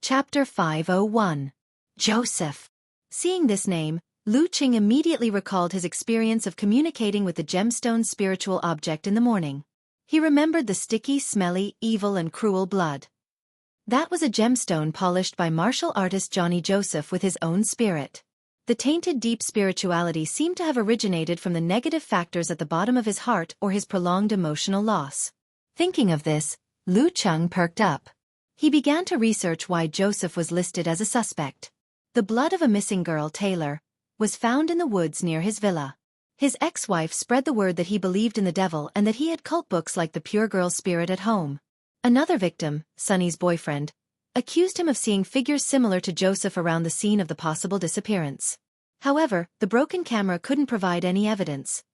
Chapter 501. Joseph. Seeing this name, Lu Qing immediately recalled his experience of communicating with the gemstone's spiritual object in the morning. He remembered the sticky, smelly, evil and cruel blood. That was a gemstone polished by martial artist Johnny Joseph with his own spirit. The tainted deep spirituality seemed to have originated from the negative factors at the bottom of his heart or his prolonged emotional loss. Thinking of this, Lu Qing perked up. He began to research why Joseph was listed as a suspect. The blood of a missing girl, Taylor, was found in the woods near his villa. His ex-wife spread the word that he believed in the devil and that he had cult books like the Pure Girl Spirit at home. Another victim, Sonny's boyfriend, accused him of seeing figures similar to Joseph around the scene of the possible disappearance. However, the broken camera couldn't provide any evidence.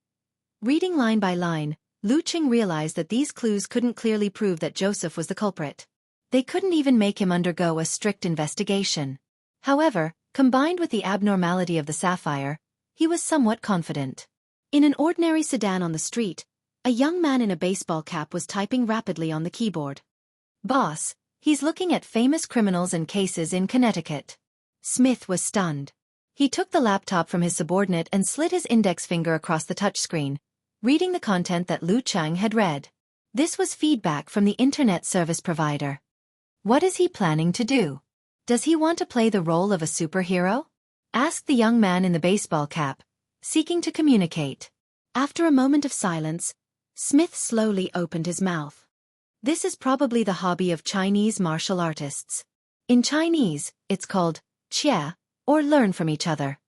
Reading line by line, Lu Qing realized that these clues couldn't clearly prove that Joseph was the culprit. They couldn't even make him undergo a strict investigation. However, combined with the abnormality of the sapphire, he was somewhat confident. In an ordinary sedan on the street, a young man in a baseball cap was typing rapidly on the keyboard. "Boss, he's looking at famous criminals and cases in Connecticut." Smith was stunned. He took the laptop from his subordinate and slid his index finger across the touchscreen, reading the content that Lu Qing had read. This was feedback from the internet service provider. What is he planning to do? Does he want to play the role of a superhero? Asked the young man in the baseball cap, seeking to communicate. After a moment of silence, Smith slowly opened his mouth. This is probably the hobby of Chinese martial artists. In Chinese, it's called Xia, or learn from each other.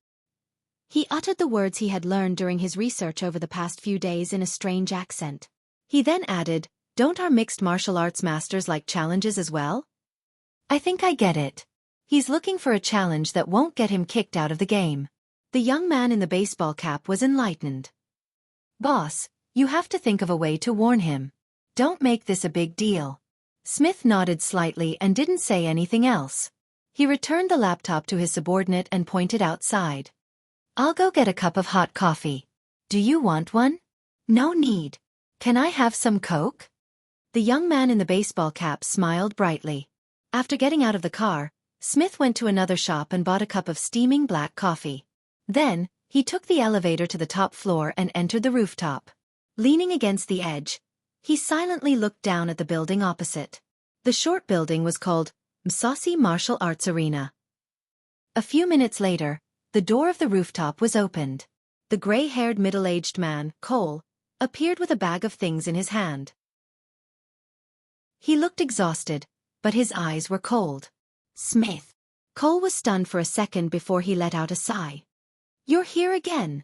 He uttered the words he had learned during his research over the past few days in a strange accent. He then added, "Don't our mixed martial arts masters like challenges as well? I think I get it. He's looking for a challenge that won't get him kicked out of the game." The young man in the baseball cap was enlightened. "Boss, you have to think of a way to warn him. Don't make this a big deal." Smith nodded slightly and didn't say anything else. He returned the laptop to his subordinate and pointed outside. "I'll go get a cup of hot coffee. Do you want one?" "No need. Can I have some Coke?" The young man in the baseball cap smiled brightly. After getting out of the car, Smith went to another shop and bought a cup of steaming black coffee. Then, he took the elevator to the top floor and entered the rooftop. Leaning against the edge, he silently looked down at the building opposite. The short building was called Msasi Martial Arts Arena. A few minutes later, the door of the rooftop was opened. The gray-haired middle-aged man, Cole, appeared with a bag of things in his hand. He looked exhausted, but his eyes were cold. "Smith." Cole was stunned for a second before he let out a sigh. "You're here again."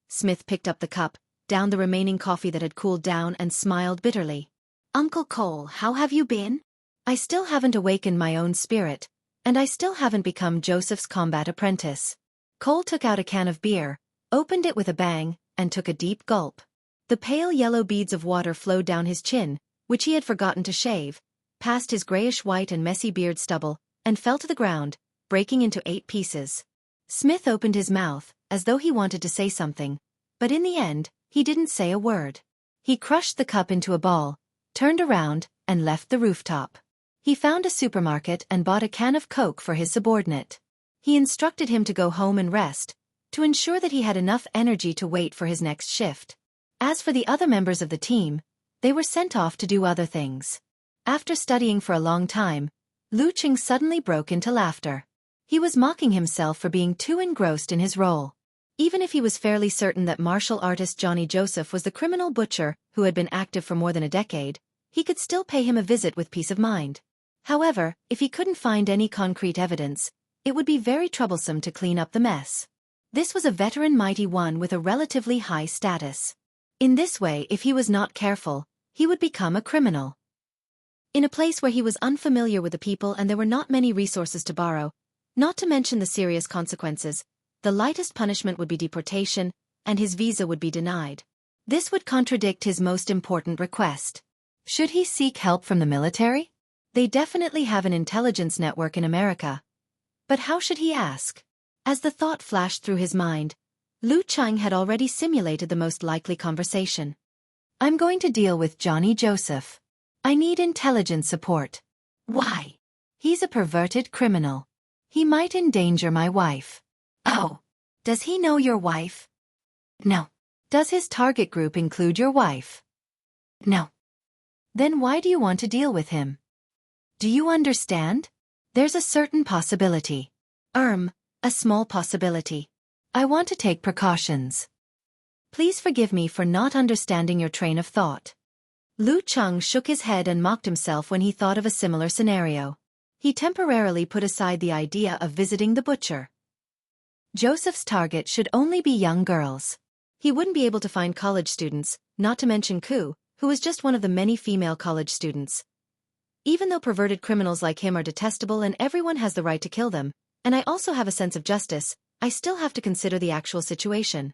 Smith picked up the cup, downed the remaining coffee that had cooled down and smiled bitterly. "Uncle Cole, how have you been?" "I still haven't awakened my own spirit, and I still haven't become Joseph's combat apprentice." Cole took out a can of beer, opened it with a bang, and took a deep gulp. The pale yellow beads of water flowed down his chin, which he had forgotten to shave, past his grayish-white and messy beard stubble, and fell to the ground, breaking into 8 pieces. Smith opened his mouth, as though he wanted to say something, but in the end, he didn't say a word. He crushed the cup into a ball, turned around, and left the rooftop. He found a supermarket and bought a can of Coke for his subordinate. He instructed him to go home and rest, to ensure that he had enough energy to wait for his next shift. As for the other members of the team, they were sent off to do other things. After studying for a long time, Lu Qing suddenly broke into laughter. He was mocking himself for being too engrossed in his role. Even if he was fairly certain that martial artist Johnny Joseph was the criminal butcher who had been active for more than a decade, he could still pay him a visit with peace of mind. However, if he couldn't find any concrete evidence, it would be very troublesome to clean up the mess. This was a veteran mighty one with a relatively high status. In this way, if he was not careful, he would become a criminal. In a place where he was unfamiliar with the people and there were not many resources to borrow, not to mention the serious consequences, the lightest punishment would be deportation, and his visa would be denied. This would contradict his most important request. Should he seek help from the military? They definitely have an intelligence network in America. But how should he ask? As the thought flashed through his mind, Lu Qing had already simulated the most likely conversation. "I'm going to deal with Johnny Joseph. I need intelligence support." "Why?" He's a perverted criminal. He might endanger my wife. Oh. Does he know your wife? No. Does his target group include your wife? No. Then why do you want to deal with him? Do you understand? There's a certain possibility. A small possibility. I want to take precautions. Please forgive me for not understanding your train of thought. Lu Cheng shook his head and mocked himself when he thought of a similar scenario. He temporarily put aside the idea of visiting the butcher. Joseph's target should only be young girls. He wouldn't be able to find college students, not to mention Ku, who was just one of the many female college students. Even though perverted criminals like him are detestable and everyone has the right to kill them, and I also have a sense of justice, I still have to consider the actual situation.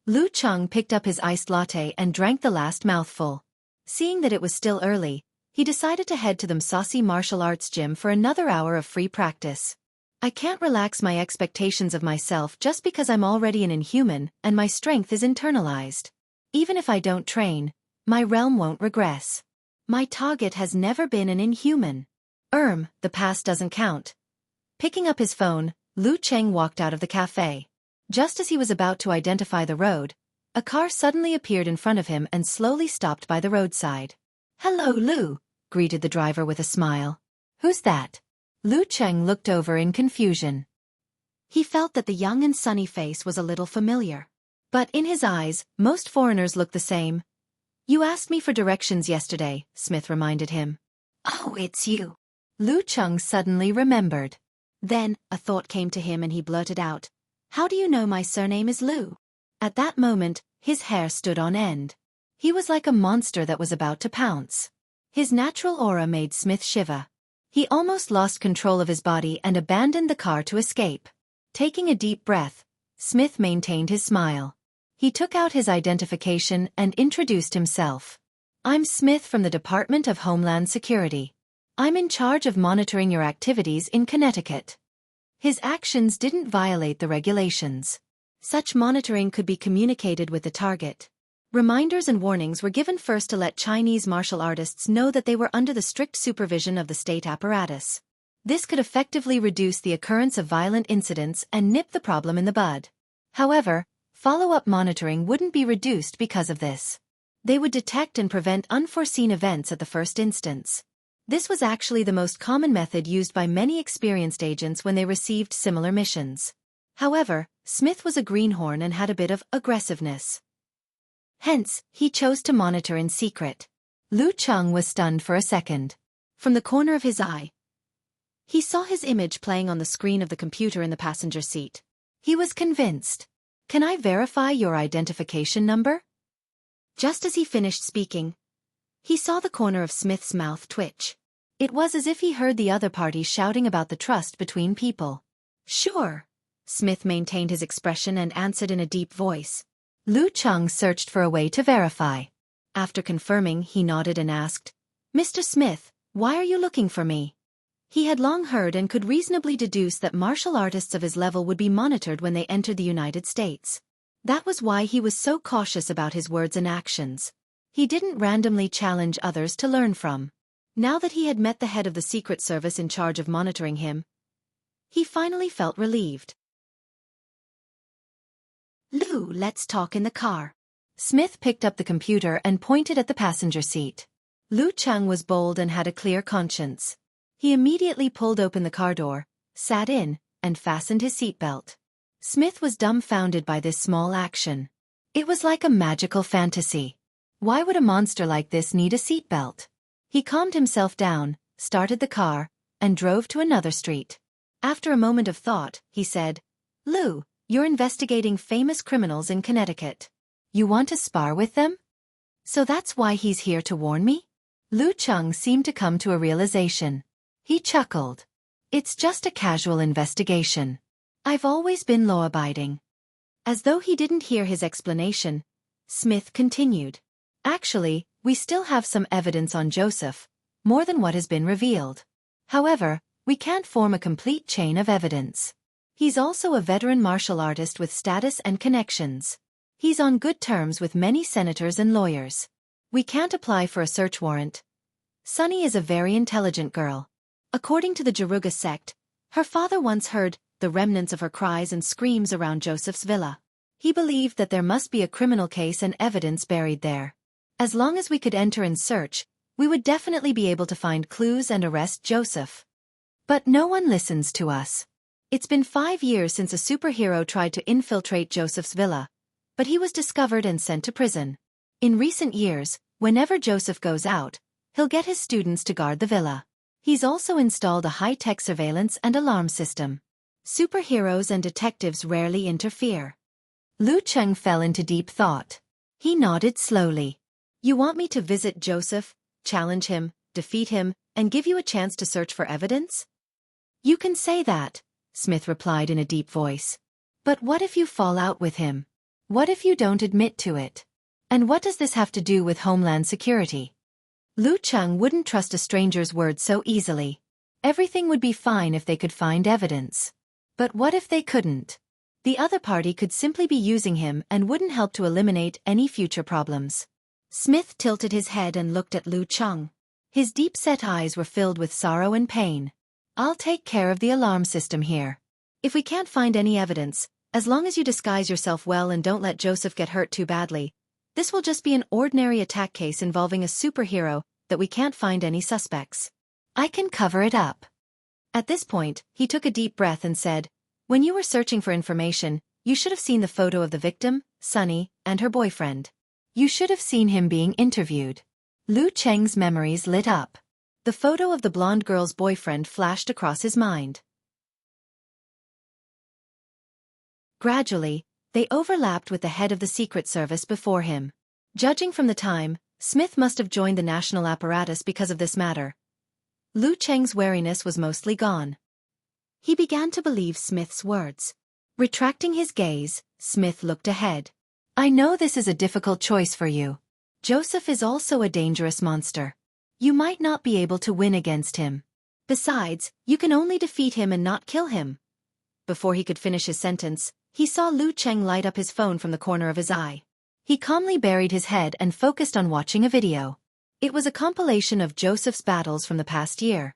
Lu Cheng picked up his iced latte and drank the last mouthful. Seeing that it was still early, he decided to head to the saucy martial arts gym for another hour of free practice. I can't relax my expectations of myself just because I'm already an inhuman and my strength is internalized. Even if I don't train, my realm won't regress. My target has never been an inhuman. The past doesn't count. Picking up his phone, Lu Cheng walked out of the cafe. Just as he was about to identify the road, a car suddenly appeared in front of him and slowly stopped by the roadside. "Hello, Lu," greeted the driver with a smile. "Who's that?" Lu Cheng looked over in confusion. He felt that the young and sunny face was a little familiar. But in his eyes, most foreigners look the same. "You asked me for directions yesterday," Smith reminded him. "Oh, it's you." Lu Cheng suddenly remembered. Then, a thought came to him and he blurted out, "How do you know my surname is Lu?" At that moment, his hair stood on end. He was like a monster that was about to pounce. His natural aura made Smith shiver. He almost lost control of his body and abandoned the car to escape. Taking a deep breath, Smith maintained his smile. He took out his identification and introduced himself. "I'm Smith from the Department of Homeland Security. I'm in charge of monitoring your activities in Connecticut." His actions didn't violate the regulations. Such monitoring could be communicated with the target. Reminders and warnings were given first to let Chinese martial artists know that they were under the strict supervision of the state apparatus. This could effectively reduce the occurrence of violent incidents and nip the problem in the bud. However, follow-up monitoring wouldn't be reduced because of this. They would detect and prevent unforeseen events at the first instance. This was actually the most common method used by many experienced agents when they received similar missions. However, Smith was a greenhorn and had a bit of aggressiveness. Hence, he chose to monitor in secret. Lu Cheng was stunned for a second. From the corner of his eye, he saw his image playing on the screen of the computer in the passenger seat. He was convinced. "Can I verify your identification number?" Just as he finished speaking, he saw the corner of Smith's mouth twitch. It was as if he heard the other party shouting about the trust between people. "Sure." Smith maintained his expression and answered in a deep voice. Lu Cheng searched for a way to verify. After confirming, he nodded and asked, "Mr. Smith, why are you looking for me?" He had long heard and could reasonably deduce that martial artists of his level would be monitored when they entered the United States. That was why he was so cautious about his words and actions. He didn't randomly challenge others to learn from. Now that he had met the head of the Secret Service in charge of monitoring him, he finally felt relieved. "Lu, let's talk in the car." Smith picked up the computer and pointed at the passenger seat. Lu Cheng was bold and had a clear conscience. He immediately pulled open the car door, sat in, and fastened his seatbelt. Smith was dumbfounded by this small action. It was like a magical fantasy. Why would a monster like this need a seatbelt? He calmed himself down, started the car, and drove to another street. After a moment of thought, he said, "Lu, you're investigating famous criminals in Connecticut. You want to spar with them? So that's why he's here to warn me?" Lu Cheng seemed to come to a realization. He chuckled. "It's just a casual investigation. I've always been law-abiding." As though he didn't hear his explanation, Smith continued. "Actually, we still have some evidence on Joseph, more than what has been revealed. However, we can't form a complete chain of evidence. He's also a veteran martial artist with status and connections. He's on good terms with many senators and lawyers. We can't apply for a search warrant, Sunny is a very intelligent girl. According to the Jaruga sect, her father once heard the remnants of her cries and screams around Joseph's villa. He believed that there must be a criminal case and evidence buried there. As long as we could enter and search, we would definitely be able to find clues and arrest Joseph. But no one listens to us. It's been 5 years since a superhero tried to infiltrate Joseph's villa, but he was discovered and sent to prison. In recent years, whenever Joseph goes out, he'll get his students to guard the villa. He's also installed a high-tech surveillance and alarm system. Superheroes and detectives rarely interfere. Lu Cheng fell into deep thought. He nodded slowly. You want me to visit Joseph, challenge him, defeat him, and give you a chance to search for evidence? You can say that, Smith replied in a deep voice. But what if you fall out with him? What if you don't admit to it? And what does this have to do with Homeland Security? Lu Cheng wouldn't trust a stranger's word so easily. Everything would be fine if they could find evidence. But what if they couldn't? The other party could simply be using him and wouldn't help to eliminate any future problems. Smith tilted his head and looked at Lu Cheng. His deep-set eyes were filled with sorrow and pain. I'll take care of the alarm system here. If we can't find any evidence, as long as you disguise yourself well and don't let Joseph get hurt too badly, this will just be an ordinary attack case involving a superhero that we can't find any suspects. I can cover it up. At this point, he took a deep breath and said, when you were searching for information, you should have seen the photo of the victim, Sunny, and her boyfriend. You should have seen him being interviewed. Lu Cheng's memories lit up. The photo of the blonde girl's boyfriend flashed across his mind. Gradually, they overlapped with the head of the Secret Service before him. Judging from the time, Smith must have joined the national apparatus because of this matter. Lu Cheng's wariness was mostly gone. He began to believe Smith's words. Retracting his gaze, Smith looked ahead. I know this is a difficult choice for you. Joseph is also a dangerous monster. You might not be able to win against him. Besides, you can only defeat him and not kill him. Before he could finish his sentence, he saw Lu Cheng light up his phone from the corner of his eye. He calmly buried his head and focused on watching a video. It was a compilation of Joseph's battles from the past year.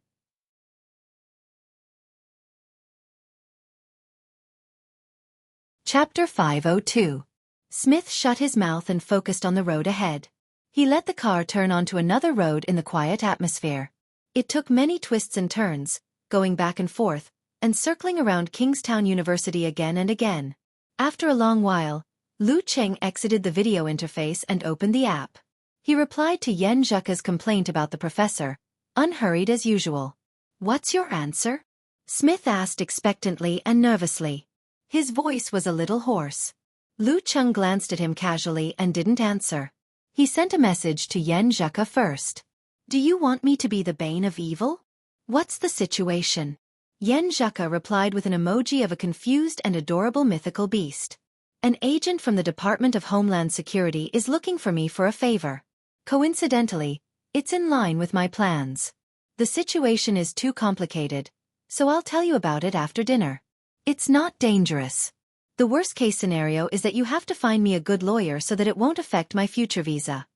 Chapter 502. Smith shut his mouth and focused on the road ahead. He let the car turn onto another road in the quiet atmosphere. It took many twists and turns, going back and forth, and circling around Kingstown University again and again. After a long while, Lu Cheng exited the video interface and opened the app. He replied to Yen Zheka's complaint about the professor, unhurried as usual. What's your answer? Smith asked expectantly and nervously. His voice was a little hoarse. Lu Cheng glanced at him casually and didn't answer. He sent a message to Yen Zheka first. Do you want me to be the bane of evil? What's the situation? Yen Zheka replied with an emoji of a confused and adorable mythical beast. An agent from the Department of Homeland Security is looking for me for a favor. Coincidentally, it's in line with my plans. The situation is too complicated, so I'll tell you about it after dinner. It's not dangerous. The worst-case scenario is that you have to find me a good lawyer so that it won't affect my future visa.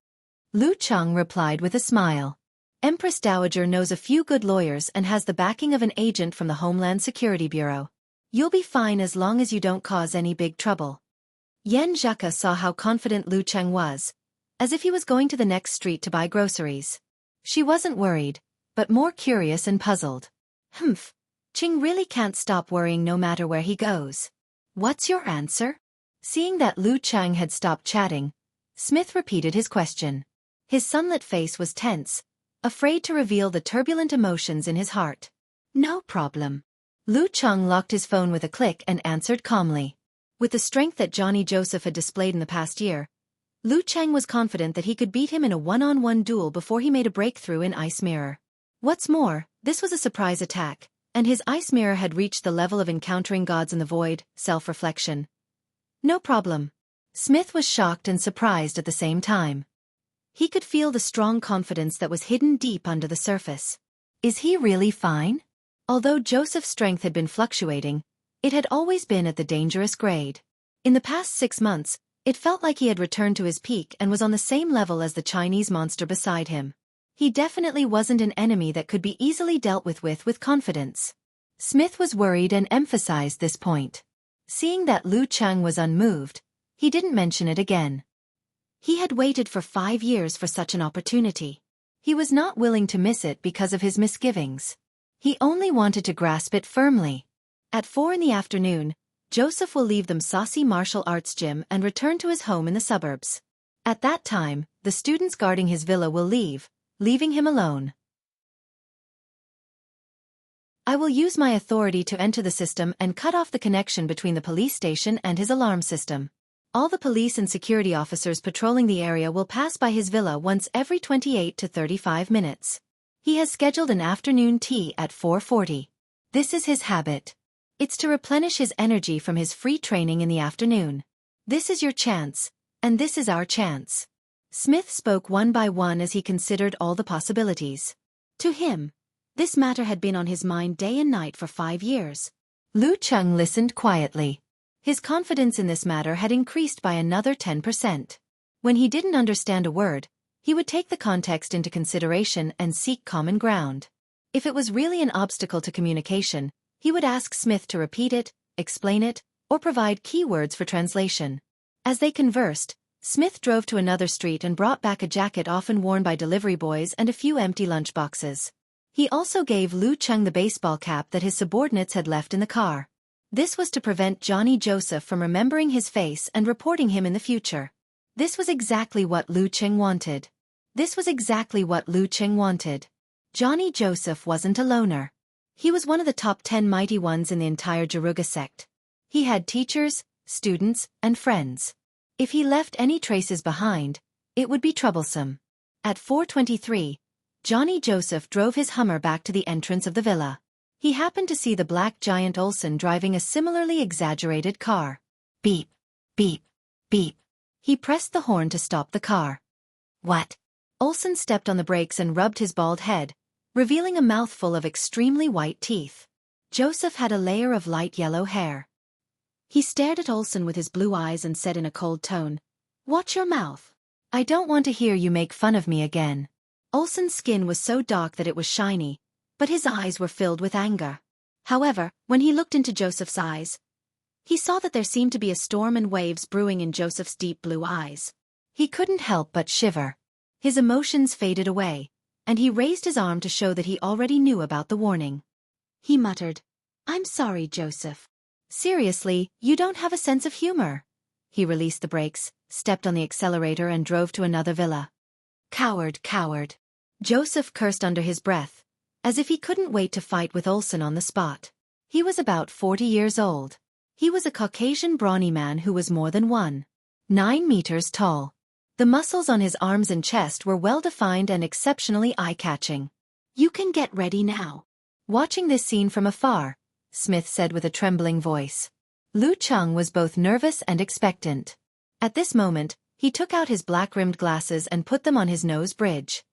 Lu Cheng replied with a smile. Empress Dowager knows a few good lawyers and has the backing of an agent from the Homeland Security Bureau. You'll be fine as long as you don't cause any big trouble. Yen Zheka saw how confident Lu Cheng was, as if he was going to the next street to buy groceries. She wasn't worried, but more curious and puzzled. Humph, Ching really can't stop worrying no matter where he goes. What's your answer? Seeing that Lu Cheng had stopped chatting, Smith repeated his question. His sunlit face was tense, afraid to reveal the turbulent emotions in his heart. No problem. Lu Cheng locked his phone with a click and answered calmly. With the strength that Johnny Joseph had displayed in the past year, Lu Cheng was confident that he could beat him in a one-on-one duel before he made a breakthrough in Ice Mirror. What's more, this was a surprise attack, and his Ice Mirror had reached the level of encountering gods in the void, self-reflection. No problem. Smith was shocked and surprised at the same time. He could feel the strong confidence that was hidden deep under the surface. Is he really fine? Although Joseph's strength had been fluctuating, it had always been at the dangerous grade. In the past 6 months, it felt like he had returned to his peak and was on the same level as the Chinese monster beside him. He definitely wasn't an enemy that could be easily dealt with confidence. Smith was worried and emphasized this point. Seeing that Lu Cheng was unmoved, he didn't mention it again. He had waited for 5 years for such an opportunity. He was not willing to miss it because of his misgivings. He only wanted to grasp it firmly. At 4 in the afternoon, Joseph will leave the saucy martial arts gym and return to his home in the suburbs. At that time, the students guarding his villa will leave, leaving him alone. I will use my authority to enter the system and cut off the connection between the police station and his alarm system. All the police and security officers patrolling the area will pass by his villa once every 28 to 35 minutes. He has scheduled an afternoon tea at 4:40. This is his habit. It's to replenish his energy from his free training in the afternoon. This is your chance, and this is our chance. Smith spoke one by one as he considered all the possibilities. To him, this matter had been on his mind day and night for 5 years. Lu Cheng listened quietly. His confidence in this matter had increased by another 10%. When he didn't understand a word, he would take the context into consideration and seek common ground. If it was really an obstacle to communication, he would ask Smith to repeat it, explain it, or provide keywords for translation. As they conversed, Smith drove to another street and brought back a jacket often worn by delivery boys and a few empty lunchboxes. He also gave Lu Cheng the baseball cap that his subordinates had left in the car. This was to prevent Johnny Joseph from remembering his face and reporting him in the future. This was exactly what Lu Cheng wanted. Johnny Joseph wasn't a loner. He was one of the top 10 mighty ones in the entire Jaruga sect. He had teachers, students, and friends. If he left any traces behind, it would be troublesome. At 4:23, Johnny Joseph drove his Hummer back to the entrance of the villa. He happened to see the black giant Olsen driving a similarly exaggerated car. Beep, beep, beep. He pressed the horn to stop the car. What? Olsen stepped on the brakes and rubbed his bald head, revealing a mouthful of extremely white teeth. Joseph had a layer of light yellow hair. He stared at Olsen with his blue eyes and said in a cold tone, "Watch your mouth. I don't want to hear you make fun of me again." Olsen's skin was so dark that it was shiny, but his eyes were filled with anger. However, when he looked into Joseph's eyes, he saw that there seemed to be a storm and waves brewing in Joseph's deep blue eyes. He couldn't help but shiver. His emotions faded away, and he raised his arm to show that he already knew about the warning. He muttered, "I'm sorry, Joseph." "Seriously, you don't have a sense of humor." He released the brakes, stepped on the accelerator and drove to another villa. Coward, coward. Joseph cursed under his breath, as if he couldn't wait to fight with Olsen on the spot. He was about 40 years old. He was a Caucasian brawny man who was more than 1.9 meters tall. The muscles on his arms and chest were well-defined and exceptionally eye-catching. "You can get ready now." Watching this scene from afar, Smith said with a trembling voice. Lu Cheng was both nervous and expectant. At this moment, he took out his black-rimmed glasses and put them on his nose bridge.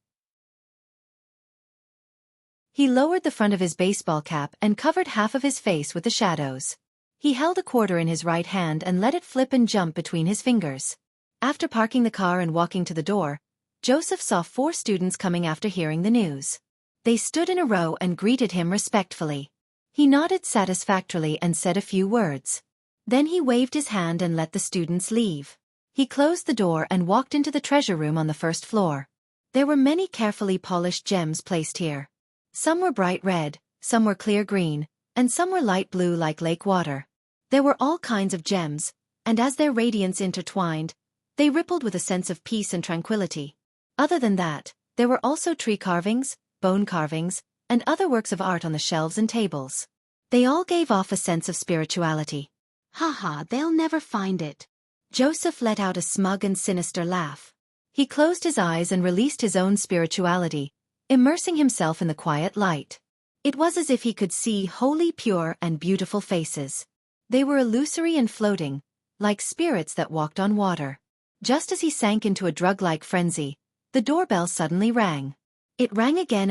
He lowered the front of his baseball cap and covered half of his face with the shadows. He held a quarter in his right hand and let it flip and jump between his fingers. After parking the car and walking to the door, Joseph saw 4 students coming after hearing the news. They stood in a row and greeted him respectfully. He nodded satisfactorily and said a few words. Then he waved his hand and let the students leave. He closed the door and walked into the treasure room on the first floor. There were many carefully polished gems placed here. Some were bright red, some were clear green, and some were light blue like lake water. There were all kinds of gems, and as their radiance intertwined, they rippled with a sense of peace and tranquility. Other than that, there were also tree carvings, bone carvings, and other works of art on the shelves and tables. They all gave off a sense of spirituality. "Ha, they'll never find it." Joseph let out a smug and sinister laugh. He closed his eyes and released his own spirituality, immersing himself in the quiet light. It was as if he could see holy, pure, and beautiful faces. They were illusory and floating, like spirits that walked on water. Just as he sank into a drug-like frenzy, the doorbell suddenly rang. It rang again,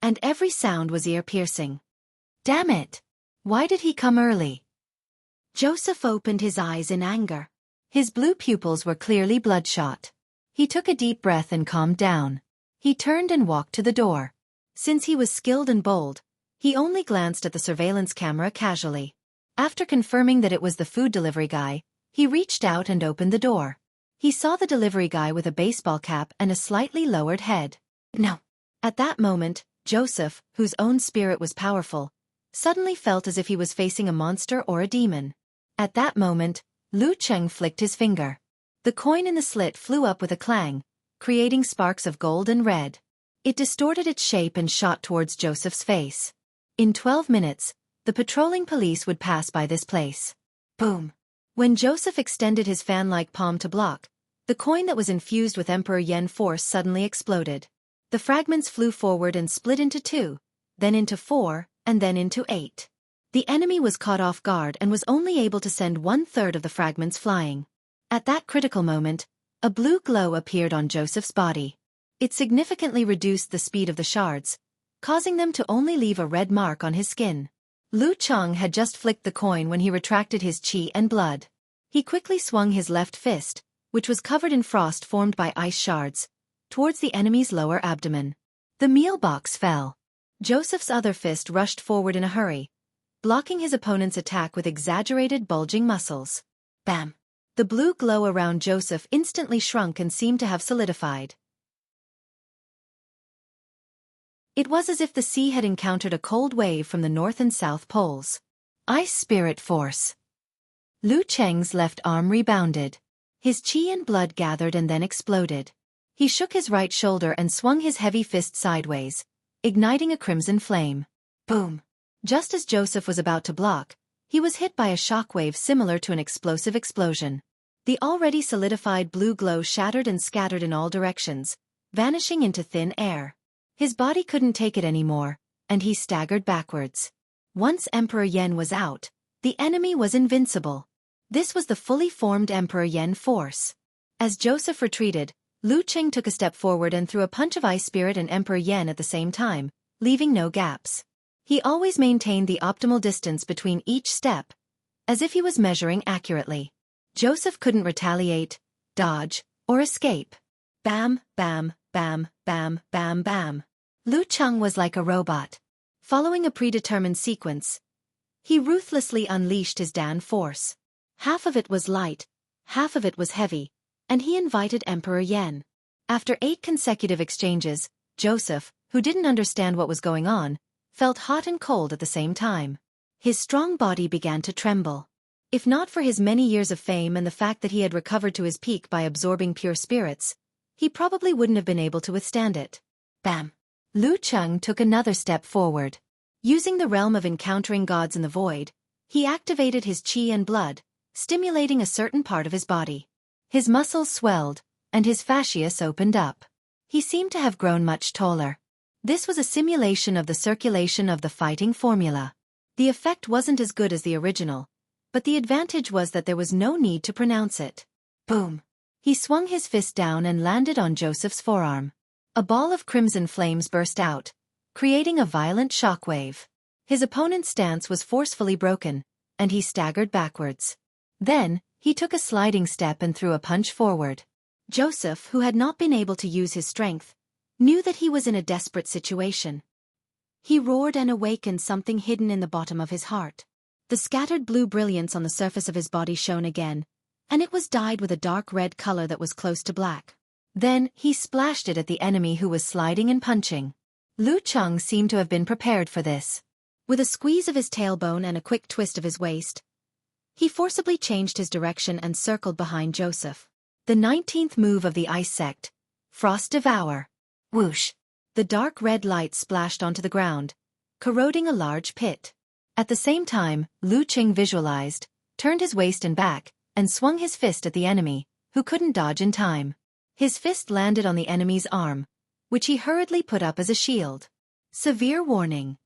and every sound was ear-piercing. Damn it! Why did he come early? Joseph opened his eyes in anger. His blue pupils were clearly bloodshot. He took a deep breath and calmed down. He turned and walked to the door. Since he was skilled and bold, he only glanced at the surveillance camera casually. After confirming that it was the food delivery guy, he reached out and opened the door. He saw the delivery guy with a baseball cap and a slightly lowered head. No. At that moment, Joseph, whose own spirit was powerful, suddenly felt as if he was facing a monster or a demon. At that moment, Lu Cheng flicked his finger. The coin in the slit flew up with a clang, creating sparks of gold and red. It distorted its shape and shot towards Joseph's face. In 12 minutes, the patrolling police would pass by this place. Boom! When Joseph extended his fan-like palm to block, the coin that was infused with Emperor Yen force suddenly exploded. The fragments flew forward and split into 2, then into 4, and then into 8. The enemy was caught off guard and was only able to send 1/3 of the fragments flying. At that critical moment, a blue glow appeared on Joseph's body. It significantly reduced the speed of the shards, causing them to only leave a red mark on his skin. Lu Cheng had just flicked the coin when he retracted his qi and blood. He quickly swung his left fist, which was covered in frost formed by ice shards, towards the enemy's lower abdomen. The meal box fell. Joseph's other fist rushed forward in a hurry, blocking his opponent's attack with exaggerated bulging muscles. Bam! The blue glow around Joseph instantly shrunk and seemed to have solidified. It was as if the sea had encountered a cold wave from the north and south poles. Ice spirit force. Lu Cheng's left arm rebounded. His qi and blood gathered and then exploded. He shook his right shoulder and swung his heavy fist sideways, igniting a crimson flame. Boom! Just as Joseph was about to block, he was hit by a shockwave similar to an explosive explosion. The already solidified blue glow shattered and scattered in all directions, vanishing into thin air. His body couldn't take it anymore, and he staggered backwards. Once Emperor Yen was out, the enemy was invincible. This was the fully formed Emperor Yen force. As Joseph retreated, Lu Cheng took a step forward and threw a punch of Ice Spirit and Emperor Yen at the same time, leaving no gaps. He always maintained the optimal distance between each step, as if he was measuring accurately. Joseph couldn't retaliate, dodge, or escape. Bam, bam, bam, bam, bam, bam. Lu Cheng was like a robot. Following a predetermined sequence, he ruthlessly unleashed his Dan force. Half of it was light, half of it was heavy, and he invited Emperor Yen. After 8 consecutive exchanges, Joseph, who didn't understand what was going on, felt hot and cold at the same time. His strong body began to tremble. If not for his many years of fame and the fact that he had recovered to his peak by absorbing pure spirits, he probably wouldn't have been able to withstand it. Bam! Lu Cheng took another step forward. Using the realm of encountering gods in the void, he activated his qi and blood, stimulating a certain part of his body. His muscles swelled, and his fascias opened up. He seemed to have grown much taller. This was a simulation of the circulation of the fighting formula. The effect wasn't as good as the original, but the advantage was that there was no need to pronounce it. Boom! He swung his fist down and landed on Joseph's forearm. A ball of crimson flames burst out, creating a violent shockwave. His opponent's stance was forcefully broken, and he staggered backwards. Then, he took a sliding step and threw a punch forward. Joseph, who had not been able to use his strength, knew that he was in a desperate situation. He roared and awakened something hidden in the bottom of his heart. The scattered blue brilliance on the surface of his body shone again, and it was dyed with a dark red color that was close to black. Then, he splashed it at the enemy who was sliding and punching. Lu Cheng seemed to have been prepared for this. With a squeeze of his tailbone and a quick twist of his waist, he forcibly changed his direction and circled behind Joseph. The 19th move of the Ice Sect, Frost Devour. Whoosh! The dark red light splashed onto the ground, corroding a large pit. At the same time, Lu Cheng visualized, turned his waist and back, and swung his fist at the enemy, who couldn't dodge in time. His fist landed on the enemy's arm, which he hurriedly put up as a shield. Severe warning.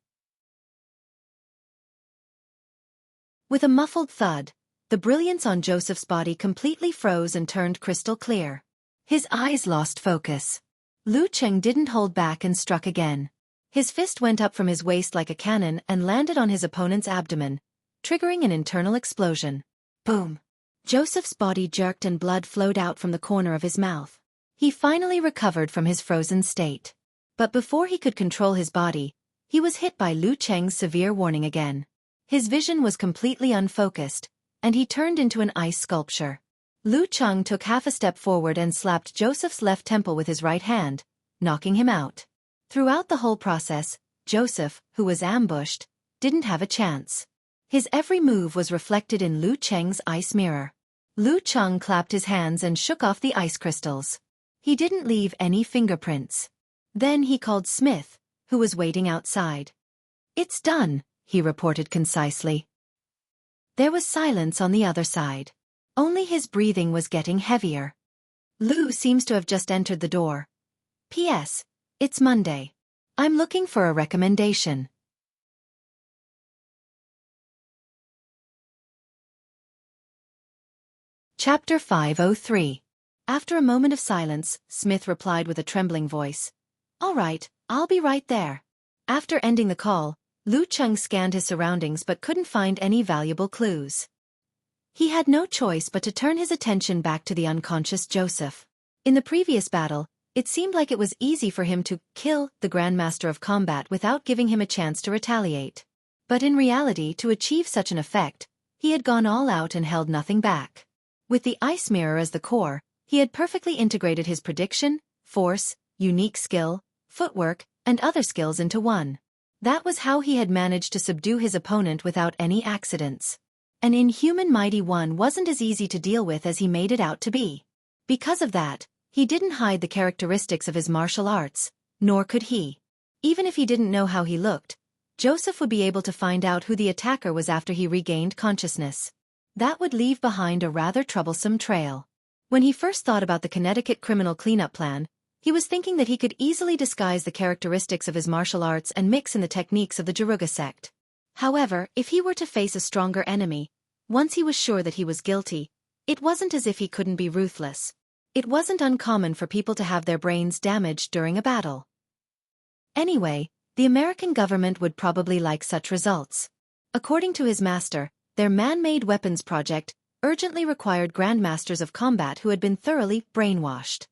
With a muffled thud, the brilliance on Joseph's body completely froze and turned crystal clear. His eyes lost focus. Lu Cheng didn't hold back and struck again. His fist went up from his waist like a cannon and landed on his opponent's abdomen, triggering an internal explosion. Boom! Joseph's body jerked and blood flowed out from the corner of his mouth. He finally recovered from his frozen state. But before he could control his body, he was hit by Lu Cheng's severe warning again. His vision was completely unfocused, and he turned into an ice sculpture. Lu Cheng took half a step forward and slapped Joseph's left temple with his right hand, knocking him out. Throughout the whole process, Joseph, who was ambushed, didn't have a chance. His every move was reflected in Lu Cheng's ice mirror. Lu Cheng clapped his hands and shook off the ice crystals. He didn't leave any fingerprints. Then he called Smith, who was waiting outside. "It's done," he reported concisely. There was silence on the other side. Only his breathing was getting heavier. "Lu seems to have just entered the door. P.S. It's Monday. I'm looking for a recommendation." Chapter 503. After a moment of silence, Smith replied with a trembling voice. "All right, I'll be right there." After ending the call, Lu Cheng scanned his surroundings but couldn't find any valuable clues. He had no choice but to turn his attention back to the unconscious Joseph. In the previous battle, it seemed like it was easy for him to kill the Grandmaster of Combat without giving him a chance to retaliate. But in reality, to achieve such an effect, he had gone all out and held nothing back. With the ice mirror as the core, he had perfectly integrated his prediction, force, unique skill, footwork, and other skills into one. That was how he had managed to subdue his opponent without any accidents. An inhuman mighty one wasn't as easy to deal with as he made it out to be. Because of that, he didn't hide the characteristics of his martial arts, nor could he. Even if he didn't know how he looked, Joseph would be able to find out who the attacker was after he regained consciousness. That would leave behind a rather troublesome trail. When he first thought about the Connecticut criminal cleanup plan, he was thinking that he could easily disguise the characteristics of his martial arts and mix in the techniques of the Jaruga sect. However, if he were to face a stronger enemy, once he was sure that he was guilty, it wasn't as if he couldn't be ruthless. It wasn't uncommon for people to have their brains damaged during a battle. Anyway, the American government would probably like such results. According to his master, their man-made weapons project urgently required grandmasters of combat who had been thoroughly brainwashed.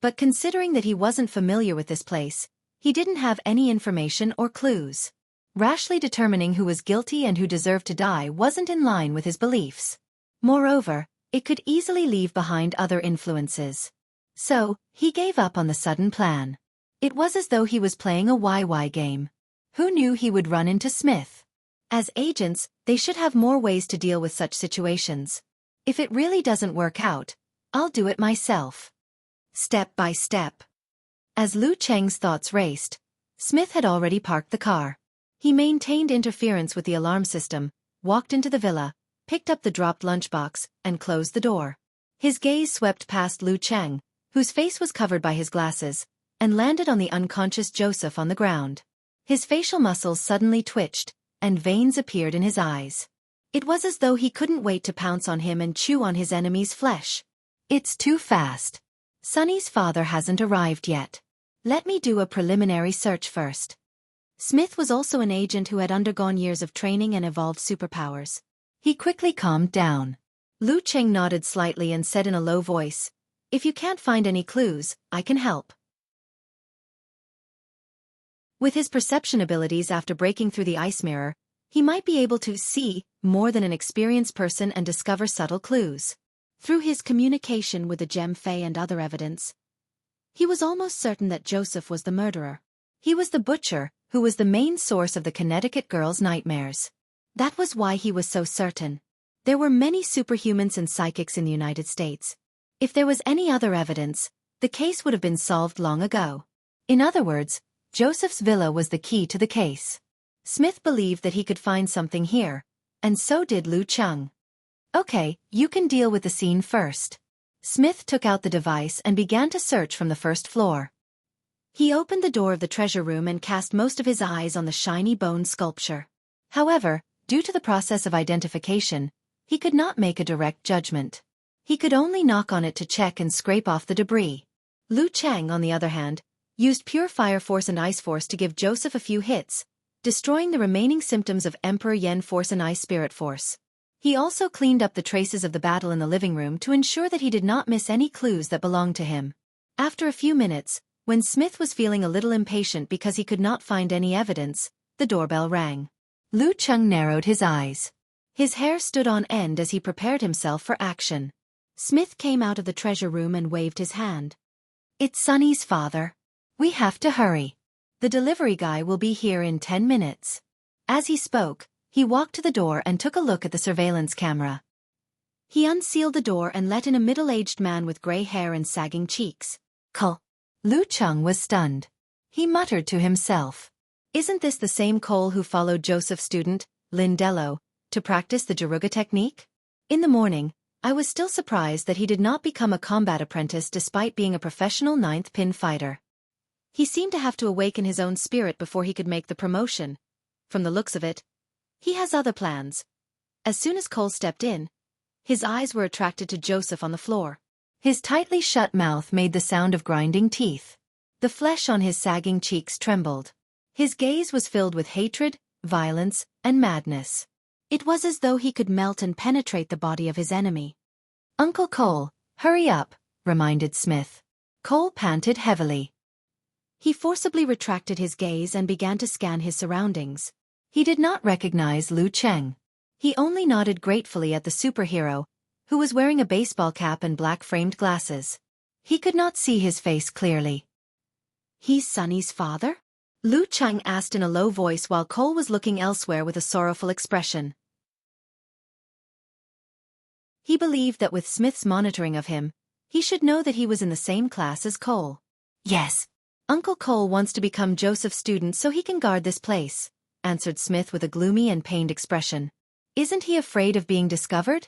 But considering that he wasn't familiar with this place, he didn't have any information or clues. Rashly determining who was guilty and who deserved to die wasn't in line with his beliefs. Moreover, it could easily leave behind other influences. So, he gave up on the sudden plan. It was as though he was playing a YY game. Who knew he would run into Smith? As agents, they should have more ways to deal with such situations. If it really doesn't work out, I'll do it myself. Step by step. As Lu Cheng's thoughts raced, Smith had already parked the car. He maintained interference with the alarm system, walked into the villa, picked up the dropped lunchbox, and closed the door. His gaze swept past Lu Cheng, whose face was covered by his glasses, and landed on the unconscious Joseph on the ground. His facial muscles suddenly twitched, and veins appeared in his eyes. It was as though he couldn't wait to pounce on him and chew on his enemy's flesh. It's too fast. Sonny's father hasn't arrived yet. Let me do a preliminary search first. Smith was also an agent who had undergone years of training and evolved superpowers. He quickly calmed down. Lu Cheng nodded slightly and said in a low voice, "If you can't find any clues, I can help." With his perception abilities after breaking through the ice mirror, he might be able to see more than an experienced person and discover subtle clues. Through his communication with the Gem Fae and other evidence, he was almost certain that Joseph was the murderer. He was the butcher, who was the main source of the Connecticut girl's nightmares. That was why he was so certain. There were many superhumans and psychics in the United States. If there was any other evidence, the case would have been solved long ago. In other words, Joseph's villa was the key to the case. Smith believed that he could find something here, and so did Lu Cheng. "Okay, you can deal with the scene first." Smith took out the device and began to search from the first floor. He opened the door of the treasure room and cast most of his eyes on the shiny bone sculpture. However, due to the process of identification, he could not make a direct judgment. He could only knock on it to check and scrape off the debris. Lu Cheng, on the other hand, used pure fire force and ice force to give Joseph a few hits, destroying the remaining symptoms of Emperor Yen force and ice spirit force. He also cleaned up the traces of the battle in the living room to ensure that he did not miss any clues that belonged to him. After a few minutes, when Smith was feeling a little impatient because he could not find any evidence, the doorbell rang. Lu Cheng narrowed his eyes. His hair stood on end as he prepared himself for action. Smith came out of the treasure room and waved his hand. "It's Sunny's father. We have to hurry. The delivery guy will be here in 10 minutes. As he spoke, he walked to the door and took a look at the surveillance camera. He unsealed the door and let in a middle-aged man with gray hair and sagging cheeks. "Cole." Lu Cheng was stunned. He muttered to himself. Isn't this the same Cole who followed Joseph's student, Lin Dello, to practice the Jaruga technique? In the morning, I was still surprised that he did not become a combat apprentice despite being a professional ninth-pin fighter. He seemed to have to awaken his own spirit before he could make the promotion. From the looks of it, he has other plans. As soon as Cole stepped in, his eyes were attracted to Joseph on the floor. His tightly shut mouth made the sound of grinding teeth. The flesh on his sagging cheeks trembled. His gaze was filled with hatred, violence, and madness. It was as though he could melt and penetrate the body of his enemy. "Uncle Cole, hurry up," reminded Smith. Cole panted heavily. He forcibly retracted his gaze and began to scan his surroundings. He did not recognize Lu Cheng. He only nodded gratefully at the superhero, who was wearing a baseball cap and black-framed glasses. He could not see his face clearly. "He's Sunny's father?" Lu Cheng asked in a low voice while Cole was looking elsewhere with a sorrowful expression. He believed that with Smith's monitoring of him, he should know that he was in the same class as Cole. "Yes. Uncle Cole wants to become Joseph's student so he can guard this place," answered Smith with a gloomy and pained expression. "Isn't he afraid of being discovered?"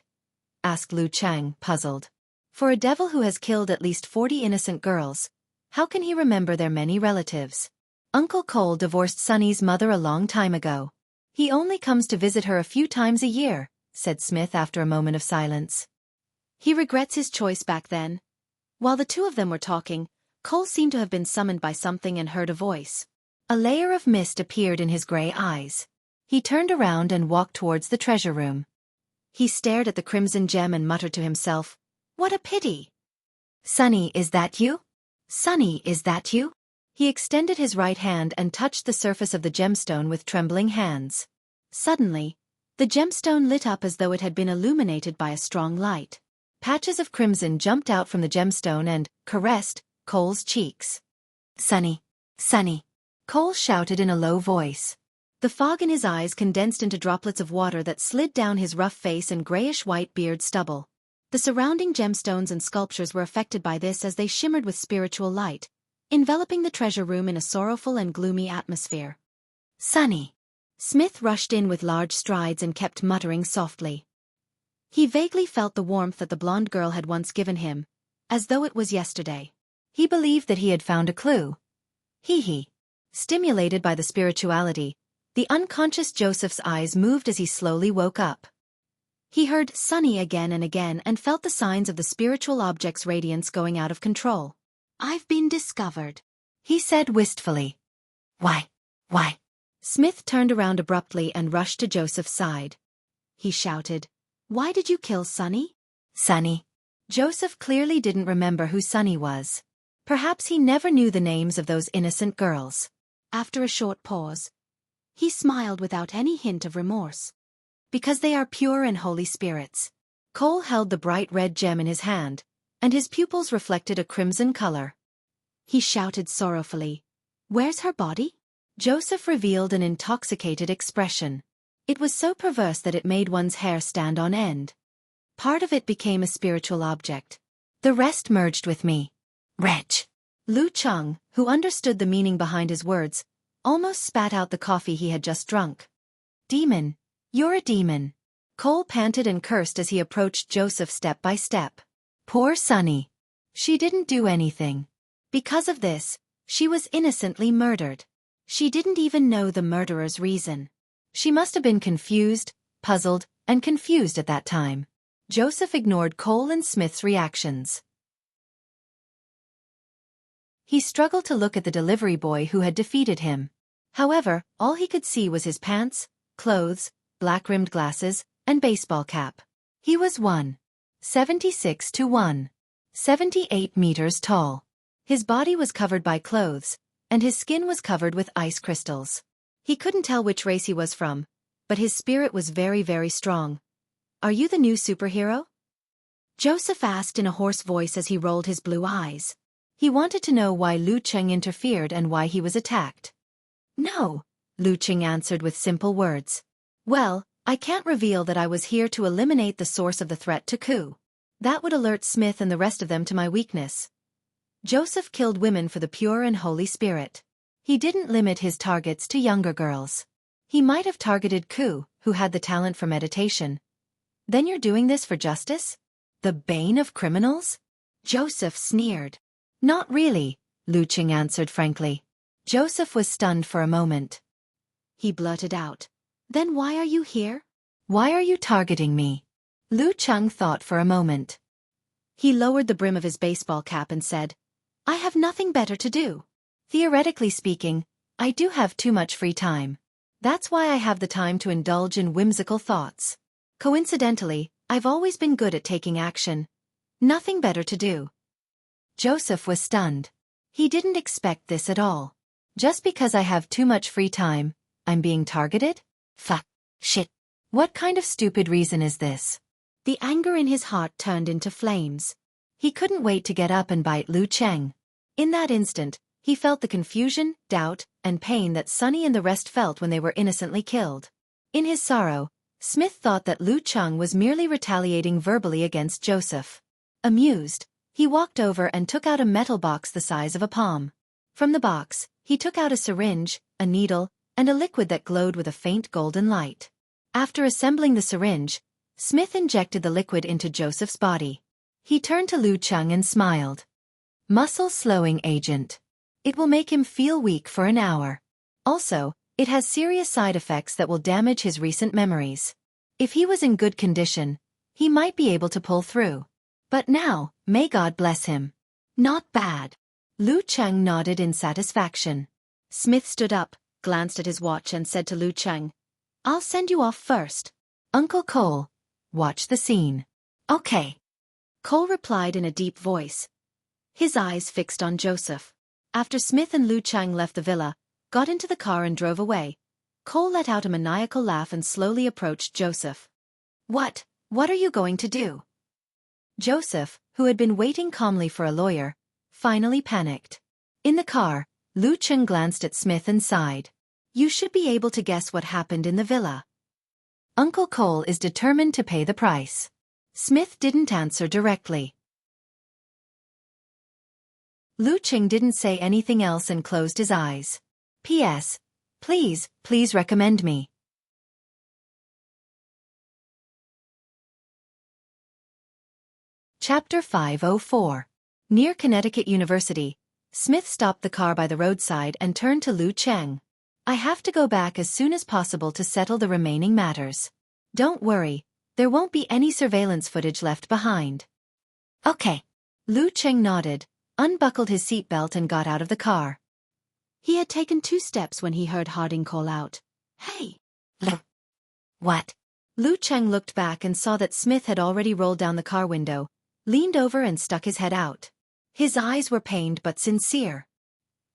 asked Lu Cheng, puzzled. For a devil who has killed at least 40 innocent girls, how can he remember their many relatives? "Uncle Cole divorced Sunny's mother a long time ago. He only comes to visit her a few times a year," said Smith after a moment of silence. "He regrets his choice back then." While the two of them were talking, Cole seemed to have been summoned by something and heard a voice. A layer of mist appeared in his gray eyes. He turned around and walked towards the treasure room. He stared at the crimson gem and muttered to himself, "What a pity!" "Sunny, is that you? Sunny, is that you?" He extended his right hand and touched the surface of the gemstone with trembling hands. Suddenly, the gemstone lit up as though it had been illuminated by a strong light. Patches of crimson jumped out from the gemstone and caressed Cole's cheeks. "Sunny, Sunny," Cole shouted in a low voice. The fog in his eyes condensed into droplets of water that slid down his rough face and grayish-white beard stubble. The surrounding gemstones and sculptures were affected by this as they shimmered with spiritual light, enveloping the treasure room in a sorrowful and gloomy atmosphere. "Sunny." Smith rushed in with large strides and kept muttering softly. He vaguely felt the warmth that the blonde girl had once given him, as though it was yesterday. He believed that he had found a clue. He. Stimulated by the spirituality, the unconscious Joseph's eyes moved as he slowly woke up. He heard "Sunny" again and again and felt the signs of the spiritual object's radiance going out of control. "I've been discovered," he said wistfully. Why? Smith turned around abruptly and rushed to Joseph's side. He shouted, "Why did you kill Sunny?" "Sunny." Joseph clearly didn't remember who Sunny was. Perhaps he never knew the names of those innocent girls. After a short pause, he smiled without any hint of remorse. "Because they are pure and holy spirits." Cole held the bright red gem in his hand, and his pupils reflected a crimson color. He shouted sorrowfully, "Where's her body?" Joseph revealed an intoxicated expression. It was so perverse that it made one's hair stand on end. Part of it became a spiritual object. The rest merged with me. Wretch. Lu Cheng, who understood the meaning behind his words, almost spat out the coffee he had just drunk. "Demon. You're a demon." Cole panted and cursed as he approached Joseph step by step. Poor Sunny. She didn't do anything. Because of this, she was innocently murdered. She didn't even know the murderer's reason. She must have been confused, puzzled, and confused at that time. Joseph ignored Cole and Smith's reactions. He struggled to look at the delivery boy who had defeated him. However, all he could see was his pants, clothes, black-rimmed glasses, and baseball cap. He was 1.76 to 1.78 meters tall. His body was covered by clothes, and his skin was covered with ice crystals. He couldn't tell which race he was from, but his spirit was very, very strong. "Are you the new superhero?" Joseph asked in a hoarse voice as he rolled his blue eyes. He wanted to know why Lu Cheng interfered and why he was attacked. "No," Lu Cheng answered with simple words. "Well, I can't reveal that I was here to eliminate the source of the threat to Ku. That would alert Smith and the rest of them to my weakness. Joseph killed women for the pure and holy spirit. He didn't limit his targets to younger girls. He might have targeted Ku, who had the talent for meditation. Then you're doing this for justice? The bane of criminals?" Joseph sneered. "Not really," Lu Cheng answered frankly. Joseph was stunned for a moment. He blurted out, "Then why are you here? Why are you targeting me?" Lu Cheng thought for a moment. He lowered the brim of his baseball cap and said, "I have nothing better to do. Theoretically speaking, I do have too much free time. That's why I have the time to indulge in whimsical thoughts. Coincidentally, I've always been good at taking action. Nothing better to do." Joseph was stunned. He didn't expect this at all. Just because I have too much free time, I'm being targeted? Fuck. Shit. What kind of stupid reason is this? The anger in his heart turned into flames. He couldn't wait to get up and bite Lu Cheng. In that instant, he felt the confusion, doubt, and pain that Sunny and the rest felt when they were innocently killed. In his sorrow, Smith thought that Lu Cheng was merely retaliating verbally against Joseph. Amused, he walked over and took out a metal box the size of a palm. From the box, he took out a syringe, a needle, and a liquid that glowed with a faint golden light. After assembling the syringe, Smith injected the liquid into Joseph's body. He turned to Lu Cheng and smiled. "Muscle-slowing agent. It will make him feel weak for an hour. Also, it has serious side effects that will damage his recent memories. If he was in good condition, he might be able to pull through. But now, may God bless him." "Not bad." Lu Cheng nodded in satisfaction. Smith stood up, glanced at his watch and said to Lu Cheng, "I'll send you off first. Uncle Cole, watch the scene." "Okay." Cole replied in a deep voice, his eyes fixed on Joseph. After Smith and Lu Cheng left the villa, got into the car and drove away, Cole let out a maniacal laugh and slowly approached Joseph. What are you going to do?" Joseph, who had been waiting calmly for a lawyer, finally panicked. In the car, Lu Cheng glanced at Smith and sighed. "You should be able to guess what happened in the villa. Uncle Cole is determined to pay the price." Smith didn't answer directly. Lu Cheng didn't say anything else and closed his eyes. "P.S. Please recommend me." Chapter 504. Near Connecticut University, Smith stopped the car by the roadside and turned to Lu Cheng. "I have to go back as soon as possible to settle the remaining matters. Don't worry, there won't be any surveillance footage left behind." "Okay." Lu Cheng nodded, unbuckled his seatbelt and got out of the car. He had taken 2 steps when he heard Harding call out, "Hey, Lu." "What?" Lu Cheng looked back and saw that Smith had already rolled down the car window, leaned over and stuck his head out. His eyes were pained but sincere.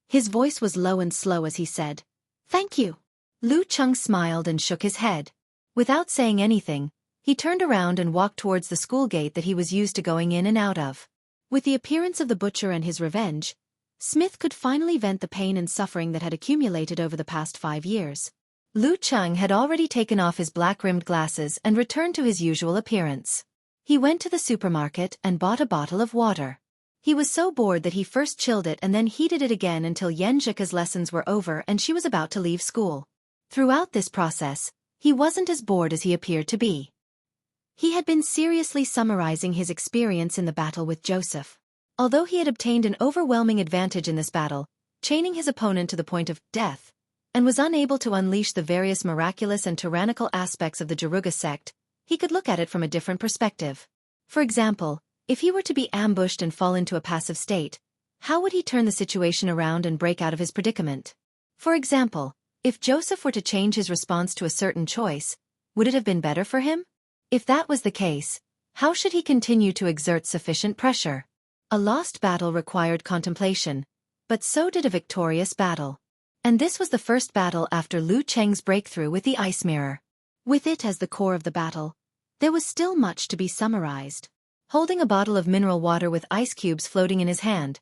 His voice was low and slow as he said, "Thank you." Lu Cheng smiled and shook his head. Without saying anything, he turned around and walked towards the school gate that he was used to going in and out of. With the appearance of the butcher and his revenge, Smith could finally vent the pain and suffering that had accumulated over the past 5 years. Lu Cheng had already taken off his black-rimmed glasses and returned to his usual appearance. He went to the supermarket and bought a bottle of water. He was so bored that he first chilled it and then heated it again until Yenjika's lessons were over and she was about to leave school. Throughout this process, he wasn't as bored as he appeared to be. He had been seriously summarizing his experience in the battle with Joseph. Although he had obtained an overwhelming advantage in this battle, chaining his opponent to the point of death, and was unable to unleash the various miraculous and tyrannical aspects of the Jaruga sect, he could look at it from a different perspective. For example, if he were to be ambushed and fall into a passive state, how would he turn the situation around and break out of his predicament? For example, if Joseph were to change his response to a certain choice, would it have been better for him? If that was the case, how should he continue to exert sufficient pressure? A lost battle required contemplation, but so did a victorious battle. And this was the first battle after Lu Cheng's breakthrough with the ice mirror. With it as the core of the battle, there was still much to be summarized. Holding a bottle of mineral water with ice cubes floating in his hand,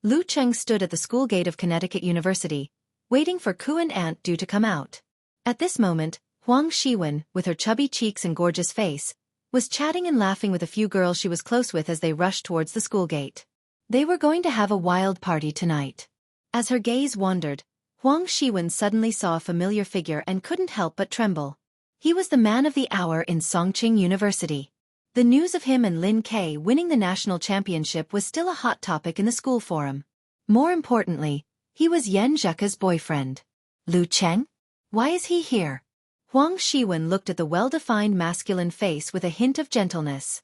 Lu Cheng stood at the school gate of Connecticut University, waiting for Ku and Aunt Du to come out. At this moment, Huang Shiwen, with her chubby cheeks and gorgeous face, was chatting and laughing with a few girls she was close with as they rushed towards the school gate. They were going to have a wild party tonight. As her gaze wandered, Huang Shiwen suddenly saw a familiar figure and couldn't help but tremble. He was the man of the hour in Songqing University. The news of him and Lin Kei winning the national championship was still a hot topic in the school forum. More importantly, he was Yan Zheka's boyfriend. Lu Cheng? Why is he here? Huang Shiwen looked at the well-defined masculine face with a hint of gentleness.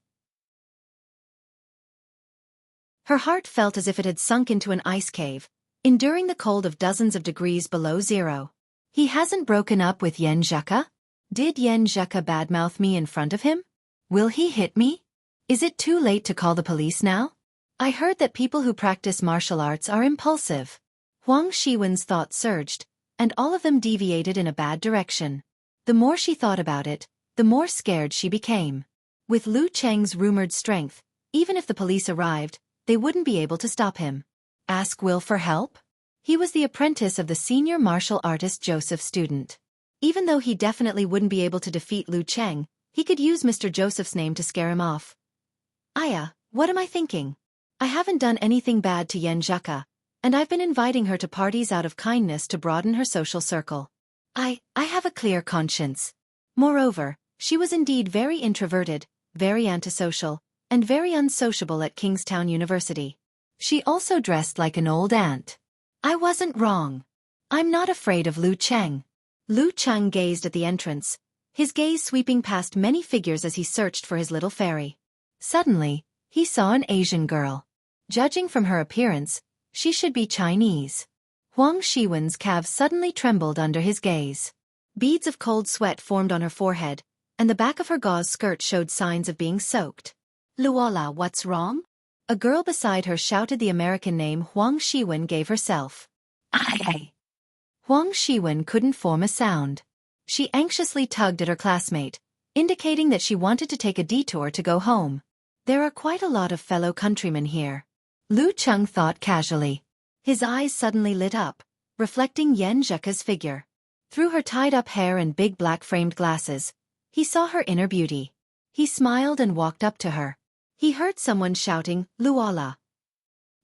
Her heart felt as if it had sunk into an ice cave, enduring the cold of dozens of degrees below zero. He hasn't broken up with Yan Zheka? Did Yan Zheka badmouth me in front of him? Will he hit me? Is it too late to call the police now? I heard that people who practice martial arts are impulsive. Huang Shiwen's thoughts surged, and all of them deviated in a bad direction. The more she thought about it, the more scared she became. With Lu Cheng's rumored strength, even if the police arrived, they wouldn't be able to stop him. Ask Will for help? He was the apprentice of the senior martial artist Joseph's student. Even though he definitely wouldn't be able to defeat Lu Cheng, he could use Mr. Joseph's name to scare him off. Aya, what am I thinking? I haven't done anything bad to Yan Zheka, and I've been inviting her to parties out of kindness to broaden her social circle. I have a clear conscience. Moreover, she was indeed very introverted, very antisocial, and very unsociable at Kingstown University. She also dressed like an old aunt. I wasn't wrong. I'm not afraid of Lu Cheng. Lu Cheng gazed at the entrance, his gaze sweeping past many figures as he searched for his little fairy. Suddenly, he saw an Asian girl. Judging from her appearance, she should be Chinese. Huang Shiwen's calves suddenly trembled under his gaze. Beads of cold sweat formed on her forehead, and the back of her gauze skirt showed signs of being soaked. Luola, what's wrong? A girl beside her shouted the American name Huang Shiwen gave herself. Aye. Huang Shiwen couldn't form a sound. She anxiously tugged at her classmate, indicating that she wanted to take a detour to go home. There are quite a lot of fellow countrymen here. Lu Cheng thought casually. His eyes suddenly lit up, reflecting Yan Zheka's figure. Through her tied-up hair and big black-framed glasses, he saw her inner beauty. He smiled and walked up to her. He heard someone shouting, Luola.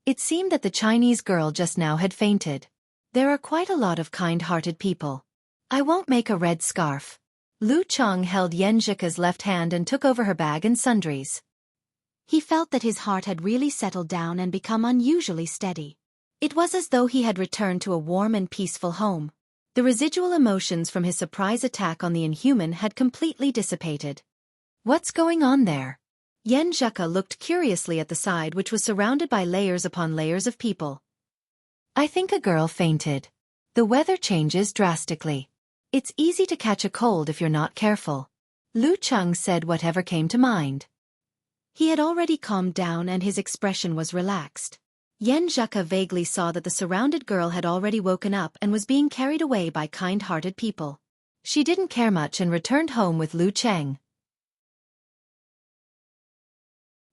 It seemed that the Chinese girl just now had fainted. There are quite a lot of kind-hearted people. I won't make a red scarf. Lu Cheng held Yan Zheka's left hand and took over her bag and sundries. He felt that his heart had really settled down and become unusually steady. It was as though he had returned to a warm and peaceful home. The residual emotions from his surprise attack on the Inhuman had completely dissipated. What's going on there? Yan Zheka looked curiously at the side which was surrounded by layers upon layers of people. I think a girl fainted. The weather changes drastically. It's easy to catch a cold if you're not careful. Lu Cheng said whatever came to mind. He had already calmed down and his expression was relaxed. Yan Zheka vaguely saw that the surrounded girl had already woken up and was being carried away by kind-hearted people. She didn't care much and returned home with Lu Cheng.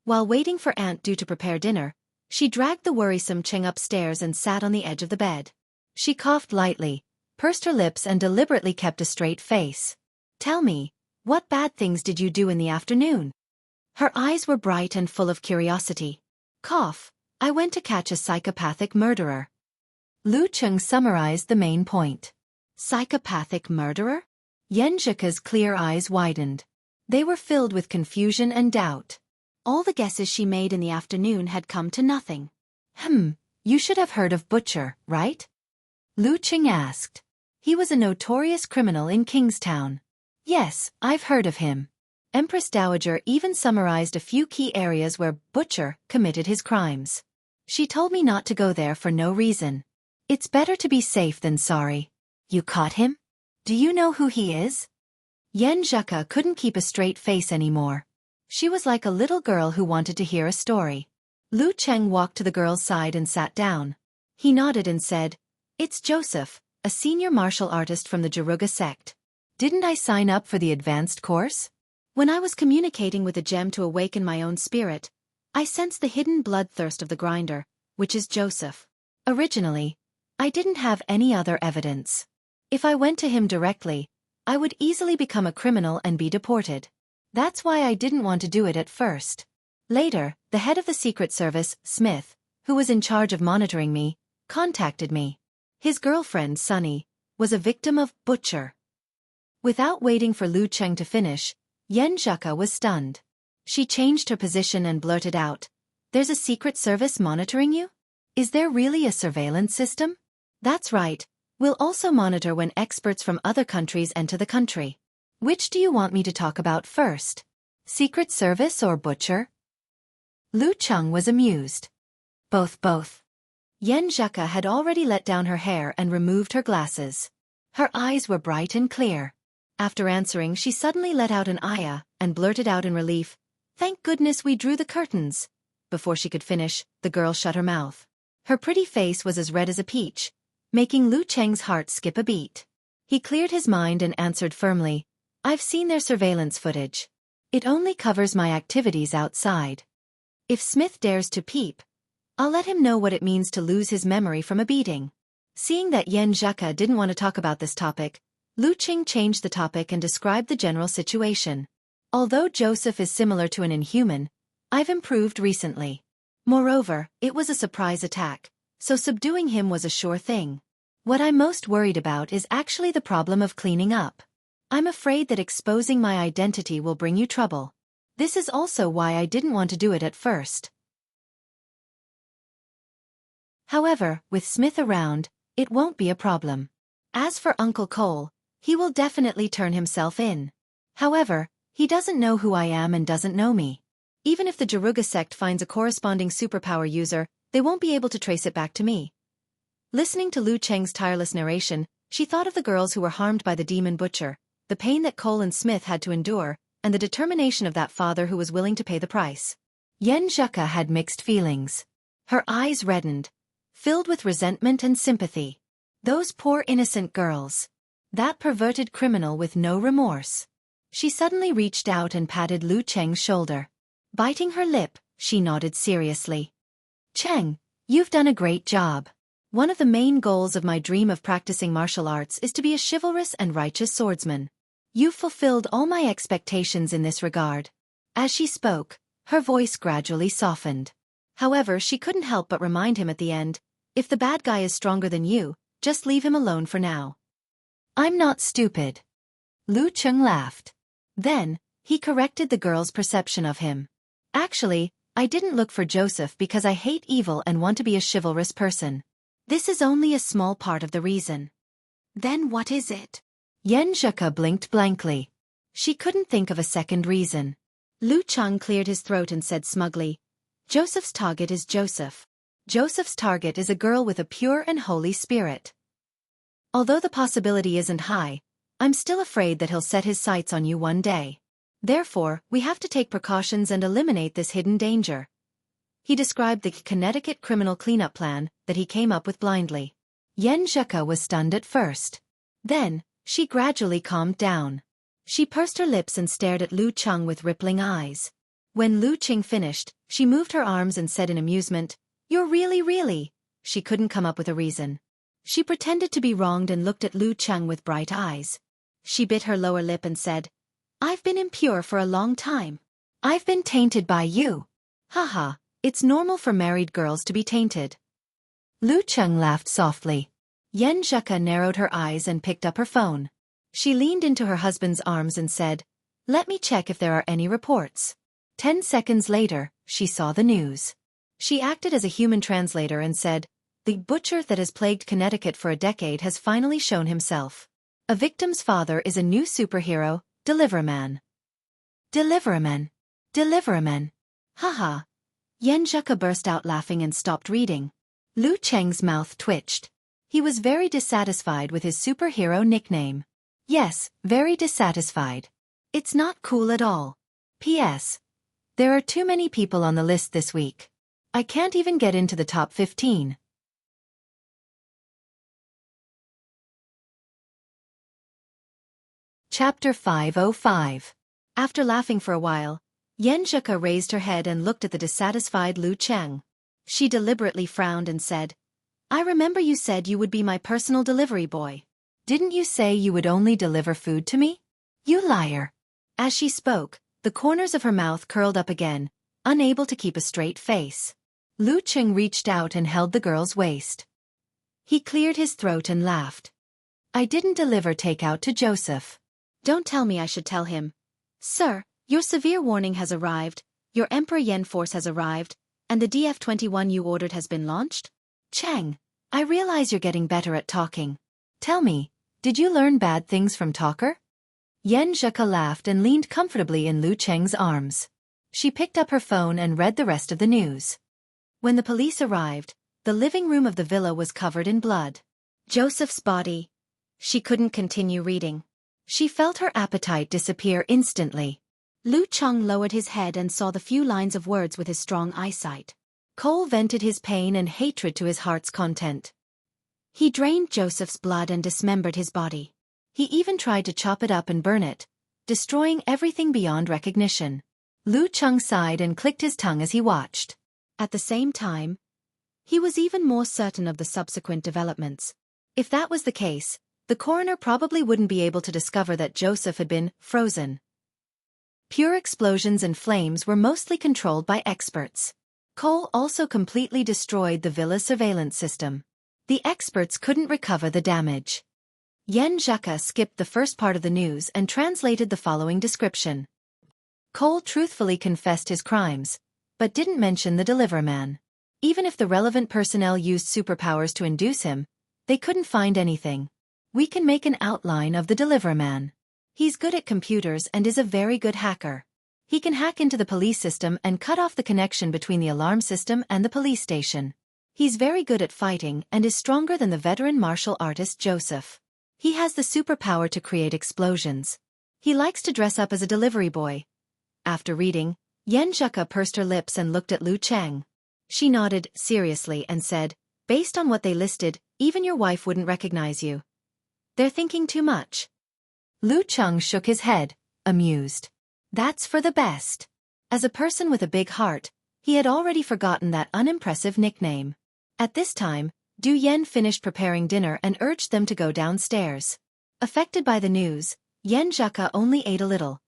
While waiting for Aunt Du to prepare dinner, she dragged the worrisome Cheng upstairs and sat on the edge of the bed. She coughed lightly, pursed her lips and deliberately kept a straight face. Tell me, what bad things did you do in the afternoon? Her eyes were bright and full of curiosity. Cough. I went to catch a psychopathic murderer. Lu Cheng summarized the main point. Psychopathic murderer? Yan Zheka's clear eyes widened. They were filled with confusion and doubt. All the guesses she made in the afternoon had come to nothing. You should have heard of Butcher, right? Lu Cheng asked. He was a notorious criminal in Kingstown. Yes, I've heard of him. Empress Dowager even summarized a few key areas where Butcher committed his crimes. She told me not to go there for no reason. It's better to be safe than sorry. You caught him? Do you know who he is? Yan Zheka couldn't keep a straight face anymore. She was like a little girl who wanted to hear a story. Lu Cheng walked to the girl's side and sat down. He nodded and said, "It's Joseph, a senior martial artist from the Jaruga sect. Didn't I sign up for the advanced course? When I was communicating with the gem to awaken my own spirit, I sensed the hidden bloodthirst of the grinder, which is Joseph. Originally, I didn't have any other evidence. If I went to him directly, I would easily become a criminal and be deported. That's why I didn't want to do it at first. Later, the head of the Secret Service, Smith, who was in charge of monitoring me, contacted me. His girlfriend, Sunny, was a victim of butcher." Without waiting for Lu Cheng to finish, Yen Zheka was stunned. She changed her position and blurted out, "There's a Secret Service monitoring you? Is there really a surveillance system?" "That's right. We'll also monitor when experts from other countries enter the country. Which do you want me to talk about first? Secret Service or butcher?" Lu Cheng was amused. Both. Yen Zheka had already let down her hair and removed her glasses. Her eyes were bright and clear. After answering, she suddenly let out an ayah and blurted out in relief, "Thank goodness we drew the curtains." Before she could finish, the girl shut her mouth. Her pretty face was as red as a peach, making Lu Cheng's heart skip a beat. He cleared his mind and answered firmly, "I've seen their surveillance footage. It only covers my activities outside. If Smith dares to peep, I'll let him know what it means to lose his memory from a beating." Seeing that Yen Zheka didn't want to talk about this topic, Lu Cheng changed the topic and described the general situation. "Although Joseph is similar to an inhuman, I've improved recently. Moreover, it was a surprise attack, so subduing him was a sure thing. What I'm most worried about is actually the problem of cleaning up. I'm afraid that exposing my identity will bring you trouble. This is also why I didn't want to do it at first. However, with Smith around, it won't be a problem. As for Uncle Cole, he will definitely turn himself in. However, he doesn't know who I am and doesn't know me. Even if the Jaruga sect finds a corresponding superpower user, they won't be able to trace it back to me." Listening to Lu Cheng's tireless narration, she thought of the girls who were harmed by the demon butcher, the pain that Cole and Smith had to endure, and the determination of that father who was willing to pay the price. Yen Zheka had mixed feelings. Her eyes reddened, filled with resentment and sympathy. Those poor innocent girls. That perverted criminal with no remorse. She suddenly reached out and patted Lu Cheng's shoulder. Biting her lip, she nodded seriously. "Cheng, you've done a great job. One of the main goals of my dream of practicing martial arts is to be a chivalrous and righteous swordsman. You've fulfilled all my expectations in this regard." As she spoke, her voice gradually softened. However, she couldn't help but remind him at the end, "If the bad guy is stronger than you, just leave him alone for now." "I'm not stupid." Lu Cheng laughed. Then, he corrected the girl's perception of him. "Actually, I didn't look for Joseph because I hate evil and want to be a chivalrous person. This is only a small part of the reason." "Then what is it?" Yen Zheka blinked blankly. She couldn't think of a second reason. Lu Cheng cleared his throat and said smugly, "Joseph's target is Joseph. Joseph's target is a girl with a pure and holy spirit. Although the possibility isn't high, I'm still afraid that he'll set his sights on you one day. Therefore, we have to take precautions and eliminate this hidden danger." He described the Connecticut criminal cleanup plan that he came up with blindly. Yen Zheka was stunned at first. Then, she gradually calmed down. She pursed her lips and stared at Lu Cheng with rippling eyes. When Lu Cheng finished, she moved her arms and said in amusement, "You're really." She couldn't come up with a reason. She pretended to be wronged and looked at Lu Cheng with bright eyes. She bit her lower lip and said, "I've been impure for a long time. I've been tainted by you. Haha, it's normal for married girls to be tainted." Lu Cheng laughed softly. Yen Zheka narrowed her eyes and picked up her phone. She leaned into her husband's arms and said, "Let me check if there are any reports." 10 seconds later, she saw the news. She acted as a human translator and said, "The butcher that has plagued Connecticut for a decade has finally shown himself. A victim's father is a new superhero, Deliver-Man." Deliver-Man. Haha. Yen Zheka burst out laughing and stopped reading. Lu Cheng's mouth twitched. He was very dissatisfied with his superhero nickname. Yes, very dissatisfied. It's not cool at all. P.S. There are too many people on the list this week. I can't even get into the top 15. Chapter 505. After laughing for a while, Yan Zheke raised her head and looked at the dissatisfied Lu Cheng. She deliberately frowned and said, I remember you said you would be my personal delivery boy. Didn't you say you would only deliver food to me? You liar. As she spoke, the corners of her mouth curled up again, unable to keep a straight face. Lu Cheng reached out and held the girl's waist. He cleared his throat and laughed. I didn't deliver takeout to Joseph. Don't tell me I should tell him. Sir, your severe warning has arrived, your Emperor Yen force has arrived, and the DF-21 you ordered has been launched? Cheng, I realize you're getting better at talking. Tell me, did you learn bad things from Talker? Yan Zheke laughed and leaned comfortably in Lu Cheng's arms. She picked up her phone and read the rest of the news. When the police arrived, the living room of the villa was covered in blood. Joseph's body. She couldn't continue reading. She felt her appetite disappear instantly. Lu Cheng lowered his head and saw the few lines of words with his strong eyesight. Cole vented his pain and hatred to his heart's content. He drained Joseph's blood and dismembered his body. He even tried to chop it up and burn it, destroying everything beyond recognition. Lu Cheng sighed and clicked his tongue as he watched. At the same time, he was even more certain of the subsequent developments. If that was the case, the coroner probably wouldn't be able to discover that Joseph had been frozen. Pure explosions and flames were mostly controlled by experts. Cole also completely destroyed the villa's surveillance system. The experts couldn't recover the damage. Yan Zheke skipped the first part of the news and translated the following description. Cole truthfully confessed his crimes, but didn't mention the deliverman. Even if the relevant personnel used superpowers to induce him, they couldn't find anything. We can make an outline of the deliverman. He's good at computers and is a very good hacker. He can hack into the police system and cut off the connection between the alarm system and the police station. He's very good at fighting and is stronger than the veteran martial artist Joseph. He has the superpower to create explosions. He likes to dress up as a delivery boy. After reading, Yan Zheke pursed her lips and looked at Lu Cheng. She nodded seriously and said, based on what they listed, even your wife wouldn't recognize you. They're thinking too much. Lu Cheng shook his head, amused. That's for the best. As a person with a big heart, he had already forgotten that unimpressive nickname. At this time, Du Yen finished preparing dinner and urged them to go downstairs. Affected by the news, Yan Zheke only ate a little,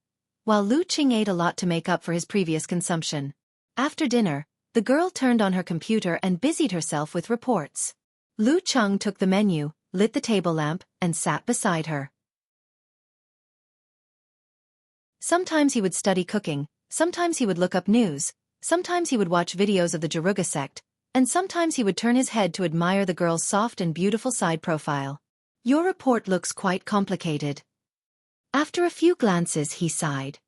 while Lu Cheng ate a lot to make up for his previous consumption. After dinner, the girl turned on her computer and busied herself with reports. Lu Cheng took the menu, lit the table lamp, and sat beside her. Sometimes he would study cooking, sometimes he would look up news, sometimes he would watch videos of the Jaruga sect, and sometimes he would turn his head to admire the girl's soft and beautiful side profile. Your report looks quite complicated. After a few glances he sighed.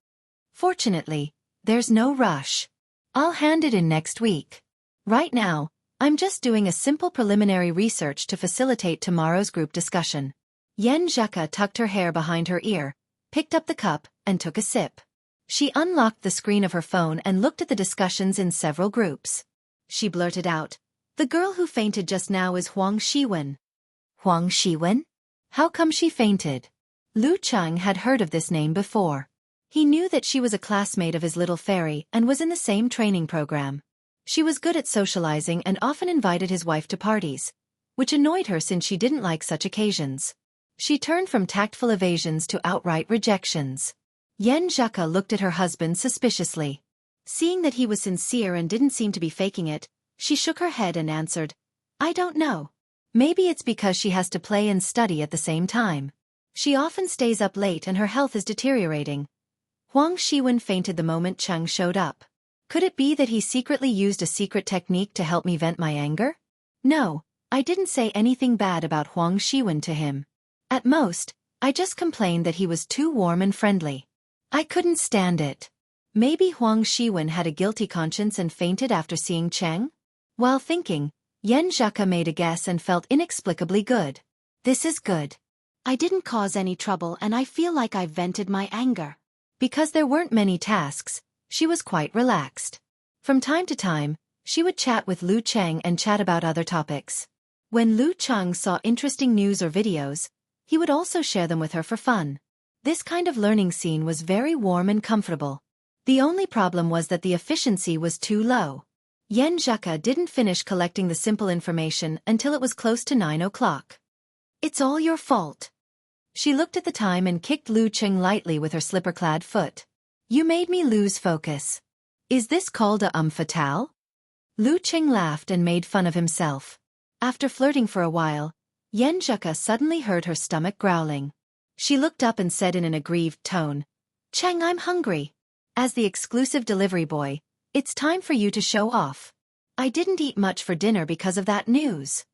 Fortunately, there's no rush. I'll hand it in next week. Right now, I'm just doing a simple preliminary research to facilitate tomorrow's group discussion. Yan Zheke tucked her hair behind her ear, picked up the cup, and took a sip. She unlocked the screen of her phone and looked at the discussions in several groups. She blurted out, the girl who fainted just now is Huang Shiwen. Huang Shiwen? How come she fainted? Lu Cheng had heard of this name before. He knew that she was a classmate of his little fairy and was in the same training program. She was good at socializing and often invited his wife to parties, which annoyed her since she didn't like such occasions. She turned from tactful evasions to outright rejections. Yan Zheke looked at her husband suspiciously. Seeing that he was sincere and didn't seem to be faking it, she shook her head and answered, I don't know. Maybe it's because she has to play and study at the same time. She often stays up late and her health is deteriorating. Huang Shiwen fainted the moment Cheng showed up. Could it be that he secretly used a secret technique to help me vent my anger? No, I didn't say anything bad about Huang Shiwen to him. At most, I just complained that he was too warm and friendly. I couldn't stand it. Maybe Huang Shiwen had a guilty conscience and fainted after seeing Cheng? While thinking, Yan Zheke made a guess and felt inexplicably good. This is good. I didn't cause any trouble and I feel like I've vented my anger. Because there weren't many tasks, she was quite relaxed. From time to time, She would chat with Lu Cheng and chat about other topics. When Lu Cheng saw interesting news or videos, he would also share them with her for fun. This kind of learning scene was very warm and comfortable. The only problem was that the efficiency was too low. Yen Zheka didn't finish collecting the simple information until it was close to 9 o'clock. It's all your fault. She looked at the time and kicked Lu Cheng lightly with her slipper-clad foot. You made me lose focus. Is this called a fatale? Lu Cheng laughed and made fun of himself. After flirting for a while, Yen Zheka suddenly heard her stomach growling. She looked up and said in an aggrieved tone, Cheng, I'm hungry. As the exclusive delivery boy, it's time for you to show off. I didn't eat much for dinner because of that news.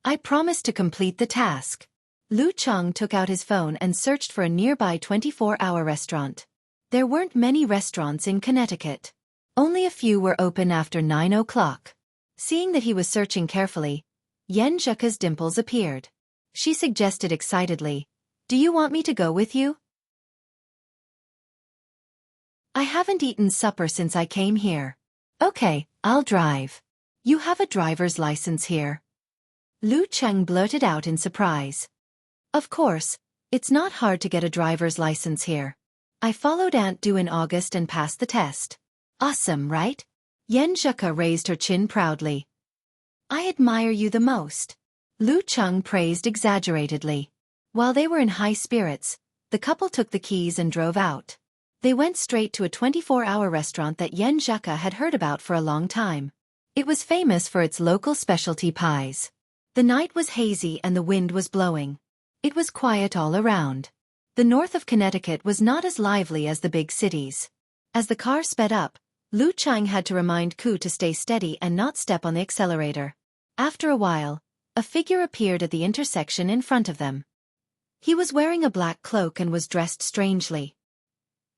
I promised to complete the task. Lu Cheng took out his phone and searched for a nearby 24-hour restaurant. There weren't many restaurants in Connecticut. Only a few were open after 9 o'clock. Seeing that he was searching carefully, Yen Zheka's dimples appeared. She suggested excitedly, Do you want me to go with you? I haven't eaten supper since I came here. Okay, I'll drive. You have a driver's license here. Lu Cheng blurted out in surprise. Of course, it's not hard to get a driver's license here. I followed Aunt Du in August and passed the test. Awesome, right? Yen Zheka raised her chin proudly. I admire you the most. Lu Cheng praised exaggeratedly. While they were in high spirits, the couple took the keys and drove out. They went straight to a 24-hour restaurant that Yen Zheka had heard about for a long time. It was famous for its local specialty pies. The night was hazy and the wind was blowing. It was quiet all around. The north of Connecticut was not as lively as the big cities. As the car sped up, Lu Cheng had to remind Ku to stay steady and not step on the accelerator. After a while, a figure appeared at the intersection in front of them. He was wearing a black cloak and was dressed strangely.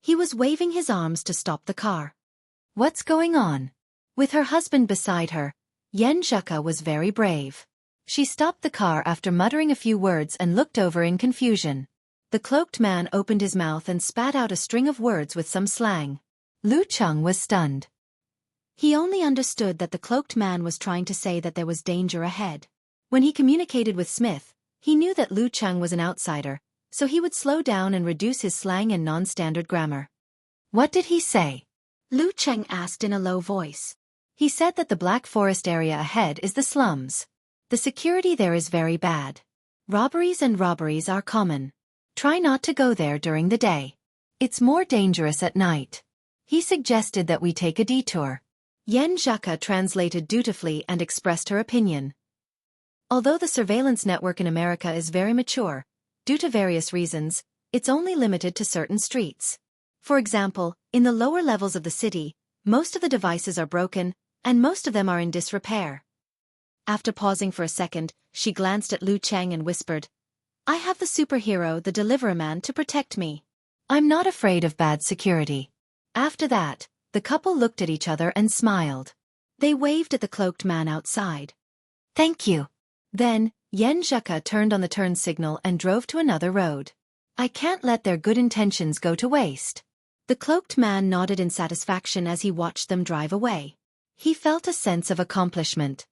He was waving his arms to stop the car. What's going on? With her husband beside her, Yen Zheka was very brave. She stopped the car after muttering a few words and looked over in confusion. The cloaked man opened his mouth and spat out a string of words with some slang. Lu Cheng was stunned. He only understood that the cloaked man was trying to say that there was danger ahead. When he communicated with Smith, he knew that Lu Cheng was an outsider, so he would slow down and reduce his slang and non-standard grammar. What did he say? Lu Cheng asked in a low voice. He said that the Black Forest area ahead is the slums. The security there is very bad. Robberies are common. Try not to go there during the day. It's more dangerous at night. He suggested that we take a detour. Yen Zheka translated dutifully and expressed her opinion. Although the surveillance network in America is very mature, due to various reasons, it's only limited to certain streets. For example, in the lower levels of the city, most of the devices are broken, and most of them are in disrepair. After pausing for a second, she glanced at Lu Cheng and whispered, I have the superhero, the Deliverer Man, to protect me. I'm not afraid of bad security. After that, the couple looked at each other and smiled. They waved at the cloaked man outside. Thank you. Then, Yen Zheka turned on the turn signal and drove to another road. I can't let their good intentions go to waste. The cloaked man nodded in satisfaction as he watched them drive away. He felt a sense of accomplishment.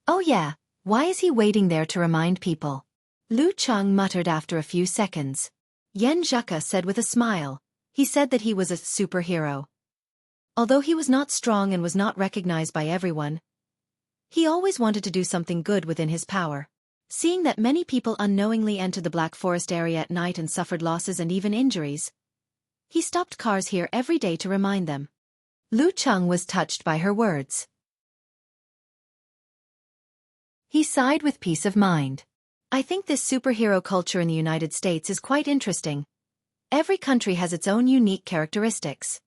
Oh yeah, why is he waiting there to remind people? Lu Cheng muttered after a few seconds. Yen Zheka said with a smile, he said that he was a superhero. Although he was not strong and was not recognized by everyone, he always wanted to do something good within his power. Seeing that many people unknowingly entered the Black Forest area at night and suffered losses and even injuries, he stopped cars here every day to remind them. Lu Cheng was touched by her words. He sighed with peace of mind. I think this superhero culture in the United States is quite interesting. Every country has its own unique characteristics.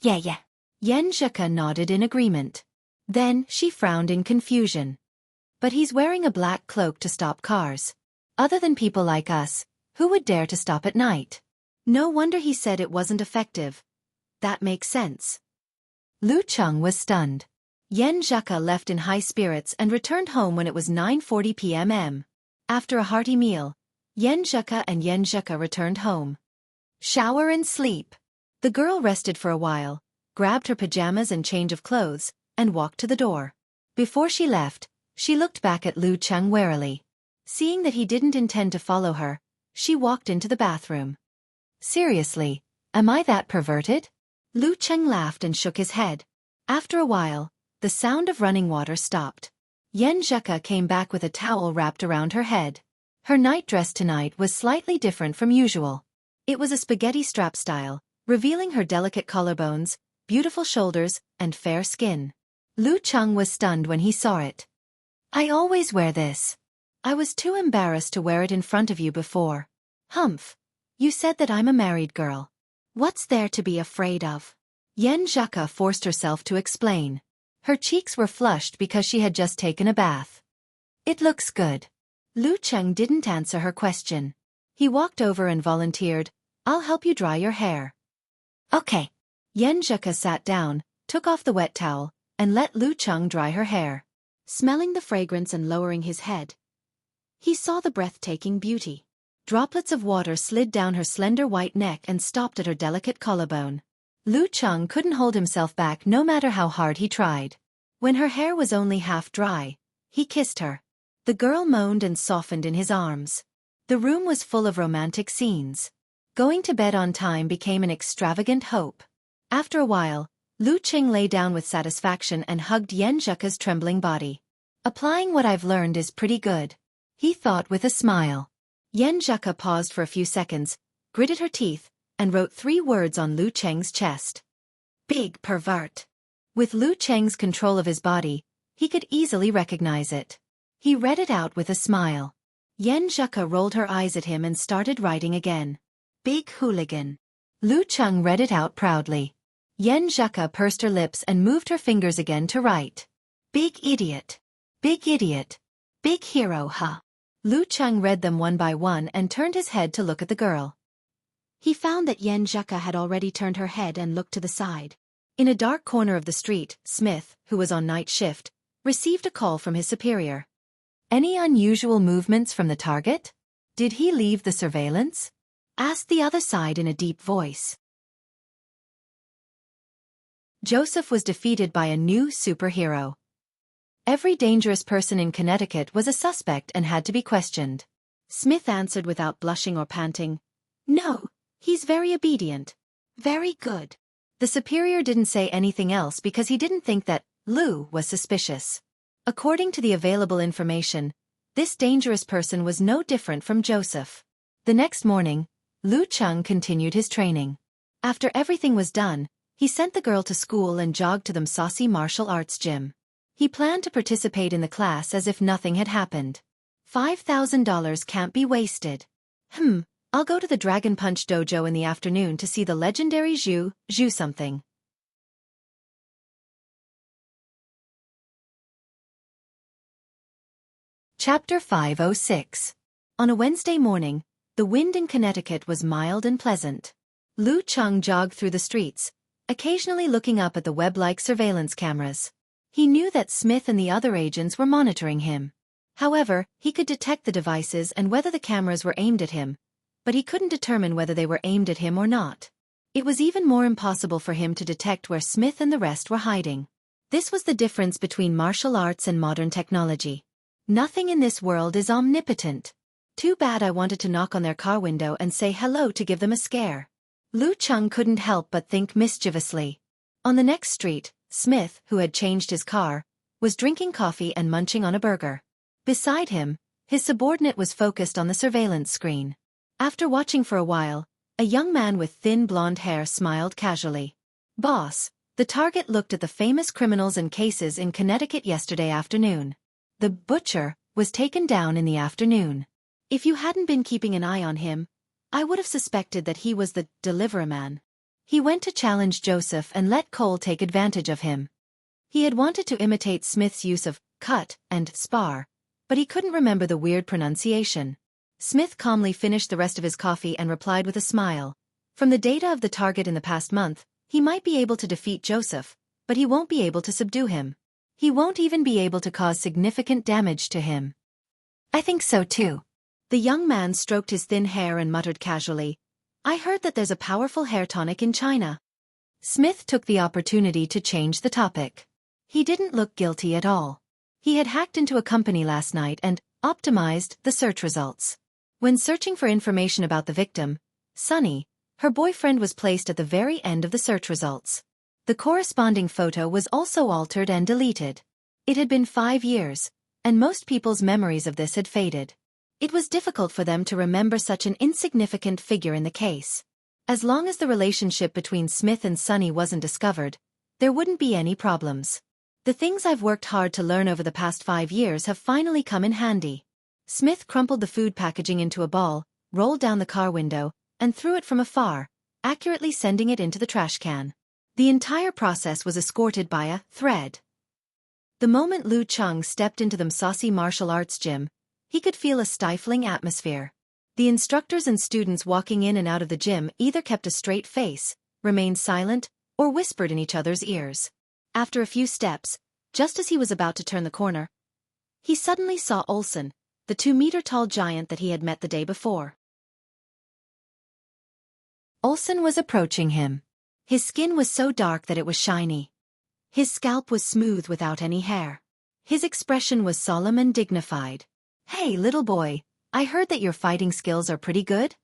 Yeah. Yen Zheka nodded in agreement. Then, she frowned in confusion. But he's wearing a black cloak to stop cars. Other than people like us, who would dare to stop at night? No wonder he said it wasn't effective. That makes sense. Lu Cheng was stunned. Yen Zheka left in high spirits and returned home when it was 9:40 p.m. After a hearty meal, Yen Zheka returned home. Shower and sleep. The girl rested for a while, grabbed her pajamas and change of clothes, and walked to the door. Before she left, she looked back at Lu Cheng warily. Seeing that he didn't intend to follow her, she walked into the bathroom. Seriously, am I that perverted? Lu Cheng laughed and shook his head. After a while, the sound of running water stopped. Yen Zheka came back with a towel wrapped around her head. Her nightdress tonight was slightly different from usual. It was a spaghetti strap style, revealing her delicate collarbones, beautiful shoulders, and fair skin. Lu Cheng was stunned when he saw it. I always wear this. I was too embarrassed to wear it in front of you before. Humph. You said that I'm a married girl. What's there to be afraid of? Yen Zheka forced herself to explain. Her cheeks were flushed because she had just taken a bath. It looks good. Lu Cheng didn't answer her question. He walked over and volunteered, I'll help you dry your hair. Okay. Yen Zheka sat down, took off the wet towel, and let Lu Cheng dry her hair. Smelling the fragrance and lowering his head, he saw the breathtaking beauty. Droplets of water slid down her slender white neck and stopped at her delicate collarbone. Lu Cheng couldn't hold himself back no matter how hard he tried. When her hair was only half dry, he kissed her. The girl moaned and softened in his arms. The room was full of romantic scenes. Going to bed on time became an extravagant hope. After a while, Lu Cheng lay down with satisfaction and hugged Yen Zheka's trembling body. Applying what I've learned is pretty good, he thought with a smile. Yen Zheka paused for a few seconds, gritted her teeth, and wrote 3 words on Lu Cheng's chest. Big pervert. With Lu Cheng's control of his body, he could easily recognize it. He read it out with a smile. Yen Zheka rolled her eyes at him and started writing again. Big hooligan. Lu Cheng read it out proudly. Yen Zheka pursed her lips and moved her fingers again to write. Big idiot. Big idiot. Big hero, huh? Lu Cheng read them one by one and turned his head to look at the girl. He found that Yen Zheka had already turned her head and looked to the side. In a dark corner of the street, Smith, who was on night shift, received a call from his superior. Any unusual movements from the target? Did he leave the surveillance? Asked the other side in a deep voice. Joseph was defeated by a new superhero. Every dangerous person in Connecticut was a suspect and had to be questioned. Smith answered without blushing or panting. No, he's very obedient. Very good. The superior didn't say anything else because he didn't think that Lu was suspicious. According to the available information, this dangerous person was no different from Joseph. The next morning, Lu Cheng continued his training. After everything was done, he sent the girl to school and jogged to the saucy martial arts gym. He planned to participate in the class as if nothing had happened. $5,000 can't be wasted. I'll go to the Dragon Punch dojo in the afternoon to see the legendary Zhu something. Chapter 506. On a Wednesday morning, the wind in Connecticut was mild and pleasant. Lu Cheng jogged through the streets, occasionally looking up at the web-like surveillance cameras. He knew that Smith and the other agents were monitoring him. However, he could detect the devices and whether the cameras were aimed at him, but he couldn't determine whether they were aimed at him or not. It was even more impossible for him to detect where Smith and the rest were hiding. This was the difference between martial arts and modern technology. Nothing in this world is omnipotent. Too bad I wanted to knock on their car window and say hello to give them a scare. Lu Cheng couldn't help but think mischievously. On the next street, Smith, who had changed his car, was drinking coffee and munching on a burger. Beside him, his subordinate was focused on the surveillance screen. After watching for a while, a young man with thin blonde hair smiled casually. Boss, the target looked at the famous criminals and cases in Connecticut yesterday afternoon. The butcher was taken down in the afternoon. If you hadn't been keeping an eye on him, I would have suspected that he was the delivery man. He went to challenge Joseph and let Cole take advantage of him. He had wanted to imitate Smith's use of cut and spar, but he couldn't remember the weird pronunciation. Smith calmly finished the rest of his coffee and replied with a smile. From the data of the target in the past month, he might be able to defeat Joseph, but he won't be able to subdue him. He won't even be able to cause significant damage to him. I think so too. The young man stroked his thin hair and muttered casually, I heard that there's a powerful hair tonic in China. Smith took the opportunity to change the topic. He didn't look guilty at all. He had hacked into a company last night and optimized the search results. When searching for information about the victim, Sunny, her boyfriend, was placed at the very end of the search results. The corresponding photo was also altered and deleted. It had been 5 years, and most people's memories of this had faded. It was difficult for them to remember such an insignificant figure in the case. As long as the relationship between Smith and Sunny wasn't discovered, there wouldn't be any problems. The things I've worked hard to learn over the past 5 years have finally come in handy. Smith crumpled the food packaging into a ball, rolled down the car window, and threw it from afar, accurately sending it into the trash can. The entire process was escorted by a thread. The moment Lu Cheng stepped into the saucy martial arts gym, he could feel a stifling atmosphere. The instructors and students walking in and out of the gym either kept a straight face, remained silent, or whispered in each other's ears. After a few steps, just as he was about to turn the corner, he suddenly saw Olsen, the 2-meter-tall giant that he had met the day before. Olsen was approaching him. His skin was so dark that it was shiny. His scalp was smooth without any hair. His expression was solemn and dignified. "Hey, little boy, I heard that your fighting skills are pretty good?"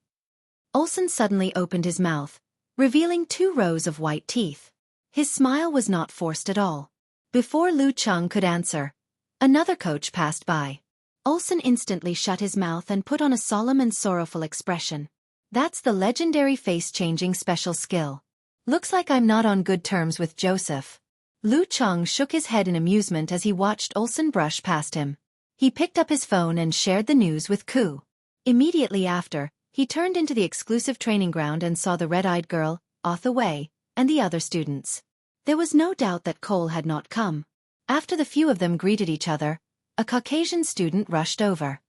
Olsen suddenly opened his mouth, revealing 2 rows of white teeth. His smile was not forced at all. Before Lu Cheng could answer, another coach passed by. Olsen instantly shut his mouth and put on a solemn and sorrowful expression. "That's the legendary face-changing special skill. Looks like I'm not on good terms with Joseph." Lu Cheng shook his head in amusement as he watched Olsen brush past him. He picked up his phone and shared the news with Ku. Immediately after, he turned into the exclusive training ground and saw the red-eyed girl, Arthur Wei, and the other students. There was no doubt that Cole had not come. After the few of them greeted each other, a Caucasian student rushed over.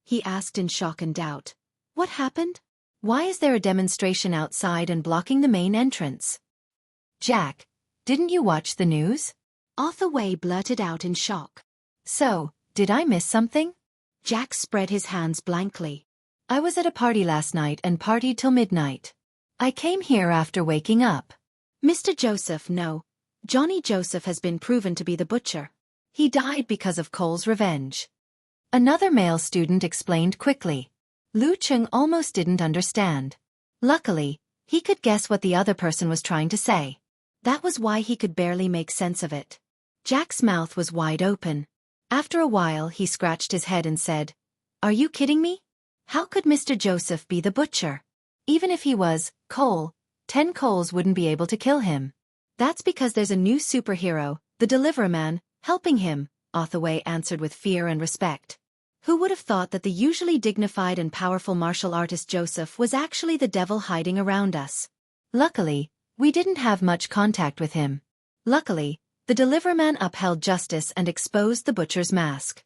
He asked in shock and doubt, "What happened? Why is there a demonstration outside and blocking the main entrance?" "Jack, didn't you watch the news?" Arthur Wei blurted out in shock. "So, did I miss something?" Jack spread his hands blankly. "I was at a party last night and partied till midnight. I came here after waking up." "Mr. Joseph, no. Johnny Joseph has been proven to be the butcher. He died because of Cole's revenge." Another male student explained quickly. Lu Cheng almost didn't understand. Luckily, he could guess what the other person was trying to say. That was why he could barely make sense of it. Jack's mouth was wide open. After a while he scratched his head and said, "Are you kidding me? How could Mr. Joseph be the butcher? Even if he was Cole, 10 Coles wouldn't be able to kill him." "That's because there's a new superhero, the Deliverer-Man, helping him," Arthur Wei answered with fear and respect. Who would have thought that the usually dignified and powerful martial artist Joseph was actually the devil hiding around us? Luckily, we didn't have much contact with him. Luckily, the Deliverer-Man upheld justice and exposed the butcher's mask.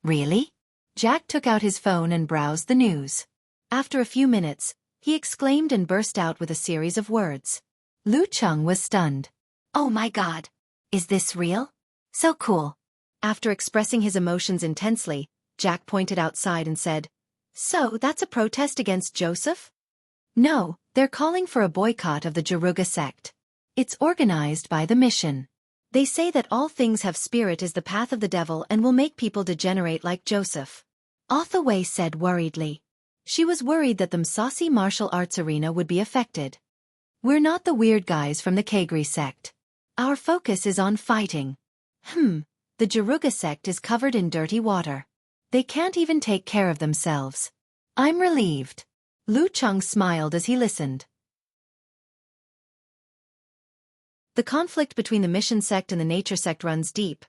"Really?" Jack took out his phone and browsed the news. After a few minutes, he exclaimed and burst out with a series of words. Lu Cheng was stunned. "Oh my God! Is this real? So cool!" After expressing his emotions intensely, Jack pointed outside and said, "So that's a protest against Joseph?" "No, they're calling for a boycott of the Jaruga sect. It's organized by the mission. They say that all things have spirit is the path of the devil and will make people degenerate like Joseph," Arthur Wei said worriedly. She was worried that the saucy martial arts arena would be affected. "We're not the weird guys from the Kagri sect. Our focus is on fighting." The Jaruga sect is covered in dirty water. They can't even take care of themselves. I'm relieved. Lu Cheng smiled as he listened. The conflict between the mission sect and the nature sect runs deep.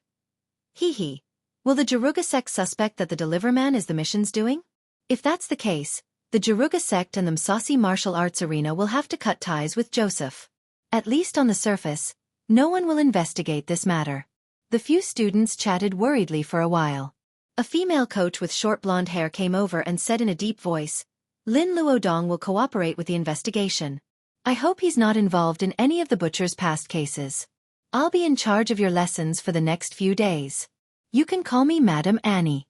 Hee. Will the Jaruga sect suspect that the Deliverman is the mission's doing? If that's the case, the Jaruga sect and the saucy martial arts arena will have to cut ties with Joseph. At least on the surface, no one will investigate this matter. The few students chatted worriedly for a while. A female coach with short blonde hair came over and said in a deep voice, "Lin Luodong will cooperate with the investigation. I hope he's not involved in any of the butcher's past cases. I'll be in charge of your lessons for the next few days. You can call me Madam Annie."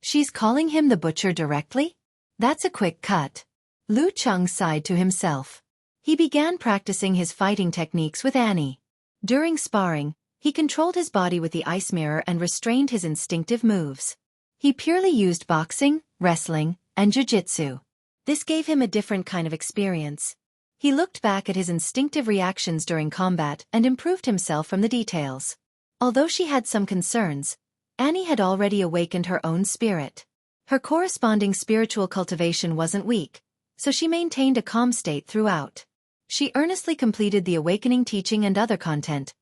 She's calling him the butcher directly? That's a quick cut. Lu Cheng sighed to himself. He began practicing his fighting techniques with Annie. During sparring, He controlled his body with the ice mirror and restrained his instinctive moves. He purely used boxing, wrestling, and jiu-jitsu. This gave him a different kind of experience. He looked back at his instinctive reactions during combat and improved himself from the details. Although she had some concerns, Annie had already awakened her own spirit. Her corresponding spiritual cultivation wasn't weak, so she maintained a calm state throughout. She earnestly completed the awakening teaching and other content,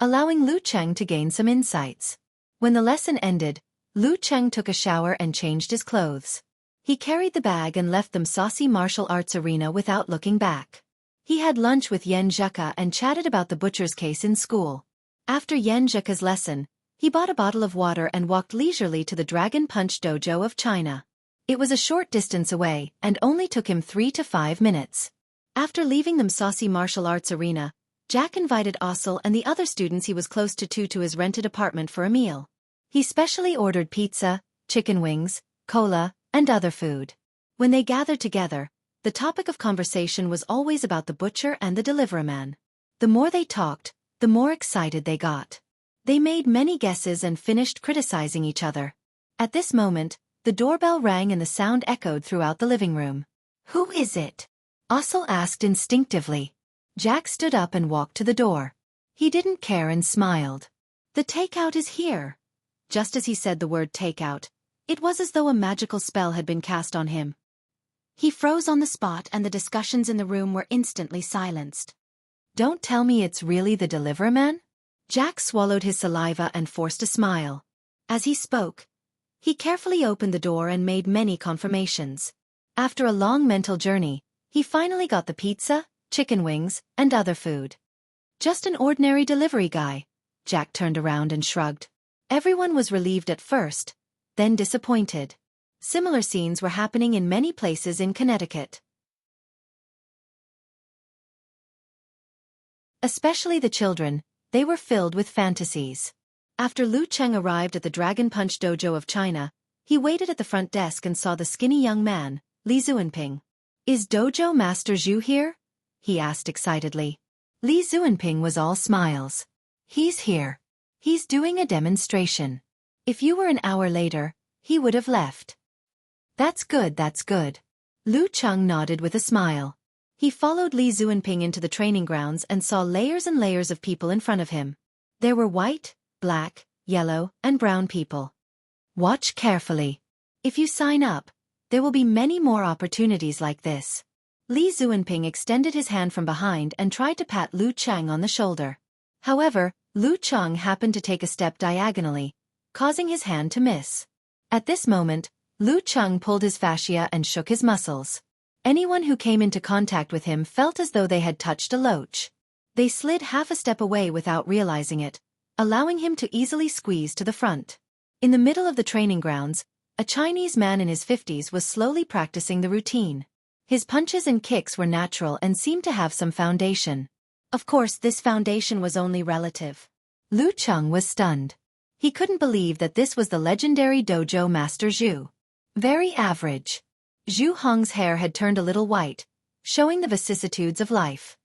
allowing Lu Cheng to gain some insights. When the lesson ended, Lu Cheng took a shower and changed his clothes. He carried the bag and left the saucy martial arts arena without looking back. He had lunch with Yen Zheka and chatted about the butcher's case in school. After Yen Zheka's lesson, he bought a bottle of water and walked leisurely to the Dragon Punch Dojo of China. It was a short distance away and only took him 3 to 5 minutes. After leaving the saucy martial arts arena, Jack invited Ossel and the other students he was close to his rented apartment for a meal. He specially ordered pizza, chicken wings, cola, and other food. When they gathered together, the topic of conversation was always about the butcher and the deliveryman. The more they talked, the more excited they got. They made many guesses and finished criticizing each other. At this moment, the doorbell rang and the sound echoed throughout the living room. "Who is it?" Ossel asked instinctively. Jack stood up and walked to the door. He didn't care and smiled. "The takeout is here." Just as he said the word takeout, it was as though a magical spell had been cast on him. He froze on the spot and the discussions in the room were instantly silenced. "Don't tell me it's really the deliveryman?" Jack swallowed his saliva and forced a smile. As he spoke, he carefully opened the door and made many confirmations. After a long mental journey, he finally got the pizza, chicken wings, and other food. "Just an ordinary delivery guy." Jack turned around and shrugged. Everyone was relieved at first, then disappointed. Similar scenes were happening in many places in Connecticut. Especially the children, they were filled with fantasies. After Lu Cheng arrived at the Dragon Punch Dojo of China, he waited at the front desk and saw the skinny young man, Li Zuanping. "Is Dojo Master Zhu here?" he asked excitedly. Li Zuanping was all smiles. "He's here. He's doing a demonstration. If you were an hour later, he would have left." That's good, that's good." Lu Cheng nodded with a smile. He followed Li Zuanping into the training grounds and saw layers and layers of people in front of him. There were white, black, yellow, and brown people. "Watch carefully. If you sign up, there will be many more opportunities like this." Li Zuanping extended his hand from behind and tried to pat Lu Cheng on the shoulder. However, Lu Cheng happened to take a step diagonally, causing his hand to miss. At this moment, Lu Cheng pulled his fascia and shook his muscles. Anyone who came into contact with him felt as though they had touched a loach. They slid half a step away without realizing it, allowing him to easily squeeze to the front. In the middle of the training grounds, a Chinese man in his 50s was slowly practicing the routine. His punches and kicks were natural and seemed to have some foundation. Of course, this foundation was only relative. Lu Cheng was stunned. He couldn't believe that this was the legendary dojo master Zhu. Very average. Zhu Hong's hair had turned a little white, showing the vicissitudes of life.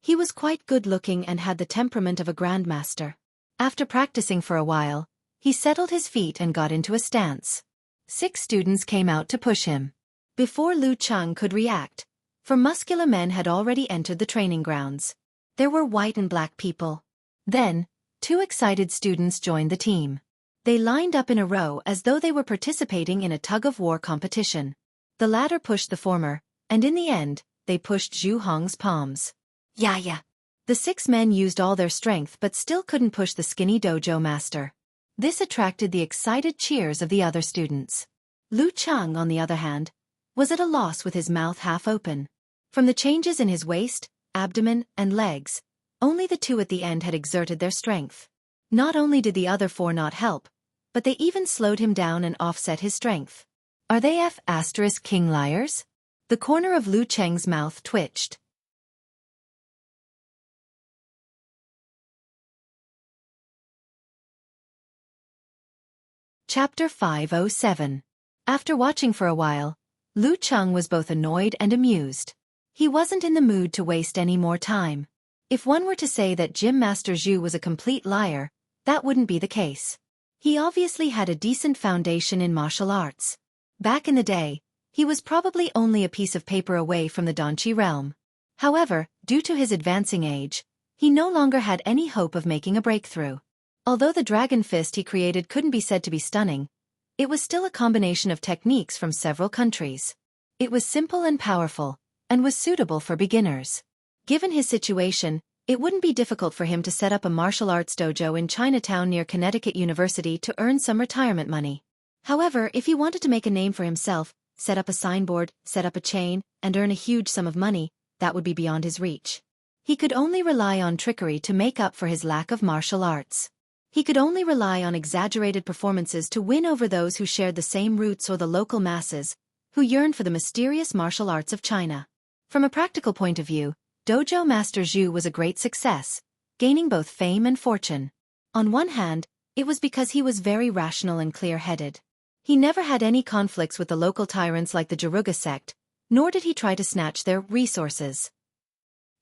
He was quite good-looking and had the temperament of a grandmaster. After practicing for a while, he settled his feet and got into a stance. 6 students came out to push him. Before Lu Cheng could react, 4 muscular men had already entered the training grounds. There were white and black people. Then, 2 excited students joined the team. They lined up in a row as though they were participating in a tug-of-war competition. The latter pushed the former, and in the end, they pushed Zhu Hong's palms. Yeah. The 6 men used all their strength but still couldn't push the skinny dojo master. This attracted the excited cheers of the other students. Lu Cheng, on the other hand, was at a loss with his mouth half open. From the changes in his waist, abdomen, and legs, only the 2 at the end had exerted their strength. Not only did the other 4 not help, but they even slowed him down and offset his strength. Are they King liars? The corner of Lu Cheng's mouth twitched. Chapter 507. After watching for a while, Lu Cheng was both annoyed and amused. He wasn't in the mood to waste any more time. If one were to say that Gym Master Zhu was a complete liar, that wouldn't be the case. He obviously had a decent foundation in martial arts. Back in the day, he was probably only a piece of paper away from the Danqi realm. However, due to his advancing age, he no longer had any hope of making a breakthrough. Although the dragon fist he created couldn't be said to be stunning, it was still a combination of techniques from several countries. It was simple and powerful, and was suitable for beginners. Given his situation, it wouldn't be difficult for him to set up a martial arts dojo in Chinatown near Connecticut University to earn some retirement money. However, if he wanted to make a name for himself, set up a signboard, set up a chain, and earn a huge sum of money, that would be beyond his reach. He could only rely on trickery to make up for his lack of martial arts. He could only rely on exaggerated performances to win over those who shared the same roots or the local masses, who yearned for the mysterious martial arts of China. From a practical point of view, Dojo Master Zhu was a great success, gaining both fame and fortune. On one hand, it was because he was very rational and clear-headed. He never had any conflicts with the local tyrants like the Jaruga sect, nor did he try to snatch their resources.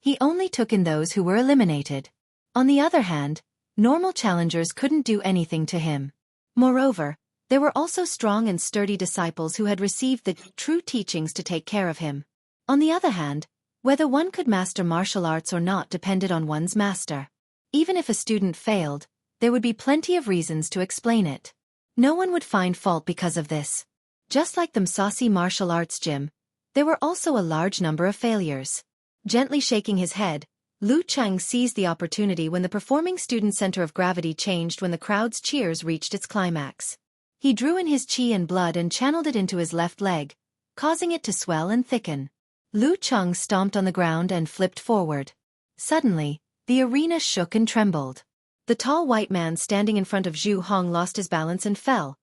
He only took in those who were eliminated. On the other hand, normal challengers couldn't do anything to him. Moreover, there were also strong and sturdy disciples who had received the true teachings to take care of him. On the other hand, whether one could master martial arts or not depended on one's master. Even if a student failed, there would be plenty of reasons to explain it. No one would find fault because of this. Just like the saucy martial arts gym, there were also a large number of failures. Gently shaking his head, Lu Cheng seized the opportunity when the performing student's center of gravity changed when the crowd's cheers reached its climax. He drew in his qi and blood and channeled it into his left leg, causing it to swell and thicken. Lu Cheng stomped on the ground and flipped forward. Suddenly, the arena shook and trembled. The tall white man standing in front of Zhu Hong lost his balance and fell,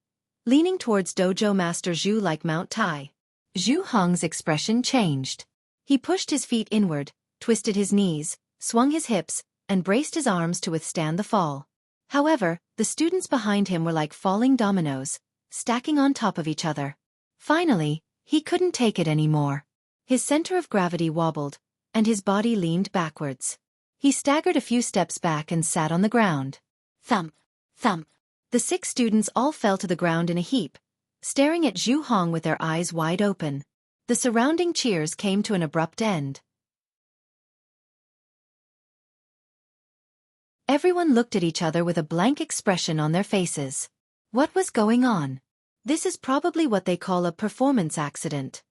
leaning towards Dojo Master Zhu like Mount Tai. Zhu Hong's expression changed. He pushed his feet inward, twisted his knees, swung his hips, and braced his arms to withstand the fall. However, the students behind him were like falling dominoes, stacking on top of each other. Finally, he couldn't take it anymore. His center of gravity wobbled, and his body leaned backwards. He staggered a few steps back and sat on the ground. Thump, thump. The 6 students all fell to the ground in a heap, staring at Zhu Hong with their eyes wide open. The surrounding cheers came to an abrupt end. Everyone looked at each other with a blank expression on their faces. What was going on? This is probably what they call a performance accident.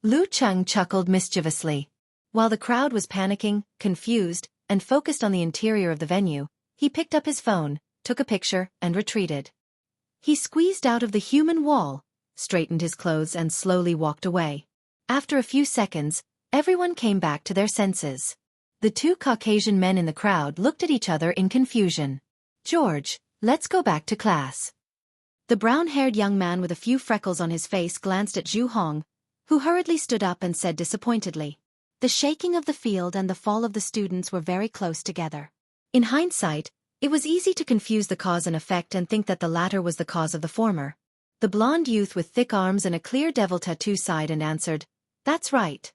Lu Cheng chuckled mischievously. While the crowd was panicking, confused, and focused on the interior of the venue, he picked up his phone, took a picture, and retreated. He squeezed out of the human wall, straightened his clothes and slowly walked away. After a few seconds, everyone came back to their senses. The 2 Caucasian men in the crowd looked at each other in confusion. George, let's go back to class. The brown-haired young man with a few freckles on his face glanced at Zhu Hong, who hurriedly stood up and said disappointedly. The shaking of the field and the fall of the students were very close together. In hindsight, it was easy to confuse the cause and effect and think that the latter was the cause of the former. The blonde youth with thick arms and a clear devil tattoo sighed and answered, "That's right."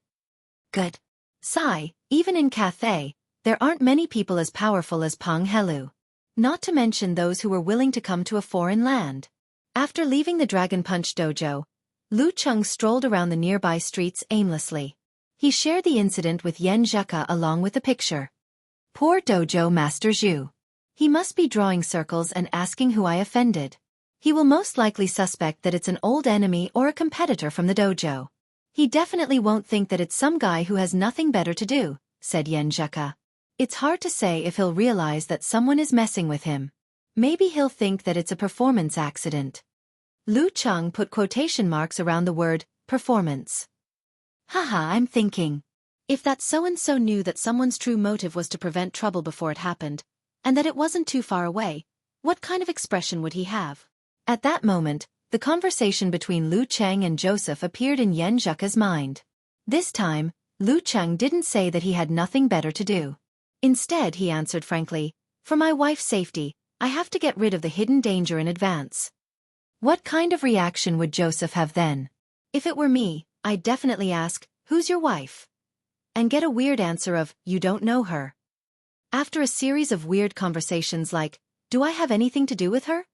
Good. Sigh, even in Cathay, there aren't many people as powerful as Peng Helu. Not to mention those who were willing to come to a foreign land. After leaving the Dragon Punch dojo, Lu Cheng strolled around the nearby streets aimlessly. He shared the incident with Yan Zheka along with a picture. Poor Dojo Master Zhu. He must be drawing circles and asking who I offended. He will most likely suspect that it's an old enemy or a competitor from the dojo. He definitely won't think that it's some guy who has nothing better to do, said Yan Zheka. It's hard to say if he'll realize that someone is messing with him. Maybe he'll think that it's a performance accident. Lu Cheng put quotation marks around the word, performance. Haha, I'm thinking. If that so-and-so knew that someone's true motive was to prevent trouble before it happened, and that it wasn't too far away, what kind of expression would he have? At that moment, the conversation between Lu Cheng and Joseph appeared in Yan Zheka's mind. This time, Lu Cheng didn't say that he had nothing better to do. Instead, he answered frankly, "For my wife's safety, I have to get rid of the hidden danger in advance." What kind of reaction would Joseph have then? If it were me, I'd definitely ask, "Who's your wife?" and get a weird answer of, "You don't know her." After a series of weird conversations like, "Do I have anything to do with her?"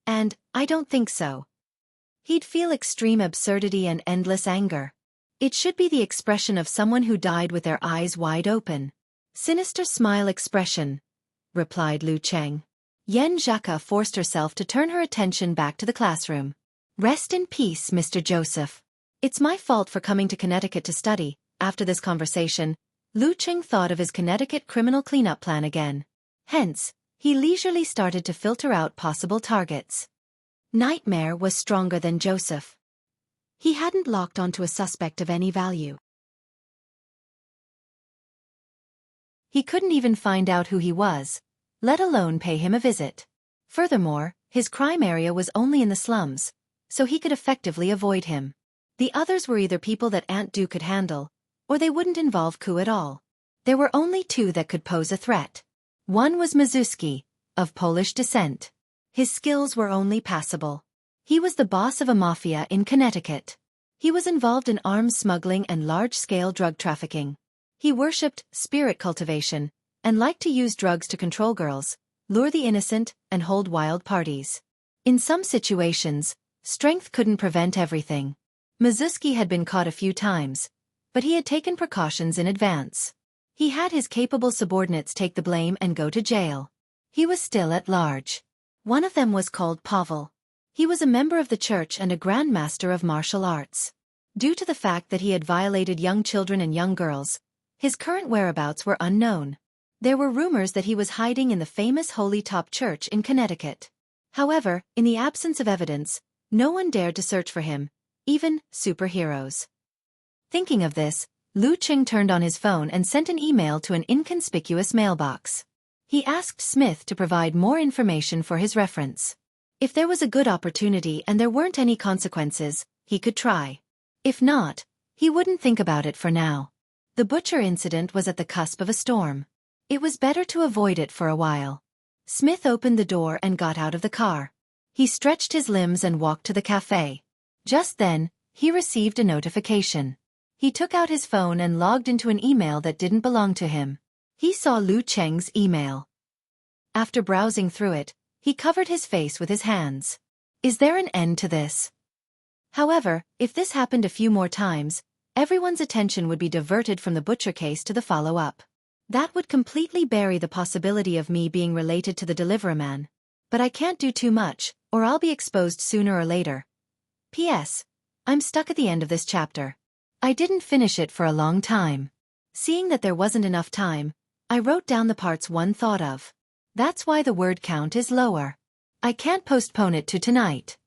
and "I don't think so," he'd feel extreme absurdity and endless anger. It should be the expression of someone who died with their eyes wide open. "Sinister smile expression," replied Lu Cheng. Yen Zhaka forced herself to turn her attention back to the classroom. "Rest in peace, Mr. Joseph. It's my fault for coming to Connecticut to study." After this conversation, Lu Cheng thought of his Connecticut criminal cleanup plan again. Hence, he leisurely started to filter out possible targets. Nightmare was stronger than Joseph. He hadn't locked onto a suspect of any value. He couldn't even find out who he was, let alone pay him a visit. Furthermore, his crime area was only in the slums, so he could effectively avoid him. The others were either people that Aunt Du could handle, or they wouldn't involve Ku at all. There were only two that could pose a threat. One was Mizuski, of Polish descent. His skills were only passable. He was the boss of a mafia in Connecticut. He was involved in arms smuggling and large-scale drug trafficking. He worshipped spirit cultivation, and liked to use drugs to control girls, lure the innocent, and hold wild parties. In some situations, strength couldn't prevent everything. Mizuski had been caught a few times, but he had taken precautions in advance. He had his capable subordinates take the blame and go to jail. He was still at large. One of them was called Pavel. He was a member of the church and a grandmaster of martial arts. Due to the fact that he had violated young children and young girls, his current whereabouts were unknown. There were rumors that he was hiding in the famous Holy Top Church in Connecticut. However, in the absence of evidence, no one dared to search for him, even superheroes. Thinking of this, Lu Cheng turned on his phone and sent an email to an inconspicuous mailbox. He asked Smith to provide more information for his reference. If there was a good opportunity and there weren't any consequences, he could try. If not, he wouldn't think about it for now. The butcher incident was at the cusp of a storm. It was better to avoid it for a while. Smith opened the door and got out of the car. He stretched his limbs and walked to the cafe. Just then, he received a notification. He took out his phone and logged into an email that didn't belong to him. He saw Lu Cheng's email. After browsing through it, he covered his face with his hands. Is there an end to this? However, if this happened a few more times, everyone's attention would be diverted from the butcher case to the follow-up. That would completely bury the possibility of me being related to the deliveryman. But I can't do too much, or I'll be exposed sooner or later. P.S. I'm stuck at the end of this chapter. I didn't finish it for a long time. Seeing that there wasn't enough time, I wrote down the parts one thought of. That's why the word count is lower. I can't postpone it to tonight.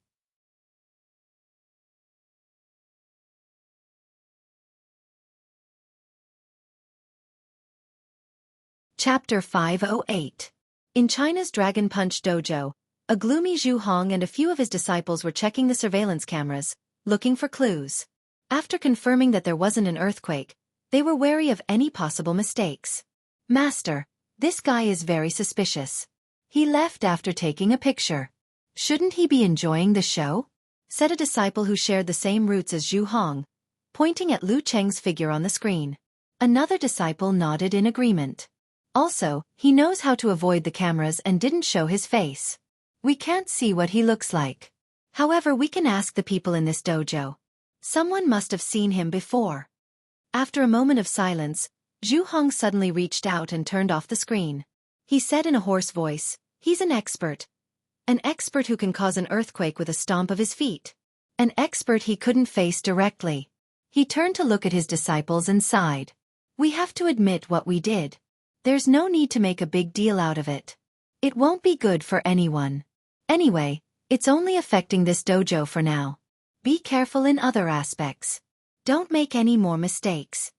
Chapter 508. In China's Dragon Punch dojo, a gloomy Zhu Hong and a few of his disciples were checking the surveillance cameras, looking for clues. After confirming that there wasn't an earthquake, they were wary of any possible mistakes. Master, this guy is very suspicious. He left after taking a picture. Shouldn't he be enjoying the show? Said a disciple who shared the same roots as Zhu Hong, pointing at Lu Cheng's figure on the screen. Another disciple nodded in agreement. Also, he knows how to avoid the cameras and didn't show his face. We can't see what he looks like. However, we can ask the people in this dojo. Someone must have seen him before. After a moment of silence, Zhu Hong suddenly reached out and turned off the screen. He said in a hoarse voice, "He's an expert. An expert who can cause an earthquake with a stomp of his feet. An expert he couldn't face directly." He turned to look at his disciples and sighed. "We have to admit what we did. There's no need to make a big deal out of it. It won't be good for anyone. Anyway, it's only affecting this dojo for now. Be careful in other aspects. Don't make any more mistakes."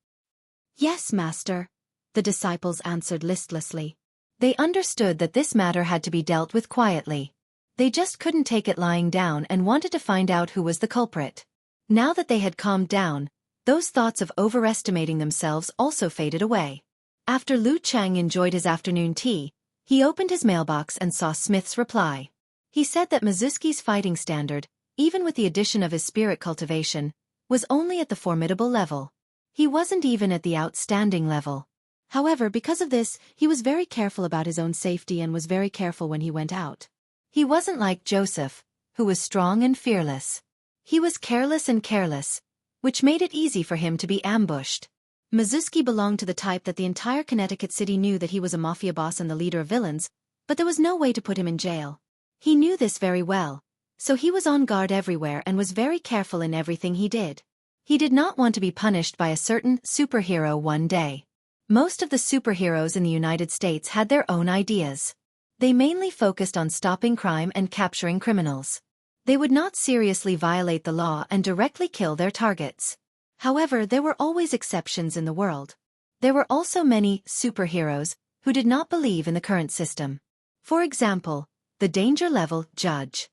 "Yes, Master," the disciples answered listlessly. They understood that this matter had to be dealt with quietly. They just couldn't take it lying down and wanted to find out who was the culprit. Now that they had calmed down, those thoughts of overestimating themselves also faded away. After Lu Cheng enjoyed his afternoon tea, he opened his mailbox and saw Smith's reply. He said that Mizuski's fighting standard, even with the addition of his spirit cultivation, was only at the formidable level. He wasn't even at the outstanding level. However, because of this, he was very careful about his own safety and was very careful when he went out. He wasn't like Joseph, who was strong and fearless. He was careless and careless, which made it easy for him to be ambushed. Mizuski belonged to the type that the entire Connecticut city knew that he was a mafia boss and the leader of villains, but there was no way to put him in jail. He knew this very well, so he was on guard everywhere and was very careful in everything he did. He did not want to be punished by a certain superhero one day. Most of the superheroes in the United States had their own ideas. They mainly focused on stopping crime and capturing criminals. They would not seriously violate the law and directly kill their targets. However, there were always exceptions in the world. There were also many superheroes who did not believe in the current system. For example, the danger level judge.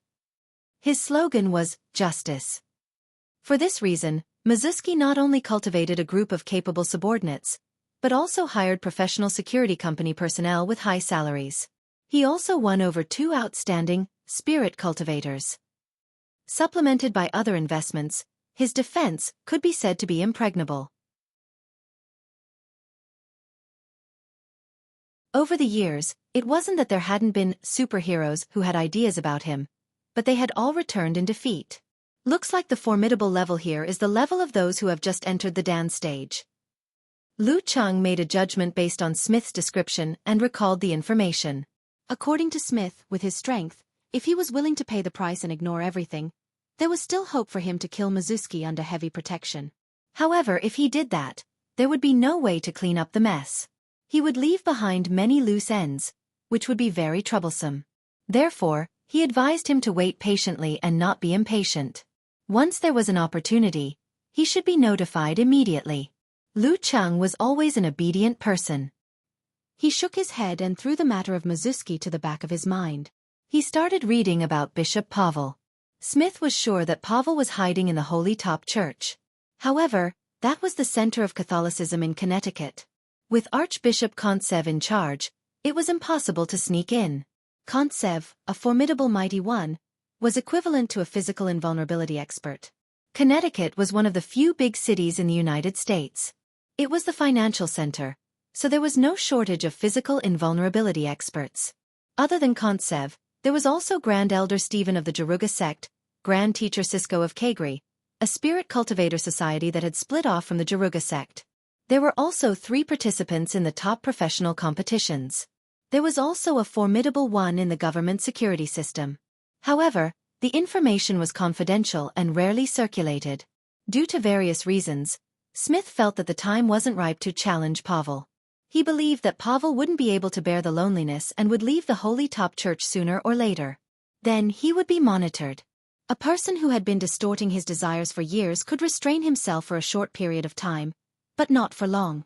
His slogan was justice. For this reason, Mizuski not only cultivated a group of capable subordinates, but also hired professional security company personnel with high salaries. He also won over 2 outstanding spirit cultivators. Supplemented by other investments, his defense could be said to be impregnable. Over the years, it wasn't that there hadn't been superheroes who had ideas about him, but they had all returned in defeat. Looks like the formidable level here is the level of those who have just entered the dance stage. Lu Cheng made a judgment based on Smith's description and recalled the information. According to Smith, with his strength, if he was willing to pay the price and ignore everything, there was still hope for him to kill Mizuski under heavy protection. However, if he did that, there would be no way to clean up the mess. He would leave behind many loose ends, which would be very troublesome. Therefore, he advised him to wait patiently and not be impatient. Once there was an opportunity, he should be notified immediately. Lu Cheng was always an obedient person. He shook his head and threw the matter of Mizuski to the back of his mind. He started reading about Bishop Pavel. Smith was sure that Pavel was hiding in the Holy Top Church. However, that was the center of Catholicism in Connecticut. With Archbishop Kontsev in charge, it was impossible to sneak in. Kontsev, a formidable mighty one, was equivalent to a physical invulnerability expert. Connecticut was one of the few big cities in the United States. It was the financial center, so there was no shortage of physical invulnerability experts. Other than Kontsev, there was also Grand Elder Stephen of the Jaruga sect, Grand Teacher Cisco of Kagri, a spirit cultivator society that had split off from the Jaruga sect. There were also 3 participants in the top professional competitions. There was also a formidable one in the government security system. However, the information was confidential and rarely circulated. Due to various reasons, Smith felt that the time wasn't ripe to challenge Pavel. He believed that Pavel wouldn't be able to bear the loneliness and would leave the Holy Top Church sooner or later. Then he would be monitored. A person who had been distorting his desires for years could restrain himself for a short period of time, but not for long.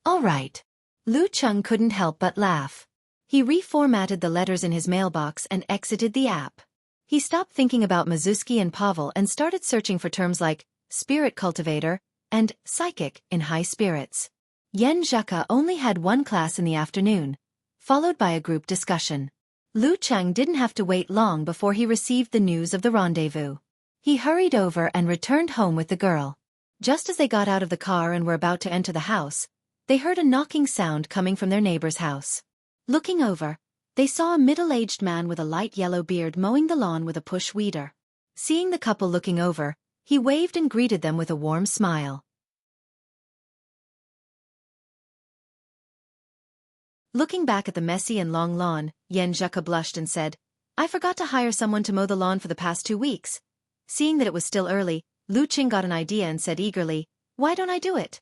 All right. Lu Cheng couldn't help but laugh. He reformatted the letters in his mailbox and exited the app. He stopped thinking about Mizuski and Pavel and started searching for terms like spirit cultivator and psychic in high spirits. Yen Zheka only had one class in the afternoon, followed by a group discussion. Lu Cheng didn't have to wait long before he received the news of the rendezvous. He hurried over and returned home with the girl. Just as they got out of the car and were about to enter the house, they heard a knocking sound coming from their neighbor's house. Looking over, they saw a middle-aged man with a light yellow beard mowing the lawn with a push weeder. Seeing the couple looking over, he waved and greeted them with a warm smile. Looking back at the messy and long lawn, Yen Zheka blushed and said, "I forgot to hire someone to mow the lawn for the past 2 weeks." Seeing that it was still early, Lu Cheng got an idea and said eagerly, "Why don't I do it?"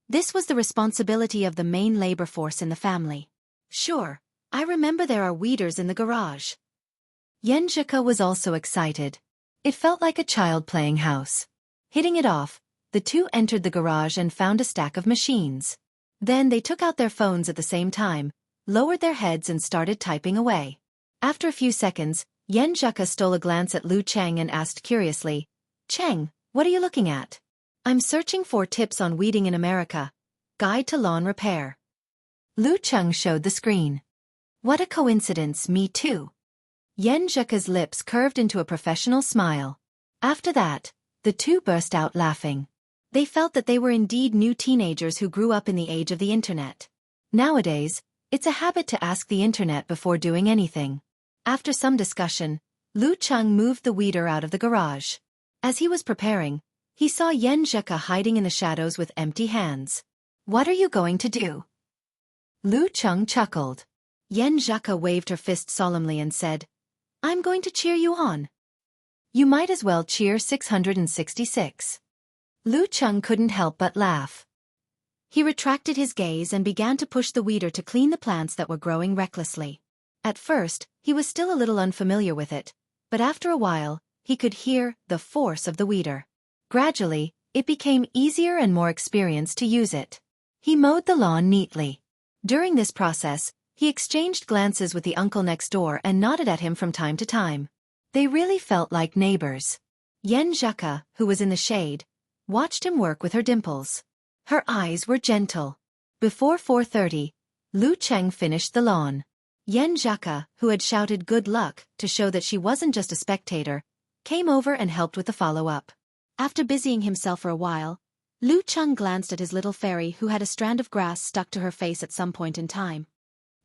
This was the responsibility of the main labor force in the family. "Sure, I remember there are weeders in the garage." Yen Zheka was also excited. It felt like a child playing house. Hitting it off, the two entered the garage and found a stack of machines. Then they took out their phones at the same time, lowered their heads and started typing away. After a few seconds, Yen Zheka stole a glance at Lu Cheng and asked curiously, "Cheng, what are you looking at?" "I'm searching for tips on weeding in America. Guide to lawn repair." Lu Cheng showed the screen. "What a coincidence, me too." Yen Zheka's lips curved into a professional smile. After that, the two burst out laughing. They felt that they were indeed new teenagers who grew up in the age of the internet. Nowadays, it's a habit to ask the internet before doing anything. After some discussion, Lu Cheng moved the weeder out of the garage. As he was preparing, he saw Yen Zheke hiding in the shadows with empty hands. "What are you going to do?" Lu Cheng chuckled. Yen Zheke waved her fist solemnly and said, "I'm going to cheer you on." "You might as well cheer 666. Lu Cheng couldn't help but laugh. He retracted his gaze and began to push the weeder to clean the plants that were growing recklessly. At first, he was still a little unfamiliar with it, but after a while, he could hear the force of the weeder. Gradually, it became easier and more experienced to use it. He mowed the lawn neatly. During this process, he exchanged glances with the uncle next door and nodded at him from time to time. They really felt like neighbors. Yen Zheke, who was in the shade, watched him work with her dimples. Her eyes were gentle. Before 4:30, Lu Cheng finished the lawn. Yen Zheke, who had shouted good luck to show that she wasn't just a spectator, came over and helped with the follow-up. After busying himself for a while, Lu Cheng glanced at his little fairy who had a strand of grass stuck to her face at some point in time.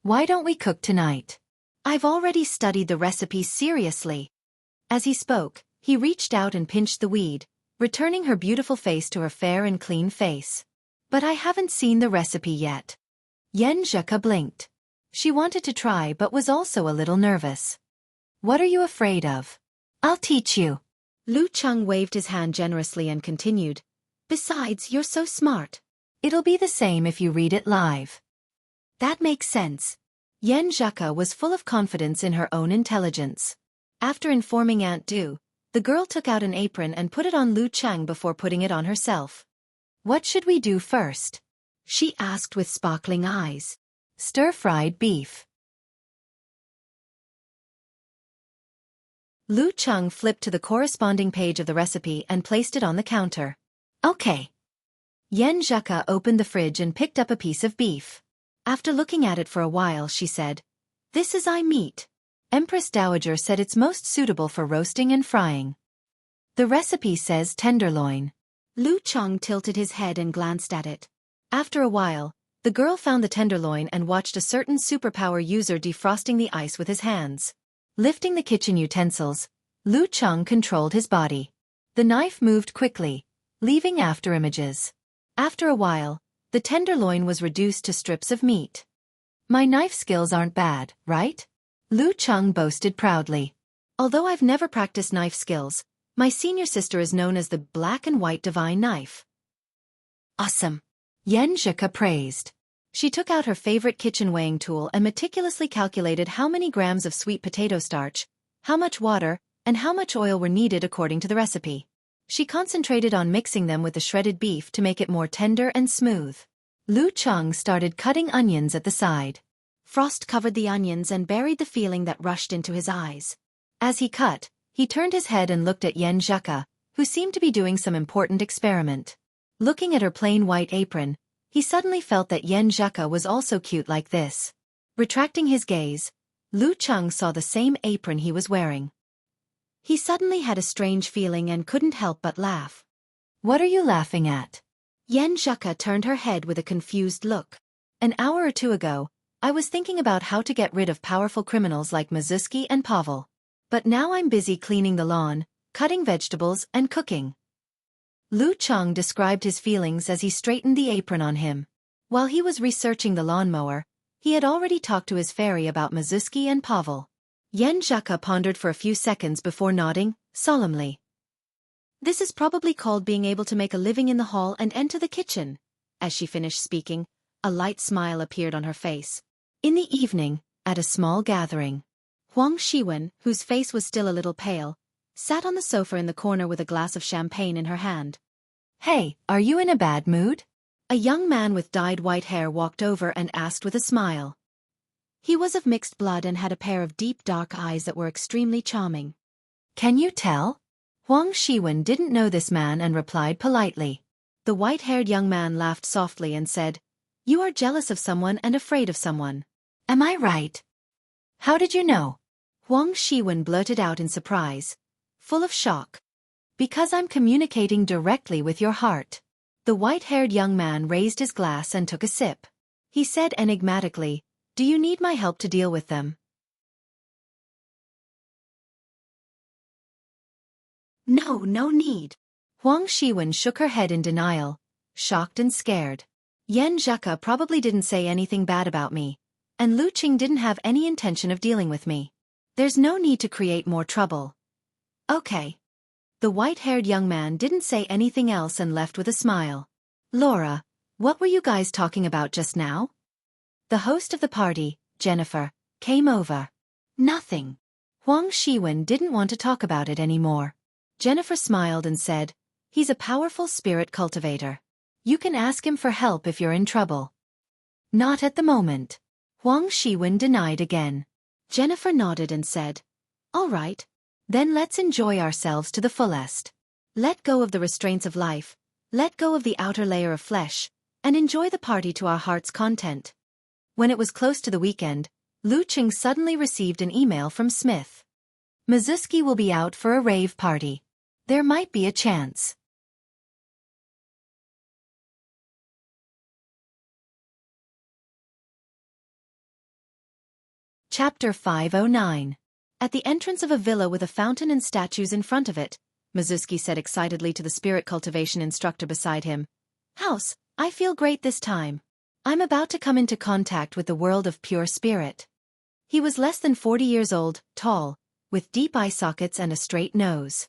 "Why don't we cook tonight? I've already studied the recipe seriously." As he spoke, he reached out and pinched the weed, returning her beautiful face to her fair and clean face. "But I haven't seen the recipe yet." Yen Zheke blinked. She wanted to try but was also a little nervous. "What are you afraid of? I'll teach you." Lu Cheng waved his hand generously and continued, "Besides, you're so smart. It'll be the same if you read it live." "That makes sense." Yen Zheke was full of confidence in her own intelligence. After informing Aunt Du, the girl took out an apron and put it on Lu Cheng before putting it on herself. "What should we do first?" she asked with sparkling eyes. "Stir-fried beef." Lu Cheng flipped to the corresponding page of the recipe and placed it on the counter. "Okay." Yen Zheke opened the fridge and picked up a piece of beef. After looking at it for a while, she said, "This is meat. Empress Dowager said it's most suitable for roasting and frying. The recipe says tenderloin." Lu Cheng tilted his head and glanced at it. After a while, the girl found the tenderloin and watched a certain superpower user defrosting the ice with his hands. Lifting the kitchen utensils, Lu Cheng controlled his body. The knife moved quickly, leaving after images. After a while, the tenderloin was reduced to strips of meat. "My knife skills aren't bad, right?" Lu Cheng boasted proudly. "Although I've never practiced knife skills, my senior sister is known as the black and white divine knife." "Awesome," Yen Zheke praised. She took out her favorite kitchen weighing tool and meticulously calculated how many grams of sweet potato starch, how much water, and how much oil were needed according to the recipe. She concentrated on mixing them with the shredded beef to make it more tender and smooth. Lu Cheng started cutting onions at the side. Frost covered the onions and buried the feeling that rushed into his eyes. As he cut, he turned his head and looked at Yen Zheke, who seemed to be doing some important experiment. Looking at her plain white apron, he suddenly felt that Yen Zheke was also cute like this. Retracting his gaze, Lu Cheng saw the same apron he was wearing. He suddenly had a strange feeling and couldn't help but laugh. "What are you laughing at?" Yen Zheke turned her head with a confused look. "An hour or two ago, I was thinking about how to get rid of powerful criminals like Mizuki and Pavel. But now I'm busy cleaning the lawn, cutting vegetables, and cooking." Lu Cheng described his feelings as he straightened the apron on him. While he was researching the lawnmower, he had already talked to his fairy about Mizuki and Pavel. Yen Zheke pondered for a few seconds before nodding, solemnly. "This is probably called being able to make a living in the hall and enter the kitchen." As she finished speaking, a light smile appeared on her face. In the evening, at a small gathering, Huang Shiwen, whose face was still a little pale, sat on the sofa in the corner with a glass of champagne in her hand. "Hey, are you in a bad mood?" A young man with dyed white hair walked over and asked with a smile. He was of mixed blood and had a pair of deep dark eyes that were extremely charming. "Can you tell?" Huang Shiwen didn't know this man and replied politely. The white-haired young man laughed softly and said, "You are jealous of someone and afraid of someone. Am I right?" "How did you know?" Huang Shiwen blurted out in surprise, full of shock. "Because I'm communicating directly with your heart." The white-haired young man raised his glass and took a sip. He said enigmatically, "Do you need my help to deal with them?" "No, no need." Huang Shiwen shook her head in denial, shocked and scared. Yan Zheka probably didn't say anything bad about me, and Lu Qing didn't have any intention of dealing with me. There's no need to create more trouble. Okay. The white-haired young man didn't say anything else and left with a smile. Laura, what were you guys talking about just now? The host of the party, Jennifer, came over. Nothing. Huang Shiwen didn't want to talk about it anymore. Jennifer smiled and said, "He's a powerful spirit cultivator. You can ask him for help if you're in trouble." Not at the moment. Huang Shiwen denied again. Jennifer nodded and said, "All right. Then let's enjoy ourselves to the fullest. Let go of the restraints of life, let go of the outer layer of flesh, and enjoy the party to our heart's content." When it was close to the weekend, Lu Qing suddenly received an email from Smith. Mizuki will be out for a rave party. There might be a chance. Chapter 509. At the entrance of a villa with a fountain and statues in front of it, Mizuki said excitedly to the spirit cultivation instructor beside him, "House, I feel great this time. I'm about to come into contact with the world of pure spirit." He was less than 40 years old, tall, with deep eye sockets and a straight nose.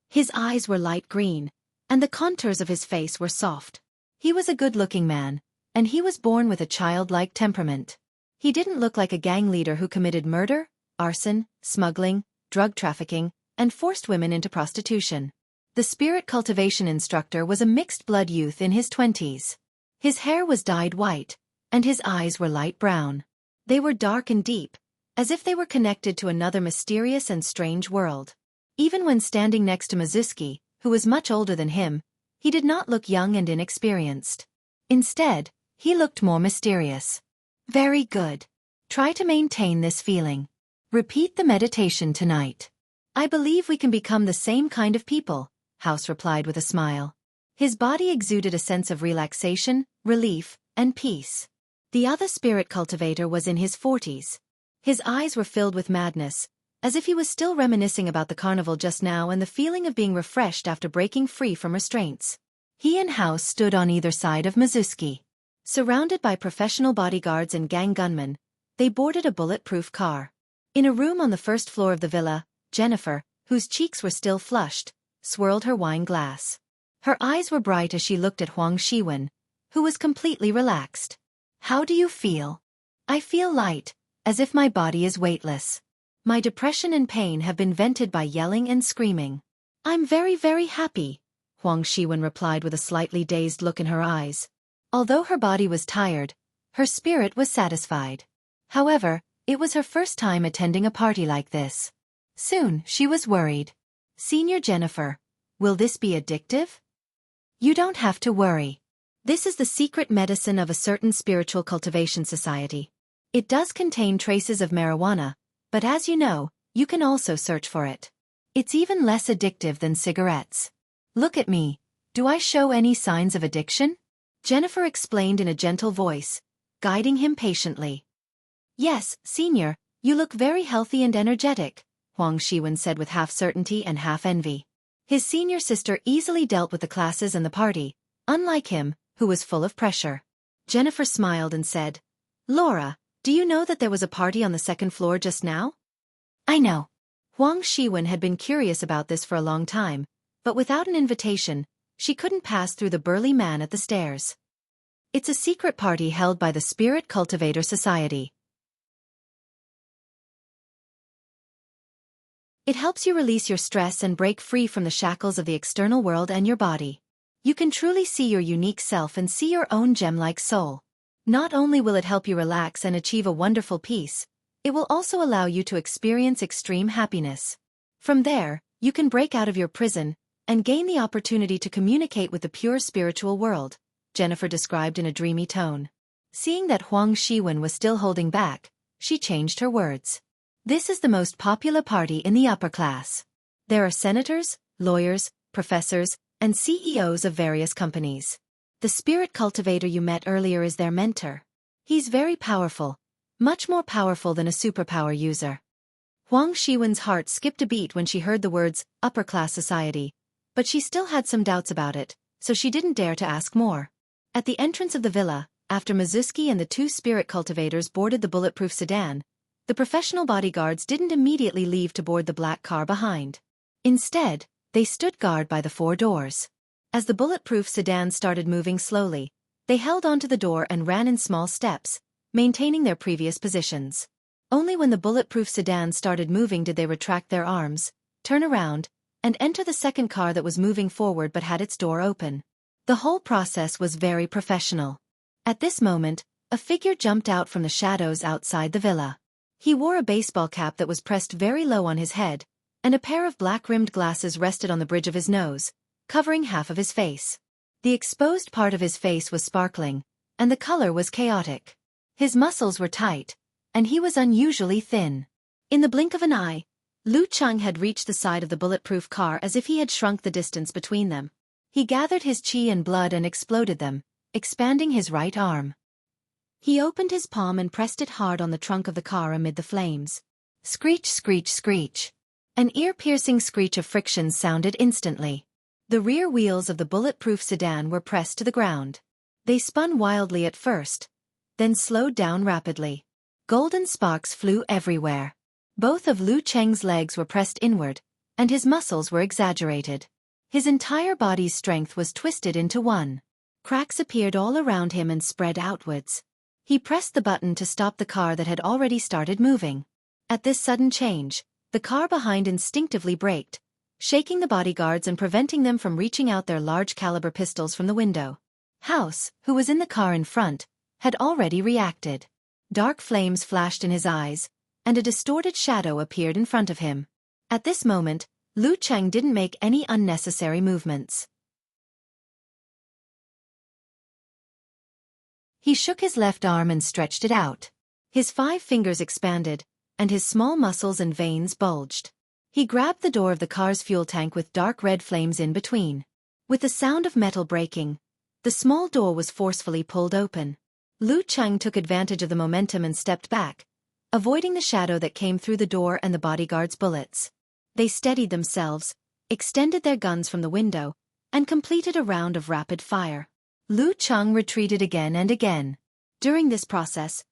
His eyes were light green, and the contours of his face were soft. He was a good-looking man, and he was born with a childlike temperament. He didn't look like a gang leader who committed murder, arson, smuggling, drug trafficking, and forced women into prostitution. The spirit cultivation instructor was a mixed-blood youth in his 20s. His hair was dyed white, and his eyes were light brown. They were dark and deep, as if they were connected to another mysterious and strange world. Even when standing next to Mizuki, who was much older than him, he did not look young and inexperienced. Instead, he looked more mysterious. Very good. Try to maintain this feeling. Repeat the meditation tonight. I believe we can become the same kind of people, House replied with a smile. His body exuded a sense of relaxation, relief, and peace. The other spirit cultivator was in his 40s. His eyes were filled with madness, as if he was still reminiscing about the carnival just now and the feeling of being refreshed after breaking free from restraints. He and House stood on either side of Mizuki. Surrounded by professional bodyguards and gang gunmen, they boarded a bulletproof car. In a room on the first floor of the villa, Jennifer, whose cheeks were still flushed, swirled her wine glass. Her eyes were bright as she looked at Huang Shiwen, who was completely relaxed. "How do you feel?" "I feel light, as if my body is weightless. My depression and pain have been vented by yelling and screaming." "I'm very, very happy," Huang Shiwen replied with a slightly dazed look in her eyes. Although her body was tired, her spirit was satisfied. However, it was her first time attending a party like this. Soon, she was worried. "Senior Jennifer, will this be addictive?" "You don't have to worry. This is the secret medicine of a certain spiritual cultivation society. It does contain traces of marijuana, but as you know, you can also search for it. It's even less addictive than cigarettes. Look at me. Do I show any signs of addiction?" Jennifer explained in a gentle voice, guiding him patiently. "Yes, Senior, you look very healthy and energetic," Huang Shiwen said with half certainty and half envy. His senior sister easily dealt with the classes and the party, unlike him, who was full of pressure. Jennifer smiled and said, "Laura, do you know that there was a party on the second floor just now?" "I know." Huang Shiwen had been curious about this for a long time, but without an invitation, she couldn't pass through the burly man at the stairs. "It's a secret party held by the Spirit Cultivator Society. It helps you release your stress and break free from the shackles of the external world and your body. You can truly see your unique self and see your own gem-like soul. Not only will it help you relax and achieve a wonderful peace, it will also allow you to experience extreme happiness. From there, you can break out of your prison and gain the opportunity to communicate with the pure spiritual world," Jennifer described in a dreamy tone. Seeing that Huang Shiwen was still holding back, she changed her words. "This is the most popular party in the upper class. There are senators, lawyers, professors, and CEOs of various companies. The spirit cultivator you met earlier is their mentor. He's very powerful. Much more powerful than a superpower user. Huang Xiwen's heart skipped a beat when she heard the words, upper-class society. But she still had some doubts about it, so she didn't dare to ask more. At the entrance of the villa, after Mizuki and the two spirit cultivators boarded the bulletproof sedan, the professional bodyguards didn't immediately leave to board the black car behind. Instead, they stood guard by the 4 doors. As the bulletproof sedan started moving slowly, they held onto the door and ran in small steps, maintaining their previous positions. Only when the bulletproof sedan started moving did they retract their arms, turn around, and enter the second car that was moving forward but had its door open. The whole process was very professional. At this moment, a figure jumped out from the shadows outside the villa. He wore a baseball cap that was pressed very low on his head, and a pair of black-rimmed glasses rested on the bridge of his nose, covering half of his face. The exposed part of his face was sparkling, and the color was chaotic. His muscles were tight, and he was unusually thin. In the blink of an eye, Lu Cheng had reached the side of the bulletproof car as if he had shrunk the distance between them. He gathered his chi and blood and exploded them, expanding his right arm. He opened his palm and pressed it hard on the trunk of the car amid the flames. Screech, screech, screech. An ear-piercing screech of friction sounded instantly. The rear wheels of the bulletproof sedan were pressed to the ground. They spun wildly at first, then slowed down rapidly. Golden sparks flew everywhere. Both of Lu Cheng's legs were pressed inward, and his muscles were exaggerated. His entire body's strength was twisted into one. Cracks appeared all around him and spread outwards. He pressed the button to stop the car that had already started moving. At this sudden change, the car behind instinctively braked, shaking the bodyguards and preventing them from reaching out their large-caliber pistols from the window. House, who was in the car in front, had already reacted. Dark flames flashed in his eyes, and a distorted shadow appeared in front of him. At this moment, Lu Cheng didn't make any unnecessary movements. He shook his left arm and stretched it out. His 5 fingers expanded, and his small muscles and veins bulged. He grabbed the door of the car's fuel tank with dark red flames in between. With the sound of metal breaking, the small door was forcefully pulled open. Lu Cheng took advantage of the momentum and stepped back, avoiding the shadow that came through the door and the bodyguard's bullets. They steadied themselves, extended their guns from the window, and completed a round of rapid fire. Lu Cheng retreated again and again. During this process,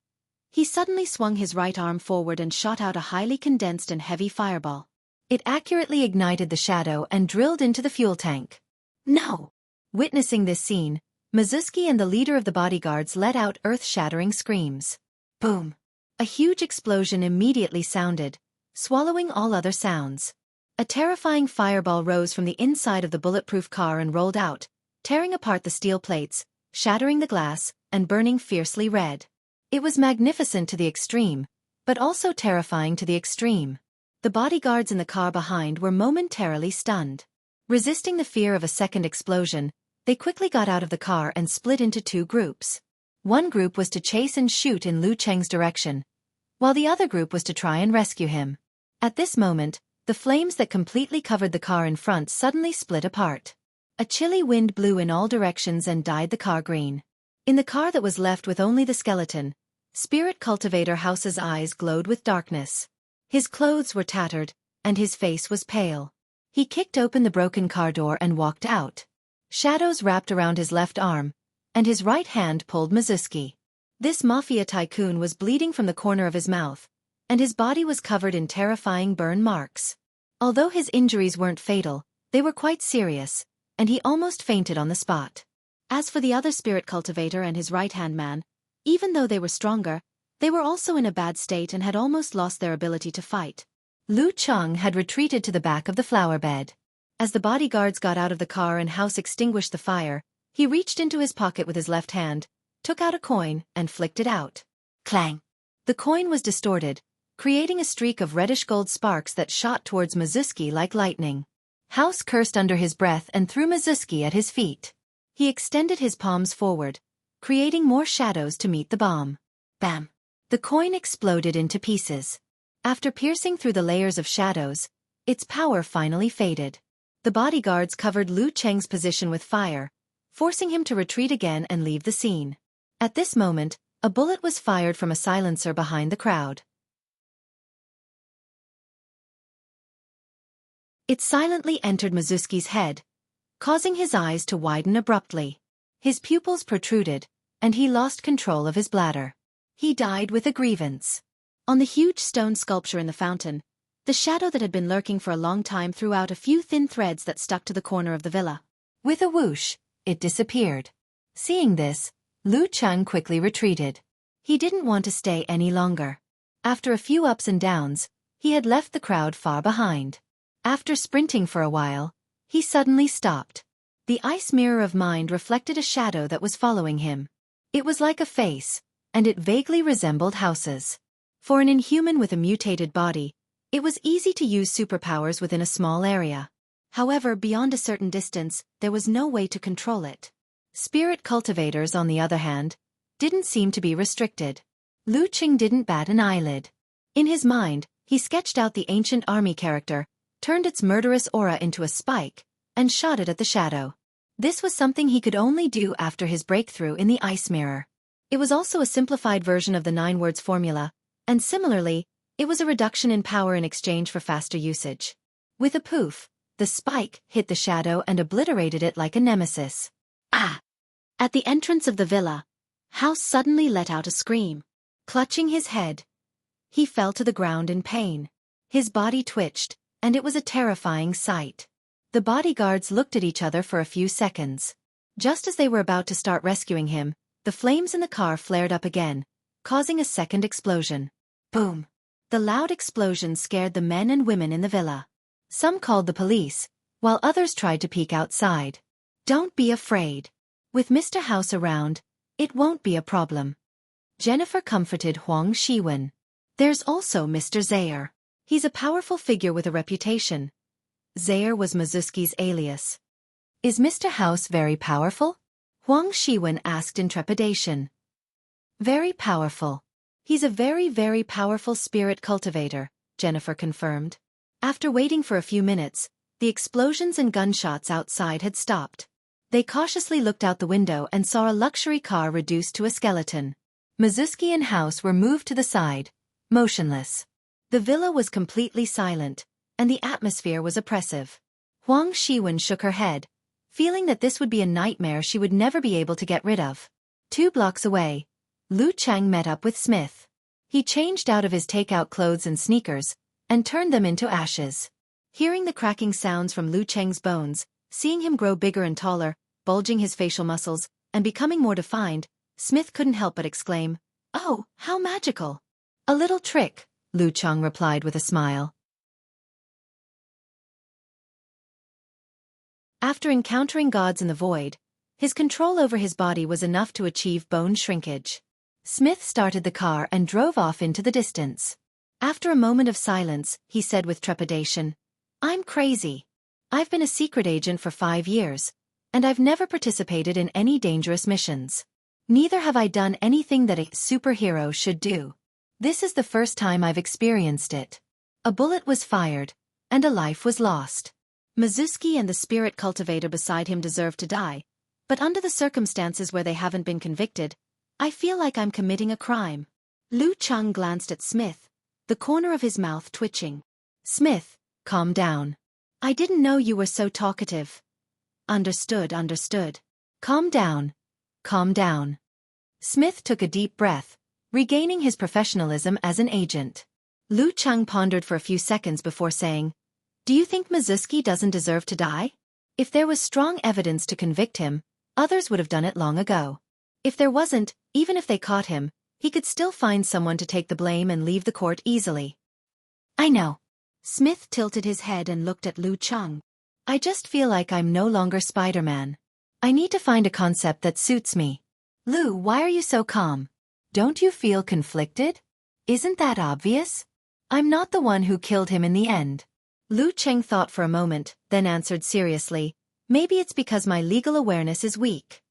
he suddenly swung his right arm forward and shot out a highly condensed and heavy fireball. It accurately ignited the shadow and drilled into the fuel tank. No! Witnessing this scene, Mizuki and the leader of the bodyguards let out earth-shattering screams. Boom! A huge explosion immediately sounded, swallowing all other sounds. A terrifying fireball rose from the inside of the bulletproof car and rolled out, tearing apart the steel plates, shattering the glass, and burning fiercely red. It was magnificent to the extreme, but also terrifying to the extreme. The bodyguards in the car behind were momentarily stunned. Resisting the fear of a second explosion, they quickly got out of the car and split into 2 groups. One group was to chase and shoot in Lu Cheng's direction, while the other group was to try and rescue him. At this moment, the flames that completely covered the car in front suddenly split apart. A chilly wind blew in all directions and dyed the car green. In the car that was left with only the skeleton, Spirit Cultivator House's eyes glowed with darkness. His clothes were tattered, and his face was pale. He kicked open the broken car door and walked out. Shadows wrapped around his left arm, and his right hand pulled Mizuki. This mafia tycoon was bleeding from the corner of his mouth, and his body was covered in terrifying burn marks. Although his injuries weren't fatal, they were quite serious, and he almost fainted on the spot. As for the other spirit cultivator and his right-hand man, even though they were stronger, they were also in a bad state and had almost lost their ability to fight. Lu Cheng had retreated to the back of the flower bed. As the bodyguards got out of the car and House extinguished the fire, he reached into his pocket with his left hand, took out a coin, and flicked it out. Clang! The coin was distorted, creating a streak of reddish-gold sparks that shot towards Mizuki like lightning. House cursed under his breath and threw Mizuki at his feet. He extended his palms forward, creating more shadows to meet the bomb. Bam! The coin exploded into pieces. After piercing through the layers of shadows, its power finally faded. The bodyguards covered Lu Cheng's position with fire, forcing him to retreat again and leave the scene. At this moment, A bullet was fired from a silencer behind the crowd. It silently entered Mizuski's head, causing his eyes to widen abruptly. His pupils protruded, and he lost control of his bladder. He died with a grievance. On the huge stone sculpture in the fountain, the shadow that had been lurking for a long time threw out a few thin threads that stuck to the corner of the villa. With a whoosh, it disappeared. Seeing this, Lu Cheng quickly retreated. He didn't want to stay any longer. After a few ups and downs, he had left the crowd far behind. After sprinting for a while, he suddenly stopped. The ice mirror of mind reflected a shadow that was following him. It was like a face, and it vaguely resembled House's. For an inhuman with a mutated body, it was easy to use superpowers within a small area. However, beyond a certain distance, there was no way to control it. Spirit cultivators, on the other hand, didn't seem to be restricted. Lu Qing didn't bat an eyelid. In his mind, he sketched out the ancient army character, turned its murderous aura into a spike, and shot it at the shadow. This was something he could only do after his breakthrough in the ice mirror. It was also a simplified version of the 9 words formula, and similarly, it was a reduction in power in exchange for faster usage. With a poof, the spike hit the shadow and obliterated it like a nemesis. Ah! At the entrance of the villa, House suddenly let out a scream. Clutching his head, he fell to the ground in pain. His body twitched, and it was a terrifying sight. The bodyguards looked at each other for a few seconds. Just as they were about to start rescuing him, the flames in the car flared up again, causing a second explosion. Boom! The loud explosion scared the men and women in the villa. Some called the police, while others tried to peek outside. Don't be afraid. With Mr. House around, it won't be a problem. Jennifer comforted Huang Shiwen. There's also Mr. Zaire. He's a powerful figure with a reputation. Zaire was Mizuski's alias. Is Mr. House very powerful? Huang Shiwen asked in trepidation. Very powerful. He's a very, very powerful spirit cultivator, Jennifer confirmed. After waiting for a few minutes, the explosions and gunshots outside had stopped. They cautiously looked out the window and saw a luxury car reduced to a skeleton. Mizuski and House were moved to the side, motionless. The villa was completely silent, and the atmosphere was oppressive. Huang Shiwen shook her head, feeling that this would be a nightmare she would never be able to get rid of. 2 blocks away, Lu Cheng met up with Smith. He changed out of his takeout clothes and sneakers, and turned them into ashes. Hearing the cracking sounds from Lu Cheng's bones, seeing him grow bigger and taller, bulging his facial muscles, and becoming more defined, Smith couldn't help but exclaim, "Oh, how magical!" "A little trick," Lu Cheng replied with a smile. After encountering gods in the void, his control over his body was enough to achieve bone shrinkage. Smith started the car and drove off into the distance. After a moment of silence, he said with trepidation, "I'm crazy. I've been a secret agent for 5 years, and I've never participated in any dangerous missions. Neither have I done anything that a superhero should do. This is the first time I've experienced it. A bullet was fired, and a life was lost. Mizuski and the spirit cultivator beside him deserve to die, but under the circumstances where they haven't been convicted, I feel like I'm committing a crime." Lu Cheng glanced at Smith, the corner of his mouth twitching. "Smith, calm down. I didn't know you were so talkative." Understood. Calm down. Calm down." Smith took a deep breath, regaining his professionalism as an agent. Lu Cheng pondered for a few seconds before saying, "Do you think Mizuski doesn't deserve to die? If there was strong evidence to convict him, others would have done it long ago. If there wasn't, even if they caught him, he could still find someone to take the blame and leave the court easily." "I know." Smith tilted his head and looked at Lu Cheng. "I just feel like I'm no longer Spider-Man. I need to find a concept that suits me." "Lu, why are you so calm? Don't you feel conflicted? Isn't that obvious? I'm not the one who killed him in the end." Lu Cheng thought for a moment, then answered seriously, "Maybe it's because my legal awareness is weak."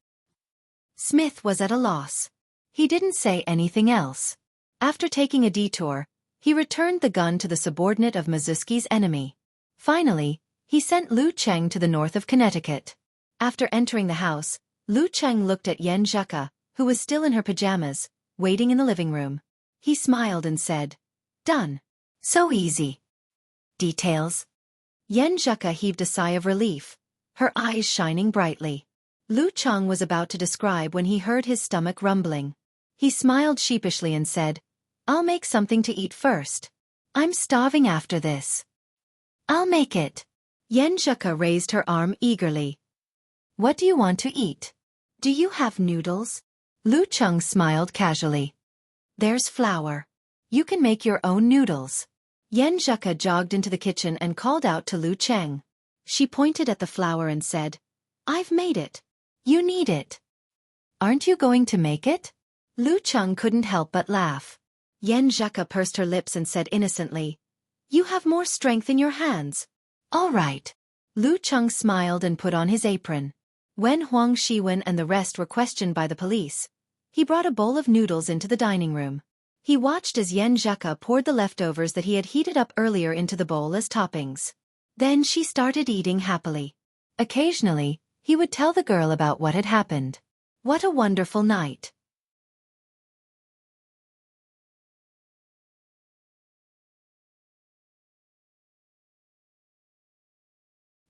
Smith was at a loss. He didn't say anything else. After taking a detour, he returned the gun to the subordinate of Mizuski's enemy. Finally, he sent Lu Cheng to the north of Connecticut. After entering the house, Lu Cheng looked at Yen Zheka, who was still in her pajamas, waiting in the living room. He smiled and said, "Done. So easy." Details? Yen Zheka heaved a sigh of relief, her eyes shining brightly. Lu Cheng was about to describe when he heard his stomach rumbling. He smiled sheepishly and said, "I'll make something to eat first. I'm starving after this." "I'll make it." Yen Zheka raised her arm eagerly. "What do you want to eat? Do you have noodles?" Lu Cheng smiled casually. "There's flour. You can make your own noodles." Yen Zheka jogged into the kitchen and called out to Lu Cheng. She pointed at the flour and said, "I've made it. You need it." "Aren't you going to make it?" Lu Cheng couldn't help but laugh. Yen Zheka pursed her lips and said innocently, "You have more strength in your hands." "All right." Lu Cheng smiled and put on his apron. When Huang Shiwen and the rest were questioned by the police, he brought a bowl of noodles into the dining room. He watched as Yen Zheka poured the leftovers that he had heated up earlier into the bowl as toppings. Then she started eating happily. Occasionally, he would tell the girl about what had happened. What a wonderful night.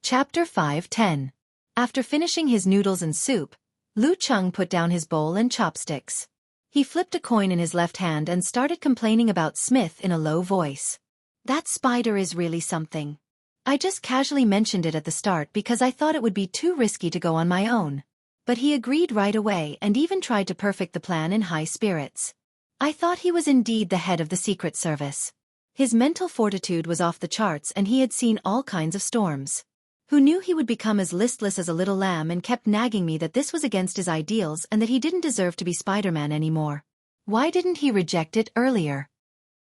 Chapter 5:10. After finishing his noodles and soup, Lu Cheng put down his bowl and chopsticks. He flipped a coin in his left hand and started complaining about Smith in a low voice. "That spider is really something. I just casually mentioned it at the start because I thought it would be too risky to go on my own." But he agreed right away and even tried to perfect the plan in high spirits. I thought he was indeed the head of the Secret Service. His mental fortitude was off the charts and he had seen all kinds of storms. Who knew he would become as listless as a little lamb and kept nagging me that this was against his ideals and that he didn't deserve to be Spider-Man anymore. Why didn't he reject it earlier?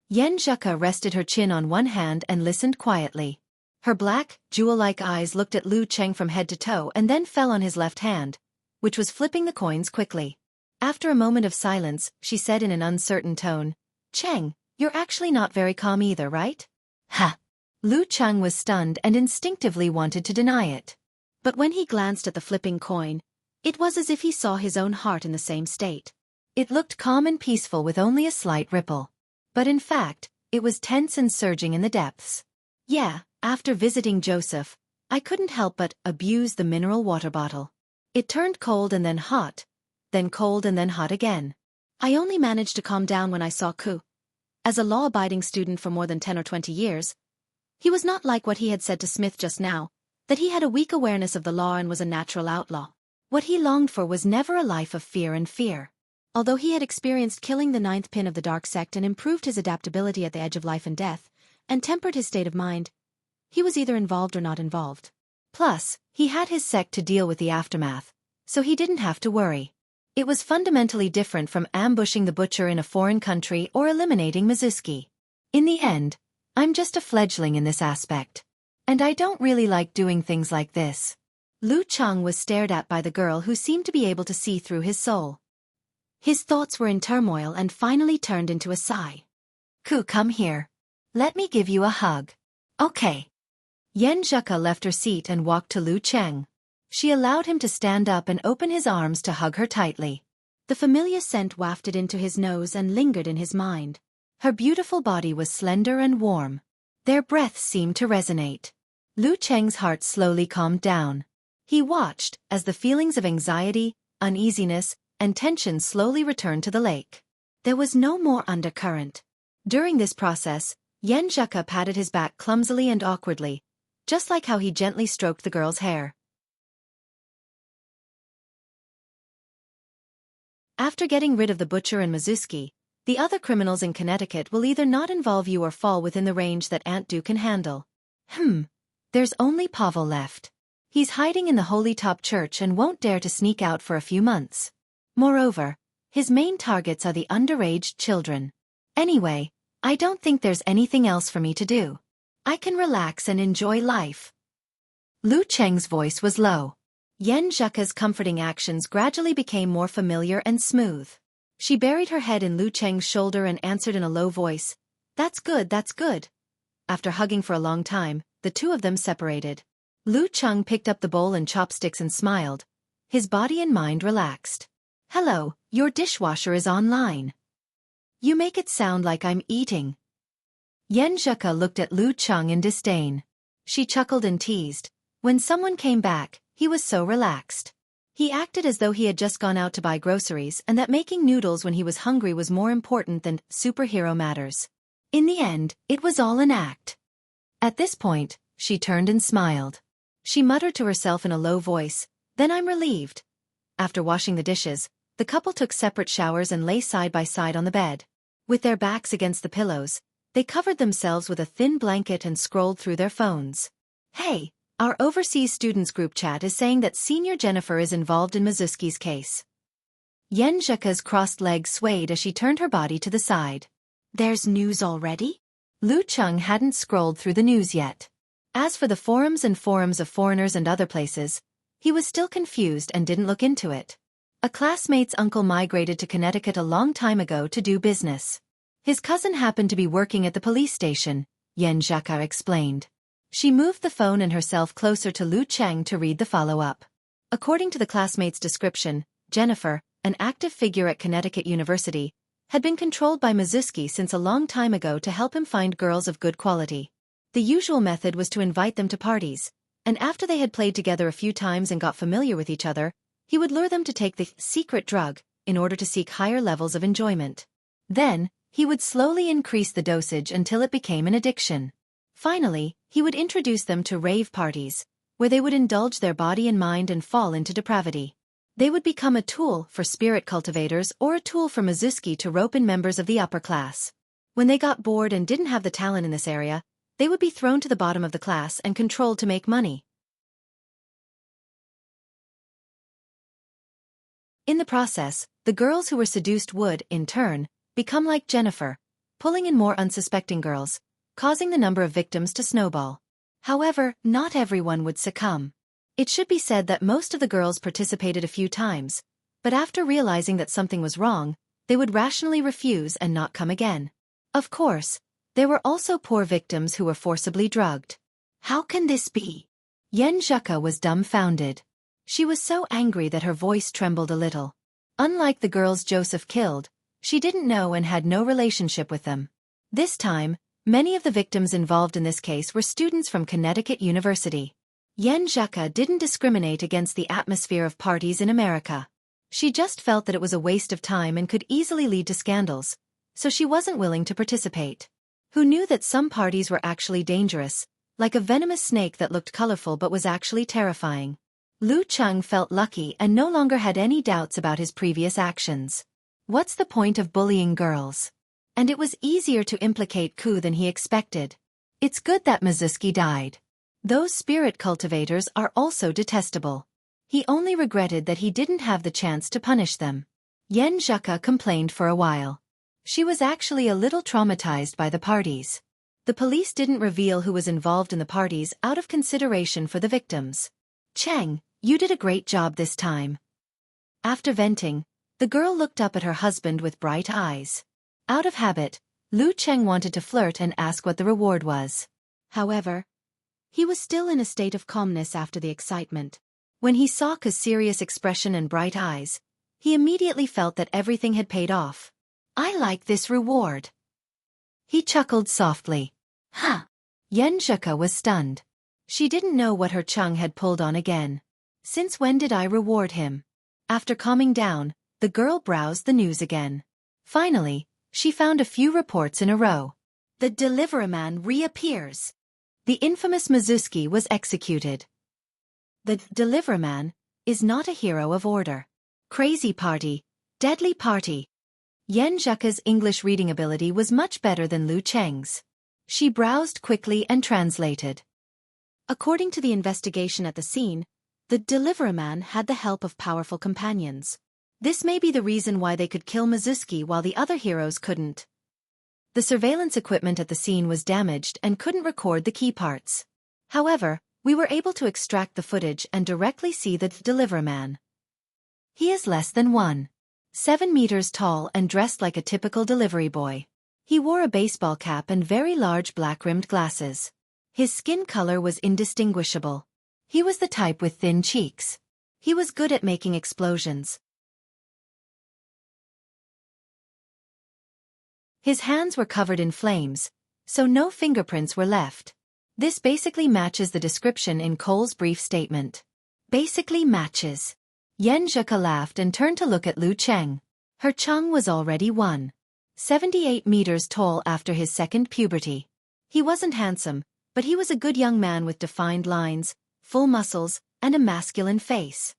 Yen Zheka rested her chin on one hand and listened quietly. Her black, jewel-like eyes looked at Lu Cheng from head to toe and then fell on his left hand, which was flipping the coins quickly. After a moment of silence, she said in an uncertain tone, "Cheng, you're actually not very calm either, right?" "Ha!" Lu Cheng was stunned and instinctively wanted to deny it. But when he glanced at the flipping coin, it was as if he saw his own heart in the same state. It looked calm and peaceful with only a slight ripple. But in fact, it was tense and surging in the depths. "Yeah, after visiting Joseph, I couldn't help but abuse the mineral water bottle. It turned cold and then hot, then cold and then hot again. I only managed to calm down when I saw Ku. As a law-abiding student for more than 10 or 20 years, he was not like what he had said to Smith just now, that he had a weak awareness of the law and was a natural outlaw. What he longed for was never a life of fear. Although he had experienced killing the 9th pin of the dark sect and improved his adaptability at the edge of life and death, and tempered his state of mind, he was either involved or not involved. Plus, he had his sect to deal with the aftermath, so he didn't have to worry. It was fundamentally different from ambushing the butcher in a foreign country or eliminating Mizuki. In the end, I'm just a fledgling in this aspect. And I don't really like doing things like this. Lu Cheng was stared at by the girl who seemed to be able to see through his soul. His thoughts were in turmoil and finally turned into a sigh. "Ku, come here. Let me give you a hug." "Okay." Yen Zheka left her seat and walked to Lu Cheng. She allowed him to stand up and open his arms to hug her tightly. The familiar scent wafted into his nose and lingered in his mind. Her beautiful body was slender and warm. Their breaths seemed to resonate. Lu Cheng's heart slowly calmed down. He watched as the feelings of anxiety, uneasiness, and tension slowly returned to the lake. There was no more undercurrent. During this process, Yen Zheka patted his back clumsily and awkwardly, just like how he gently stroked the girl's hair. After getting rid of the butcher and Mizuki, the other criminals in Connecticut will either not involve you or fall within the range that Aunt Du can handle. There's only Pavel left. He's hiding in the Holy Top Church and won't dare to sneak out for a few months. Moreover, his main targets are the underage children. Anyway, I don't think there's anything else for me to do. I can relax and enjoy life. Lu Cheng's voice was low. Yen Zheka's comforting actions gradually became more familiar and smooth. She buried her head in Lu Cheng's shoulder and answered in a low voice, "That's good, that's good." After hugging for a long time, the two of them separated. Lu Cheng picked up the bowl and chopsticks and smiled. His body and mind relaxed. "Hello, your dishwasher is online." You make it sound like I'm eating. Yan Zheke looked at Lu Cheng in disdain. She chuckled and teased. When someone came back, he was so relaxed. He acted as though he had just gone out to buy groceries and that making noodles when he was hungry was more important than superhero matters. In the end, it was all an act. At this point, she turned and smiled. She muttered to herself in a low voice, "Then I'm relieved." After washing the dishes, the couple took separate showers and lay side by side on the bed. With their backs against the pillows, they covered themselves with a thin blanket and scrolled through their phones. "Hey, our overseas students group chat is saying that Senior Jennifer is involved in Mizuki's case." Yan Zheke's crossed legs swayed as she turned her body to the side. "There's news already?" Lu Cheng hadn't scrolled through the news yet. As for the forums of foreigners and other places, he was still confused and didn't look into it. A classmate's uncle migrated to Connecticut a long time ago to do business. His cousin happened to be working at the police station, Yan Zheke explained. She moved the phone and herself closer to Lu Cheng to read the follow-up. According to the classmate's description, Jennifer, an active figure at Connecticut University, had been controlled by Mizuki since a long time ago to help him find girls of good quality. The usual method was to invite them to parties, and after they had played together a few times and got familiar with each other, he would lure them to take the secret drug in order to seek higher levels of enjoyment. Then, he would slowly increase the dosage until it became an addiction. Finally, he would introduce them to rave parties, where they would indulge their body and mind and fall into depravity. They would become a tool for spirit cultivators or a tool for Mizuki to rope in members of the upper class. When they got bored and didn't have the talent in this area, they would be thrown to the bottom of the class and controlled to make money. In the process, the girls who were seduced would, in turn, become like Jennifer, pulling in more unsuspecting girls, causing the number of victims to snowball. However, not everyone would succumb. It should be said that most of the girls participated a few times, but after realizing that something was wrong, they would rationally refuse and not come again. Of course, there were also poor victims who were forcibly drugged. How can this be? Yan Zheke was dumbfounded. She was so angry that her voice trembled a little. Unlike the girls Joseph killed, she didn't know and had no relationship with them. This time, many of the victims involved in this case were students from Connecticut University. Yan Zheke didn't discriminate against the atmosphere of parties in America. She just felt that it was a waste of time and could easily lead to scandals, so she wasn't willing to participate. Who knew that some parties were actually dangerous, like a venomous snake that looked colorful but was actually terrifying. Lu Cheng felt lucky and no longer had any doubts about his previous actions. What's the point of bullying girls? And it was easier to implicate Ku than he expected. It's good that Mizuki died. Those spirit cultivators are also detestable. He only regretted that he didn't have the chance to punish them. Yan Zheke complained for a while. She was actually a little traumatized by the parties. The police didn't reveal who was involved in the parties out of consideration for the victims. "Cheng, you did a great job this time." After venting, the girl looked up at her husband with bright eyes. Out of habit, Lu Cheng wanted to flirt and ask what the reward was. However, he was still in a state of calmness after the excitement. When he saw Ku's serious expression and bright eyes, he immediately felt that everything had paid off. "I like this reward." He chuckled softly. "Huh." Yan Zheke was stunned. She didn't know what her Cheng had pulled on again. "Since when did I reward him?" After calming down, the girl browsed the news again. Finally, she found a few reports in a row. The Delivery Man reappears. The infamous Mizuki was executed. The Delivery Man is not a hero of order. Crazy party, deadly party. Yan Zheke's English reading ability was much better than Lu Cheng's. She browsed quickly and translated. According to the investigation at the scene, the Delivery Man had the help of powerful companions. This may be the reason why they could kill Mizuki while the other heroes couldn't. The surveillance equipment at the scene was damaged and couldn't record the key parts. However, we were able to extract the footage and directly see the Delivery Man. He is less than 1.7 meters tall and dressed like a typical delivery boy. He wore a baseball cap and very large black-rimmed glasses. His skin color was indistinguishable. He was the type with thin cheeks. He was good at making explosions. His hands were covered in flames, so no fingerprints were left. This basically matches the description in Cole's brief statement. Basically matches. Yan Zheka laughed and turned to look at Lu Cheng. Her Cheng was already 1.78 meters tall after his second puberty. He wasn't handsome, but he was a good young man with defined lines, full muscles, and a masculine face.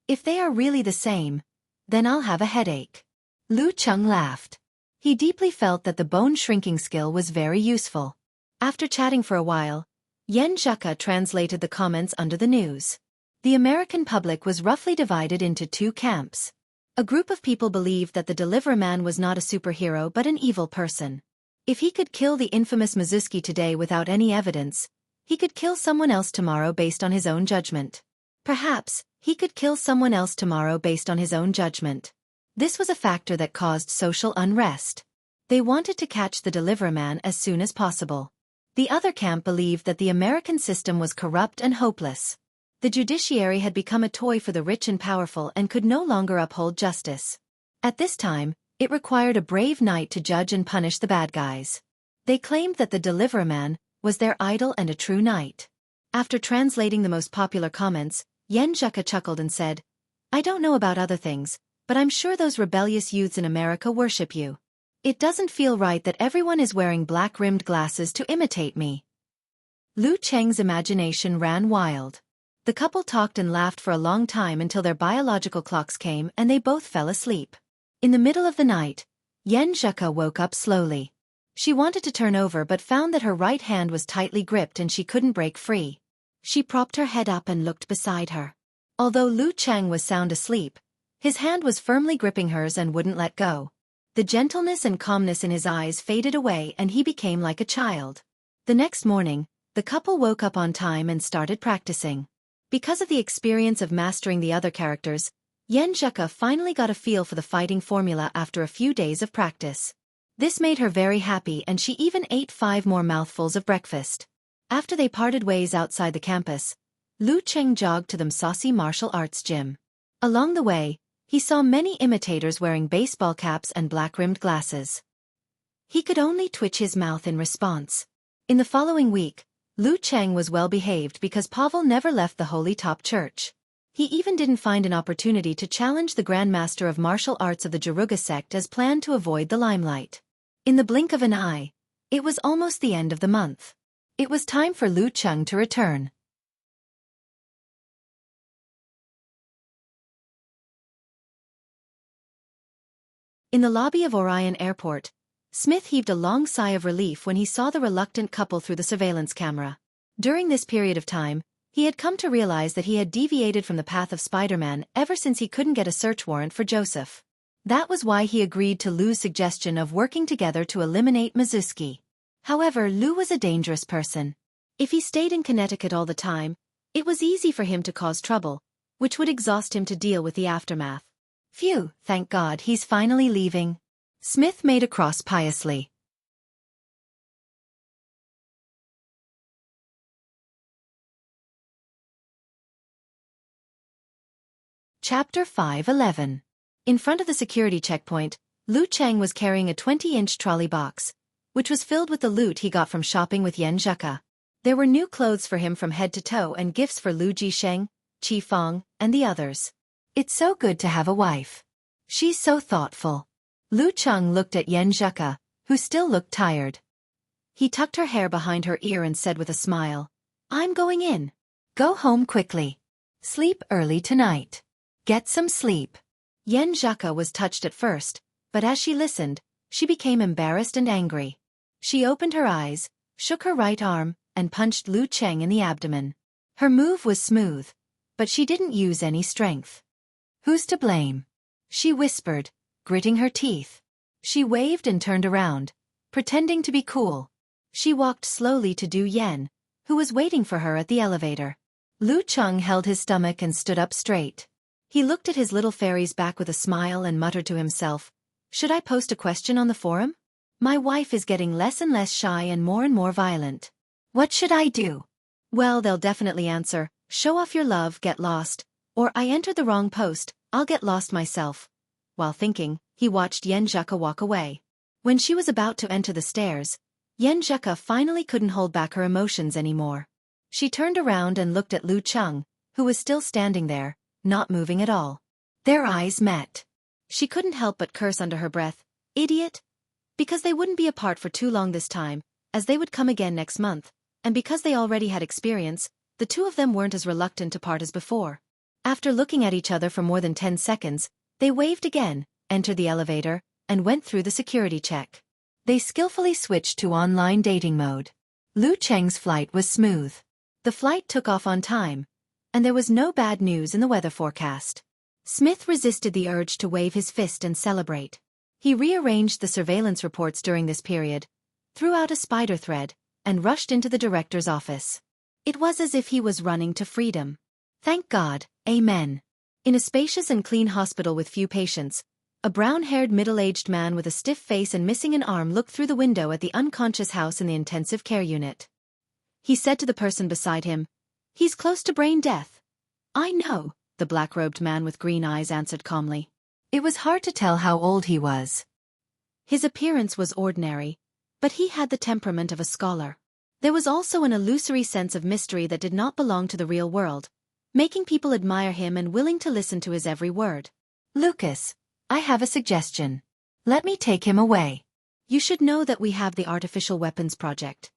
If they are really the same, then I'll have a headache. Lu Cheng laughed. He deeply felt that the bone-shrinking skill was very useful. After chatting for a while, Yan Zheka translated the comments under the news. The American public was roughly divided into two camps. A group of people believed that the Deliverer Man was not a superhero but an evil person. If he could kill the infamous Mizuki today without any evidence, he could kill someone else tomorrow based on his own judgment. Perhaps, he could kill someone else tomorrow based on his own judgment. This was a factor that caused social unrest. They wanted to catch the Deliverer Man as soon as possible. The other camp believed that the American system was corrupt and hopeless. The judiciary had become a toy for the rich and powerful and could no longer uphold justice. At this time, it required a brave knight to judge and punish the bad guys. They claimed that the Deliverer Man was their idol and a true knight. After translating the most popular comments, Yan Zheka chuckled and said, "I don't know about other things, but I'm sure those rebellious youths in America worship you. It doesn't feel right that everyone is wearing black-rimmed glasses to imitate me." Lu Cheng's imagination ran wild. The couple talked and laughed for a long time until their biological clocks came and they both fell asleep. In the middle of the night, Yan Zheka woke up slowly. She wanted to turn over but found that her right hand was tightly gripped and she couldn't break free. She propped her head up and looked beside her. Although Lu Cheng was sound asleep, his hand was firmly gripping hers and wouldn't let go. The gentleness and calmness in his eyes faded away and he became like a child. The next morning, the couple woke up on time and started practicing. Because of the experience of mastering the other characters, Yan Zheka finally got a feel for the fighting formula after a few days of practice. This made her very happy and she even ate 5 more mouthfuls of breakfast. After they parted ways outside the campus, Lu Cheng jogged to the saucy martial arts gym. Along the way, he saw many imitators wearing baseball caps and black-rimmed glasses. He could only twitch his mouth in response. In the following week, Lu Cheng was well behaved because Pavel never left the Holy Top Church. He even didn't find an opportunity to challenge the Grand Master of Martial Arts of the Jaruga sect as planned to avoid the limelight. In the blink of an eye, it was almost the end of the month. It was time for Lu Cheng to return. In the lobby of Orion Airport, Smith heaved a long sigh of relief when he saw the reluctant couple through the surveillance camera. During this period of time, he had come to realize that he had deviated from the path of Spider-Man ever since he couldn't get a search warrant for Joseph. That was why he agreed to Lu's suggestion of working together to eliminate Mizuki. However, Lu was a dangerous person. If he stayed in Connecticut all the time, it was easy for him to cause trouble, which would exhaust him to deal with the aftermath. Phew, thank God he's finally leaving. Smith made a cross piously. Chapter 5:11. In front of the security checkpoint, Lu Cheng was carrying a 20-inch trolley box, which was filled with the loot he got from shopping with Yan Zheka. There were new clothes for him from head to toe and gifts for Lu Jisheng, Qi Fong, and the others. It's so good to have a wife. She's so thoughtful. Lu Cheng looked at Yan Zheka, who still looked tired. He tucked her hair behind her ear and said with a smile, "I'm going in. Go home quickly. Sleep early tonight. Get some sleep." Yan Zheka was touched at first, but as she listened, she became embarrassed and angry. She opened her eyes, shook her right arm, and punched Lu Cheng in the abdomen. Her move was smooth, but she didn't use any strength. "Who's to blame?" she whispered, gritting her teeth. She waved and turned around, pretending to be cool. She walked slowly to Du Yen, who was waiting for her at the elevator. Lu Cheng held his stomach and stood up straight. He looked at his little fairy's back with a smile and muttered to himself, "Should I post a question on the forum? My wife is getting less and less shy and more violent. What should I do? Well, they'll definitely answer, 'Show off your love, get lost,' or 'I entered the wrong post, I'll get lost myself.'" While thinking, he watched Yan Zheka walk away. When she was about to enter the stairs, Yan Zheka finally couldn't hold back her emotions anymore. She turned around and looked at Lu Cheng, who was still standing there, not moving at all. Their eyes met. She couldn't help but curse under her breath, "Idiot!" Because they wouldn't be apart for too long this time, as they would come again next month, and because they already had experience, the two of them weren't as reluctant to part as before. After looking at each other for more than 10 seconds, they waved again, entered the elevator, and went through the security check. They skillfully switched to online dating mode. Lu Cheng's flight was smooth. The flight took off on time, and there was no bad news in the weather forecast. Smith resisted the urge to wave his fist and celebrate. He rearranged the surveillance reports during this period, threw out a spider thread, and rushed into the director's office. It was as if he was running to freedom. Thank God, amen. In a spacious and clean hospital with few patients, a brown-haired middle-aged man with a stiff face and missing an arm looked through the window at the unconscious house in the intensive care unit. He said to the person beside him, "He's close to brain death." "I know," the black-robed man with green eyes answered calmly. It was hard to tell how old he was. His appearance was ordinary, but he had the temperament of a scholar. There was also an illusory sense of mystery that did not belong to the real world, making people admire him and willing to listen to his every word. "Lucas, I have a suggestion. Let me take him away. You should know that we have the artificial weapons project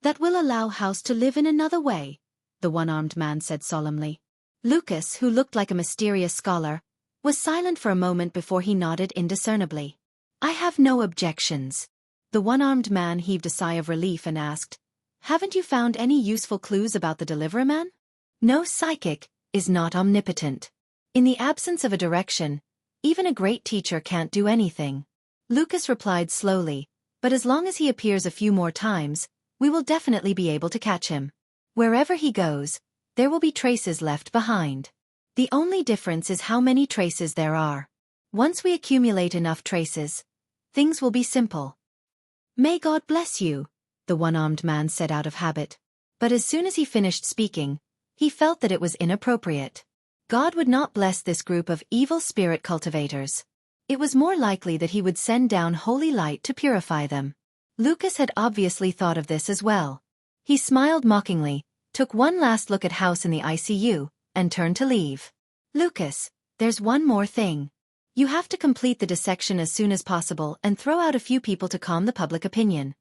that will allow House to live in another way," the one-armed man said solemnly. Lucas, who looked like a mysterious scholar, was silent for a moment before he nodded indiscernibly. "I have no objections." The one-armed man heaved a sigh of relief and asked, "Haven't you found any useful clues about the deliverer man?" No psychic is not omnipotent. In the absence of a direction, even a great teacher can't do anything. Lucas replied slowly, "But as long as he appears a few more times, we will definitely be able to catch him. Wherever he goes, there will be traces left behind. The only difference is how many traces there are. Once we accumulate enough traces, things will be simple." "May God bless you," the one-armed man said out of habit. But as soon as he finished speaking, he felt that it was inappropriate. God would not bless this group of evil spirit cultivators. It was more likely that he would send down holy light to purify them. Lucas had obviously thought of this as well. He smiled mockingly, took one last look at House in the ICU, and turned to leave. "Lucas, there's one more thing. You have to complete the dissection as soon as possible and throw out a few people to calm the public opinion."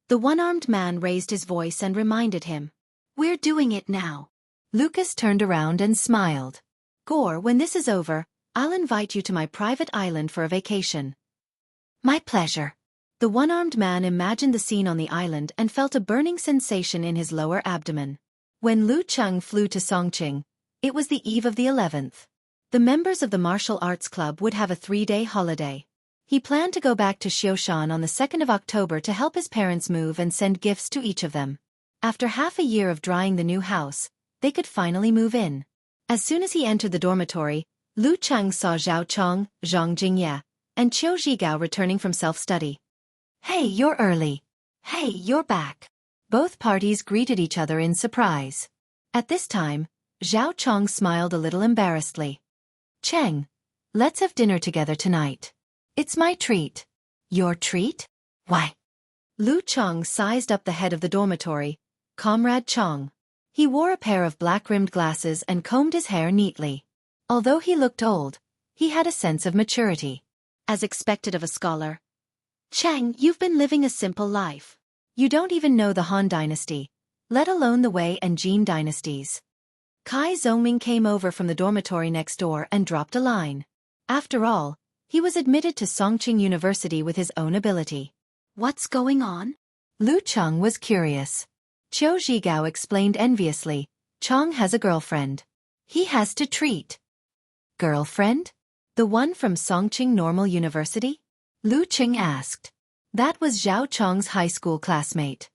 The one-armed man raised his voice and reminded him. "We're doing it now." Lucas turned around and smiled. "Gore, when this is over, I'll invite you to my private island for a vacation." "My pleasure." The one-armed man imagined the scene on the island and felt a burning sensation in his lower abdomen. When Lu Cheng flew to Songqing, it was the eve of the 11th. The members of the martial arts club would have a 3-day holiday. He planned to go back to Xiaofan on the 2nd of October to help his parents move and send gifts to each of them. After half a year of drying the new house, they could finally move in. As soon as he entered the dormitory, Lu Cheng saw Zhao Chong, Zhang Jingye, and Qiu Zhigao returning from self-study. "Hey, you're early." "Hey, you're back." Both parties greeted each other in surprise. At this time, Zhao Chong smiled a little embarrassedly. "Cheng, let's have dinner together tonight. It's my treat." "Your treat? Why?" Lu Chong sized up the head of the dormitory, Comrade Chong. He wore a pair of black-rimmed glasses and combed his hair neatly. Although he looked old, he had a sense of maturity. As expected of a scholar. "Cheng, you've been living a simple life. You don't even know the Han dynasty, let alone the Wei and Jin dynasties." Kai Zhongming came over from the dormitory next door and dropped a line. After all, he was admitted to Songqing University with his own ability. "What's going on?" Lu Cheng was curious. Qiu Zhigao explained enviously, "Chong has a girlfriend. He has to treat." "Girlfriend? The one from Songqing Normal University?" Lu Cheng asked. That was Zhao Chong's high school classmate.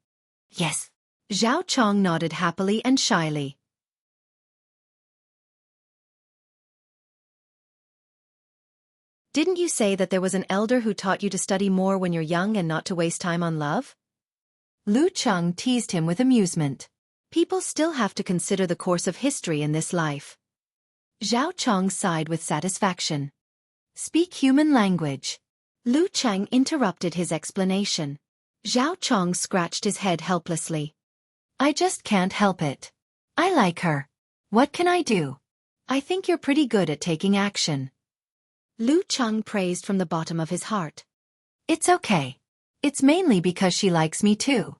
"Yes." Zhao Chong nodded happily and shyly. "Didn't you say that there was an elder who taught you to study more when you're young and not to waste time on love?" Lu Cheng teased him with amusement. People still have to consider the course of history in this life. Zhao Chong sighed with satisfaction. Speak human language. Lu Cheng interrupted his explanation. Zhao Chong scratched his head helplessly. I just can't help it. I like her. What can I do? I think you're pretty good at taking action. Lu Cheng praised from the bottom of his heart. It's okay. It's mainly because she likes me too.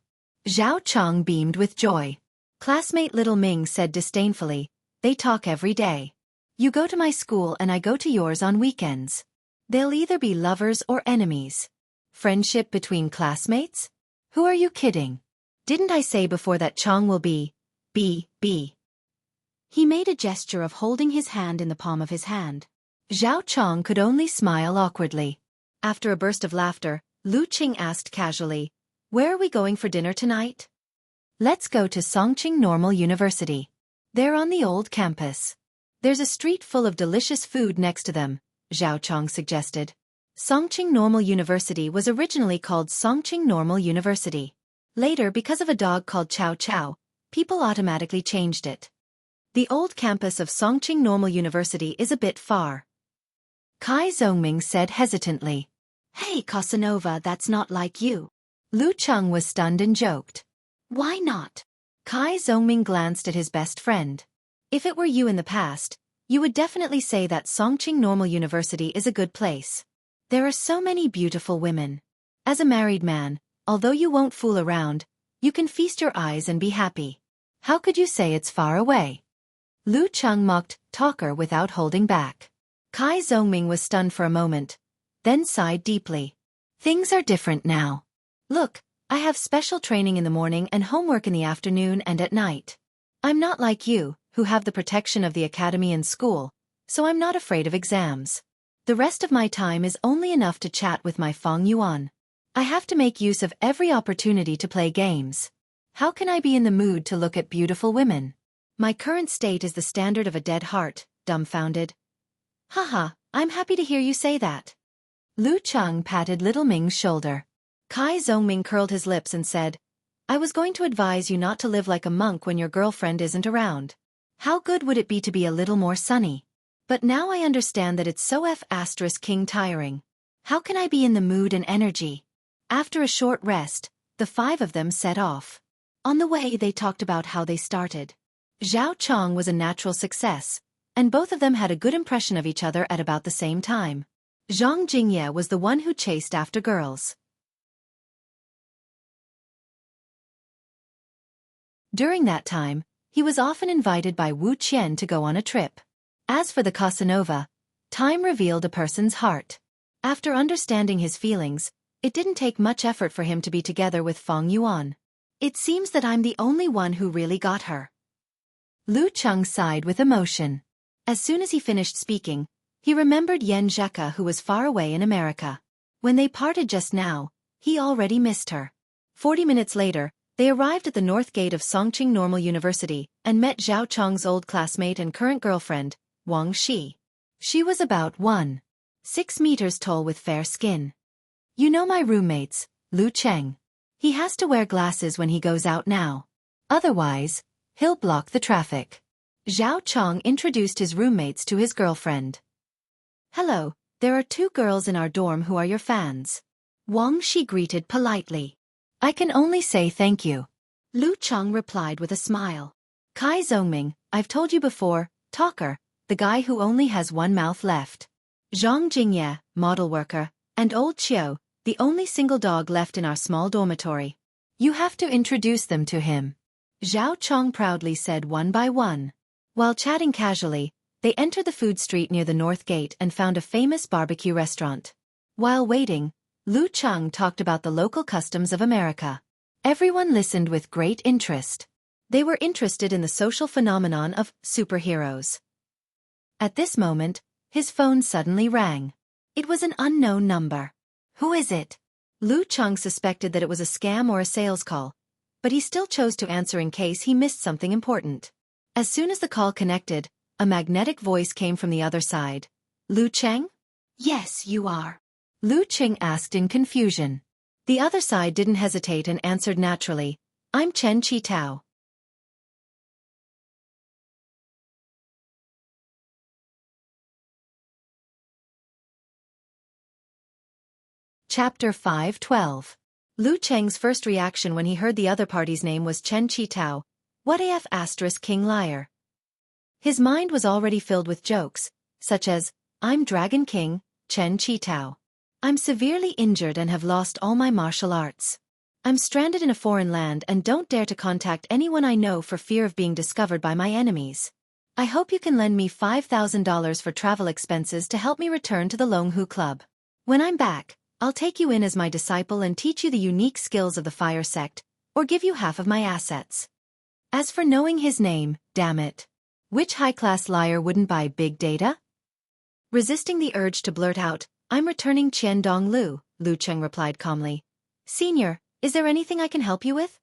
Zhao Chong beamed with joy. Classmate Little Ming said disdainfully, they talk every day. You go to my school and I go to yours on weekends. They'll either be lovers or enemies. Friendship between classmates? Who are you kidding? Didn't I say before that Chong will be. He made a gesture of holding his hand in the palm of his hand. Zhao Chong could only smile awkwardly. After a burst of laughter, Lu Qing asked casually, where are we going for dinner tonight? Let's go to Songqing Normal University. They're on the old campus. There's a street full of delicious food next to them, Zhao Chong suggested. Songqing Normal University was originally called Songqing Normal University. Later, because of a dog called Chow Chow, people automatically changed it. The old campus of Songqing Normal University is a bit far. Kai Zongming said hesitantly. Hey Casanova, that's not like you. Lu Cheng was stunned and joked. Why not? Kai Zongming glanced at his best friend. If it were you in the past, you would definitely say that Songqing Normal University is a good place. There are so many beautiful women. As a married man, although you won't fool around, you can feast your eyes and be happy. How could you say it's far away? Lu Cheng mocked, talker without holding back. Kai Zongming was stunned for a moment, then sighed deeply. Things are different now. Look, I have special training in the morning and homework in the afternoon and at night. I'm not like you, who have the protection of the academy and school, so I'm not afraid of exams. The rest of my time is only enough to chat with my Feng Yuan. I have to make use of every opportunity to play games. How can I be in the mood to look at beautiful women? My current state is the standard of a dead heart, dumbfounded. Haha, I'm happy to hear you say that. Lu Cheng patted Little Ming's shoulder. Kai Zongming curled his lips and said, I was going to advise you not to live like a monk when your girlfriend isn't around. How good would it be to be a little more sunny? But now I understand that it's so *king tiring. How can I be in the mood and energy? After a short rest, the five of them set off. On the way they talked about how they started. Zhao Chong was a natural success, and both of them had a good impression of each other at about the same time. Zhang Jingye was the one who chased after girls. During that time, he was often invited by Wu Qian to go on a trip. As for the Casanova, time revealed a person's heart. After understanding his feelings, it didn't take much effort for him to be together with Feng Yuan. It seems that I'm the only one who really got her. Lu Cheng sighed with emotion. As soon as he finished speaking, he remembered Yan Zheka, who was far away in America. When they parted just now, he already missed her. 40 minutes later, they arrived at the north gate of Songqing Normal University and met Zhao Chong's old classmate and current girlfriend, Wang Shi. She was about 1.6 meters tall with fair skin. You know my roommates, Lu Cheng. He has to wear glasses when he goes out now. Otherwise, he'll block the traffic. Zhao Chong introduced his roommates to his girlfriend. Hello, there are 2 girls in our dorm who are your fans. Wang Shi greeted politely. I can only say thank you. Lu Cheng replied with a smile. Kai Zongming, I've told you before, talker, the guy who only has one mouth left. Zhang Jingye, model worker, and old Qiu, the only single dog left in our small dormitory. You have to introduce them to him. Zhao Chong proudly said one by one. While chatting casually, they entered the food street near the north gate and found a famous barbecue restaurant. While waiting, Lu Cheng talked about the local customs of America. Everyone listened with great interest. They were interested in the social phenomenon of superheroes. At this moment, his phone suddenly rang. It was an unknown number. Who is it? Lu Cheng suspected that it was a scam or a sales call, but he still chose to answer in case he missed something important. As soon as the call connected, a magnetic voice came from the other side. Lu Cheng? Yes, you are. Lu Cheng asked in confusion. The other side didn't hesitate and answered naturally. I'm Chen Qitao. Chapter 5:12. Lu Cheng's first reaction when he heard the other party's name was Chen Qitao. What af asterisk king liar. His mind was already filled with jokes, such as, I'm Dragon King, Chen Qitao. I'm severely injured and have lost all my martial arts. I'm stranded in a foreign land and don't dare to contact anyone I know for fear of being discovered by my enemies. I hope you can lend me $5,000 for travel expenses to help me return to the Longhu Club. When I'm back, I'll take you in as my disciple and teach you the unique skills of the fire sect, or give you half of my assets. As for knowing his name, damn it. Which high-class liar wouldn't buy big data? Resisting the urge to blurt out, I'm returning Qian Dong Lu, Lu Cheng replied calmly. Senior, is there anything I can help you with?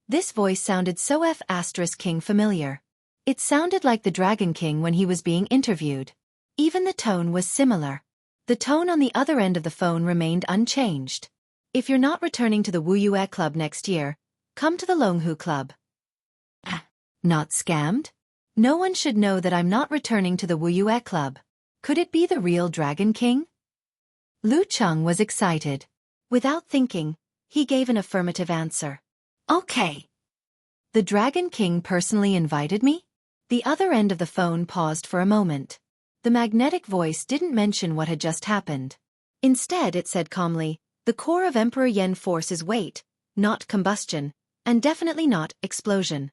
This voice sounded so f asterisk king familiar. It sounded like the Dragon King when he was being interviewed. Even the tone was similar. The tone on the other end of the phone remained unchanged. If you're not returning to the Wuxia Club next year, come to the Longhu Club. Not scammed? No one should know that I'm not returning to the Wuxia Club. Could it be the real Dragon King? Lu Cheng was excited. Without thinking, he gave an affirmative answer. Okay. The Dragon King personally invited me? The other end of the phone paused for a moment. The magnetic voice didn't mention what had just happened. Instead it said calmly, the core of Emperor Yen force is weight, not combustion, and definitely not explosion.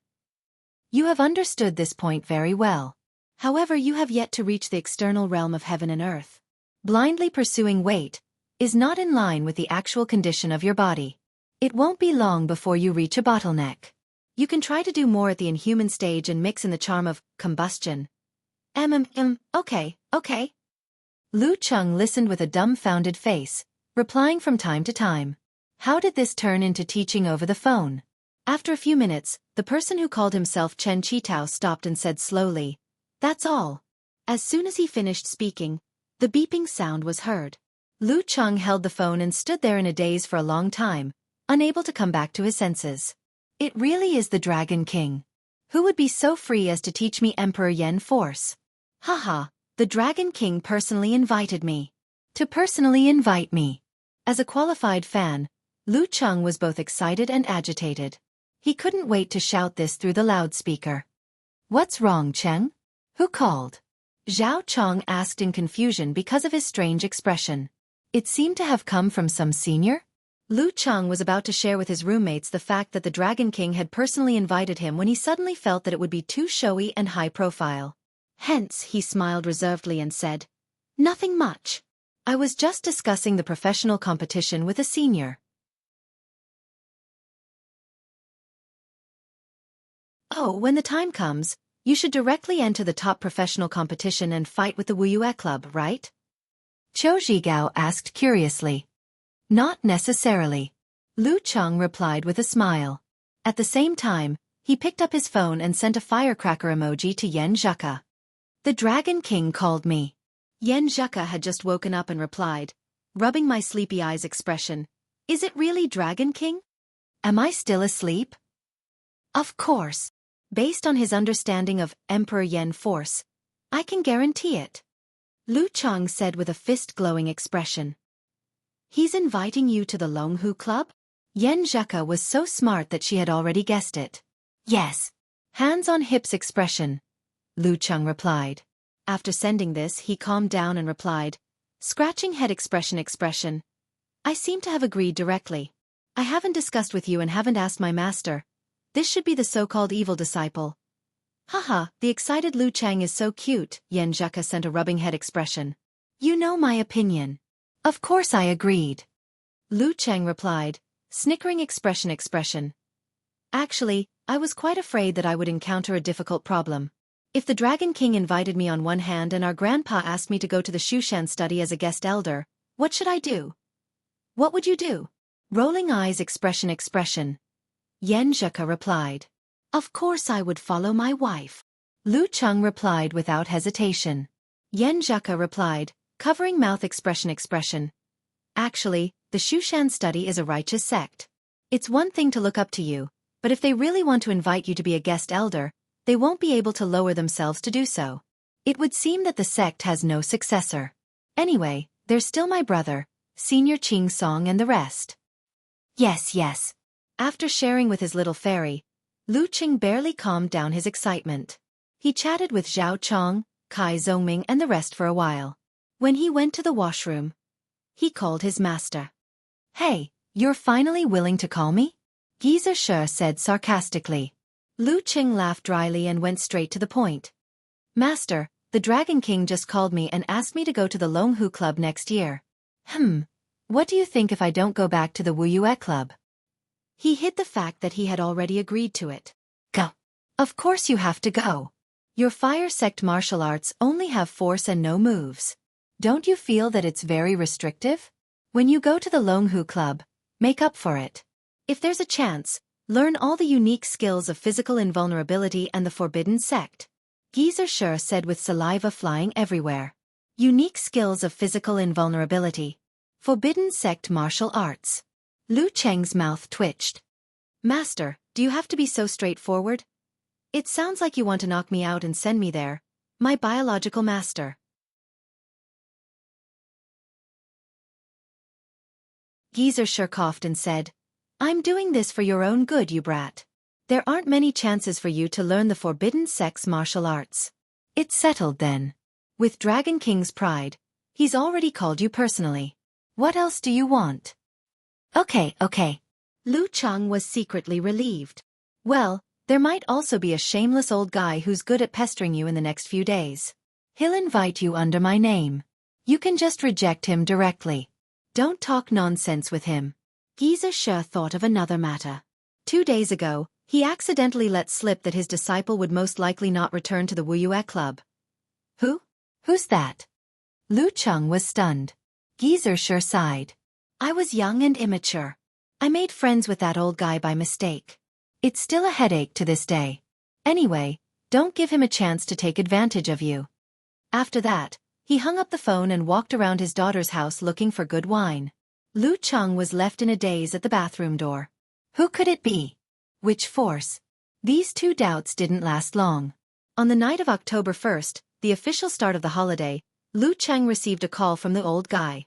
You have understood this point very well. However, you have yet to reach the external realm of heaven and earth. Blindly pursuing weight is not in line with the actual condition of your body. It won't be long before you reach a bottleneck. You can try to do more at the inhuman stage and mix in the charm of combustion. Okay. Lu Cheng listened with a dumbfounded face, replying from time to time. How did this turn into teaching over the phone? After a few minutes, the person who called himself Chen Qitao stopped and said slowly, That's all. As soon as he finished speaking, the beeping sound was heard. Lu Cheng held the phone and stood there in a daze for a long time, unable to come back to his senses. It really is the Dragon King. Who would be so free as to teach me Emperor Yen force? Haha, the Dragon King personally invited me. To personally invite me. As a qualified fan, Lu Cheng was both excited and agitated. He couldn't wait to shout this through the loudspeaker. What's wrong, Cheng? Who called? Zhao Chong asked in confusion because of his strange expression. It seemed to have come from some senior? Lu Cheng was about to share with his roommates the fact that the Dragon King had personally invited him when he suddenly felt that it would be too showy and high profile. Hence, he smiled reservedly and said, Nothing much. I was just discussing the professional competition with a senior. Oh, when the time comes, you should directly enter the top professional competition and fight with the Wuxia Club, right? Qiu Zhigao asked curiously. Not necessarily. Lu Cheng replied with a smile. At the same time, he picked up his phone and sent a firecracker emoji to Yen Zheka. The Dragon King called me. Yen Zheka had just woken up and replied, rubbing my sleepy eyes expression, Is it really Dragon King? Am I still asleep? Of course. Based on his understanding of Emperor Yen force, I can guarantee it. Lu Cheng said with a fist-glowing expression. He's inviting you to the Longhu Club? Yen Zheka was so smart that she had already guessed it. Yes. Hands on hips expression. Lu Cheng replied. After sending this, he calmed down and replied, scratching head expression. I seem to have agreed directly. I haven't discussed with you and haven't asked my master. This should be the so-called evil disciple. Haha, the excited Lu Cheng is so cute, Yen Zheka sent a rubbing head expression. You know my opinion. Of course I agreed. Lu Cheng replied, snickering expression. Actually, I was quite afraid that I would encounter a difficult problem. If the Dragon King invited me on one hand and our grandpa asked me to go to the Xiaofan study as a guest elder, what should I do? What would you do? Rolling eyes expression. Yen Zheka replied. Of course I would follow my wife. Lu Cheng replied without hesitation. Yen Zheka replied, covering mouth expression. Actually, the Xiaofan study is a righteous sect. It's one thing to look up to you, but if they really want to invite you to be a guest elder, they won't be able to lower themselves to do so. It would seem that the sect has no successor. Anyway, they're still my brother, Senior Ching Song and the rest. Yes, yes. After sharing with his little fairy, Lu Qing barely calmed down his excitement. He chatted with Zhao Chong, Kai Zongming and the rest for a while. When he went to the washroom, he called his master. Hey, you're finally willing to call me? Geezer Shi said sarcastically. Lu Qing laughed dryly and went straight to the point. Master, the Dragon King just called me and asked me to go to the Longhu Club next year. What do you think if I don't go back to the Wuxia Club? He hid the fact that he had already agreed to it. Go. Of course you have to go. Your fire sect martial arts only have force and no moves. Don't you feel that it's very restrictive? When you go to the Longhu Club, make up for it. If there's a chance, learn all the unique skills of physical invulnerability and the forbidden sect. Geezer Shi said with saliva flying everywhere. Unique skills of physical invulnerability. Forbidden sect martial arts. Lu Cheng's mouth twitched. Master, do you have to be so straightforward? It sounds like you want to knock me out and send me there, my biological master. Geezer Shi coughed and said, I'm doing this for your own good, you brat. There aren't many chances for you to learn the forbidden sect's martial arts. It's settled then. With Dragon King's pride, he's already called you personally. What else do you want? Okay. Lu Cheng was secretly relieved. Well, there might also be a shameless old guy who's good at pestering you in the next few days. He'll invite you under my name. You can just reject him directly. Don't talk nonsense with him. Geezer Shi thought of another matter. 2 days ago, he accidentally let slip that his disciple would most likely not return to the Wuxia Club. Who? Who's that? Lu Cheng was stunned. Geezer Shi sighed. I was young and immature. I made friends with that old guy by mistake. It's still a headache to this day. Anyway, don't give him a chance to take advantage of you. After that, he hung up the phone and walked around his daughter's house looking for good wine. Lu Cheng was left in a daze at the bathroom door. Who could it be? Which force? These two doubts didn't last long. On the night of October 1st, the official start of the holiday, Lu Cheng received a call from the old guy.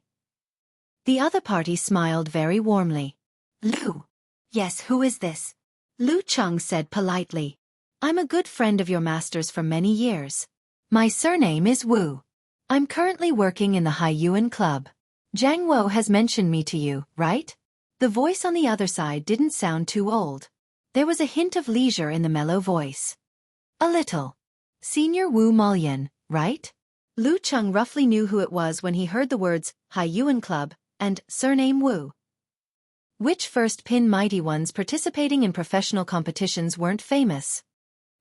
The other party smiled very warmly. Lu. Yes, who is this? Lu Cheng said politely. I'm a good friend of your master's for many years. My surname is Wu. I'm currently working in the Haiyuan Club. Zhang Wo has mentioned me to you, right? The voice on the other side didn't sound too old. There was a hint of leisure in the mellow voice. A little. Senior Wu Molian, right? Lu Cheng roughly knew who it was when he heard the words Haiyuan Club and surname Wu. Which first pin mighty ones participating in professional competitions weren't famous?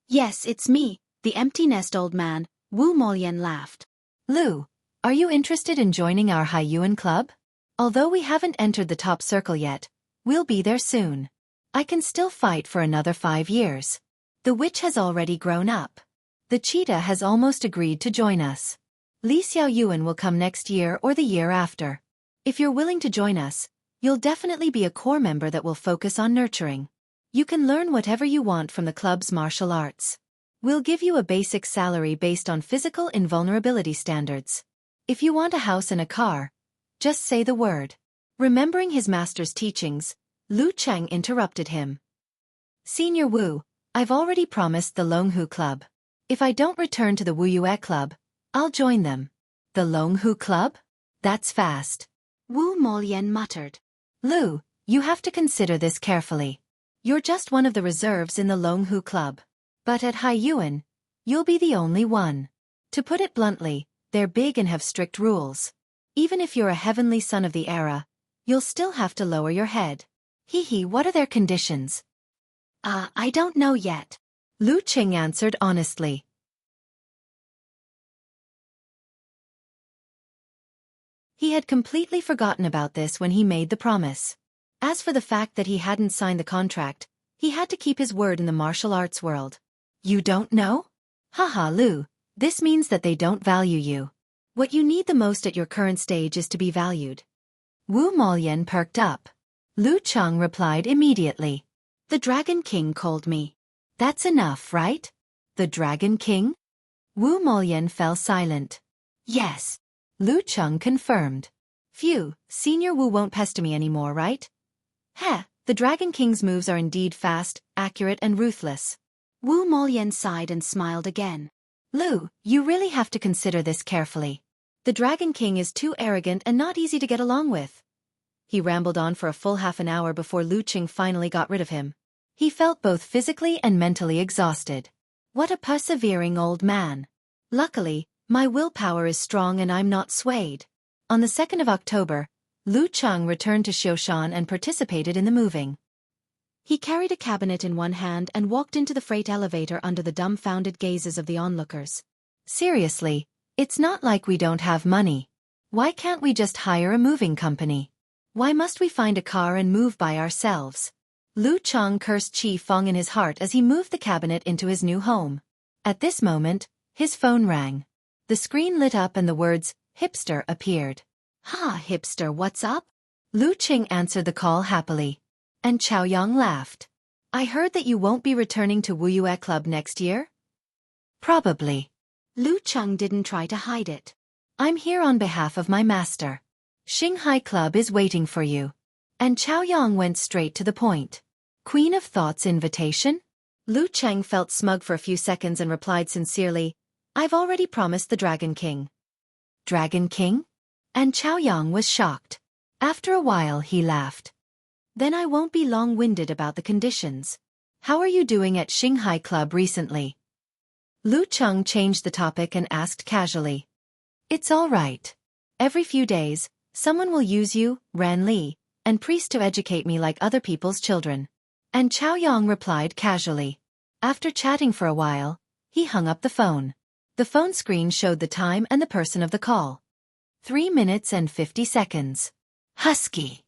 Yes, it's me, the empty nest old man, Wu Molian laughed. Lu, are you interested in joining our Haiyuan Club? Although we haven't entered the top circle yet, we'll be there soon. I can still fight for another 5 years. The witch has already grown up. The cheetah has almost agreed to join us. Li Xiaoyuan will come next year or the year after. If you're willing to join us, you'll definitely be a core member that will focus on nurturing. You can learn whatever you want from the club's martial arts. We'll give you a basic salary based on physical invulnerability standards. If you want a house and a car, just say the word. Remembering his master's teachings, Lu Cheng interrupted him. Senior Wu, I've already promised the Longhu Club. If I don't return to the Wuxia Club, I'll join them. The Longhu Club? That's fast. Wu Molian muttered. Lu, you have to consider this carefully. You're just one of the reserves in the Longhu Club. But at Haiyuan, you'll be the only one. To put it bluntly, they're big and have strict rules. Even if you're a heavenly son of the era, you'll still have to lower your head. What are their conditions? I don't know yet. Lu Qing answered honestly. He had completely forgotten about this when he made the promise. As for the fact that he hadn't signed the contract, he had to keep his word in the martial arts world. You don't know? Haha, Lu, this means that they don't value you. What you need the most at your current stage is to be valued. Wu Molian perked up. Lu Cheng replied immediately. The Dragon King called me. That's enough, right? The Dragon King? Wu Molian fell silent. Yes. Lu Cheng confirmed. Phew, Senior Wu won't pester me anymore, right? Heh, the Dragon King's moves are indeed fast, accurate and ruthless. Wu Molian sighed and smiled again. Lu, you really have to consider this carefully. The Dragon King is too arrogant and not easy to get along with. He rambled on for a full half an hour before Lu Qing finally got rid of him. He felt both physically and mentally exhausted. What a persevering old man. Luckily, my willpower is strong and I'm not swayed. On the 2nd of October, Lu Qing returned to Xiaofan and participated in the moving. He carried a cabinet in one hand and walked into the freight elevator under the dumbfounded gazes of the onlookers. Seriously, it's not like we don't have money. Why can't we just hire a moving company? Why must we find a car and move by ourselves? Lu Qing cursed Xiaofan in his heart as he moved the cabinet into his new home. At this moment, his phone rang. The screen lit up and the words, "Hipster" appeared. "Ha, hipster, what's up?" Lu Qing answered the call happily. And Chaoyang laughed. "I heard that you won't be returning to Wuxia Club next year?" "Probably." Lu Qing didn't try to hide it. "I'm here on behalf of my master. Xinghai Club is waiting for you." And Chaoyang went straight to the point. "Queen of Thought's invitation?" Lu Qing felt smug for a few seconds and replied sincerely, "I've already promised the Dragon King." "Dragon King?" And Chaoyang was shocked. After a while he laughed. "Then I won't be long-winded about the conditions. How are you doing at Xinghai Club recently?" Lu Qing changed the topic and asked casually. "It's all right. Every few days, someone will use you, Ran Li, and priest to educate me like other people's children." And Chaoyang replied casually. After chatting for a while, he hung up the phone. The phone screen showed the time and the person of the call. 3 minutes and 50 seconds. Husky.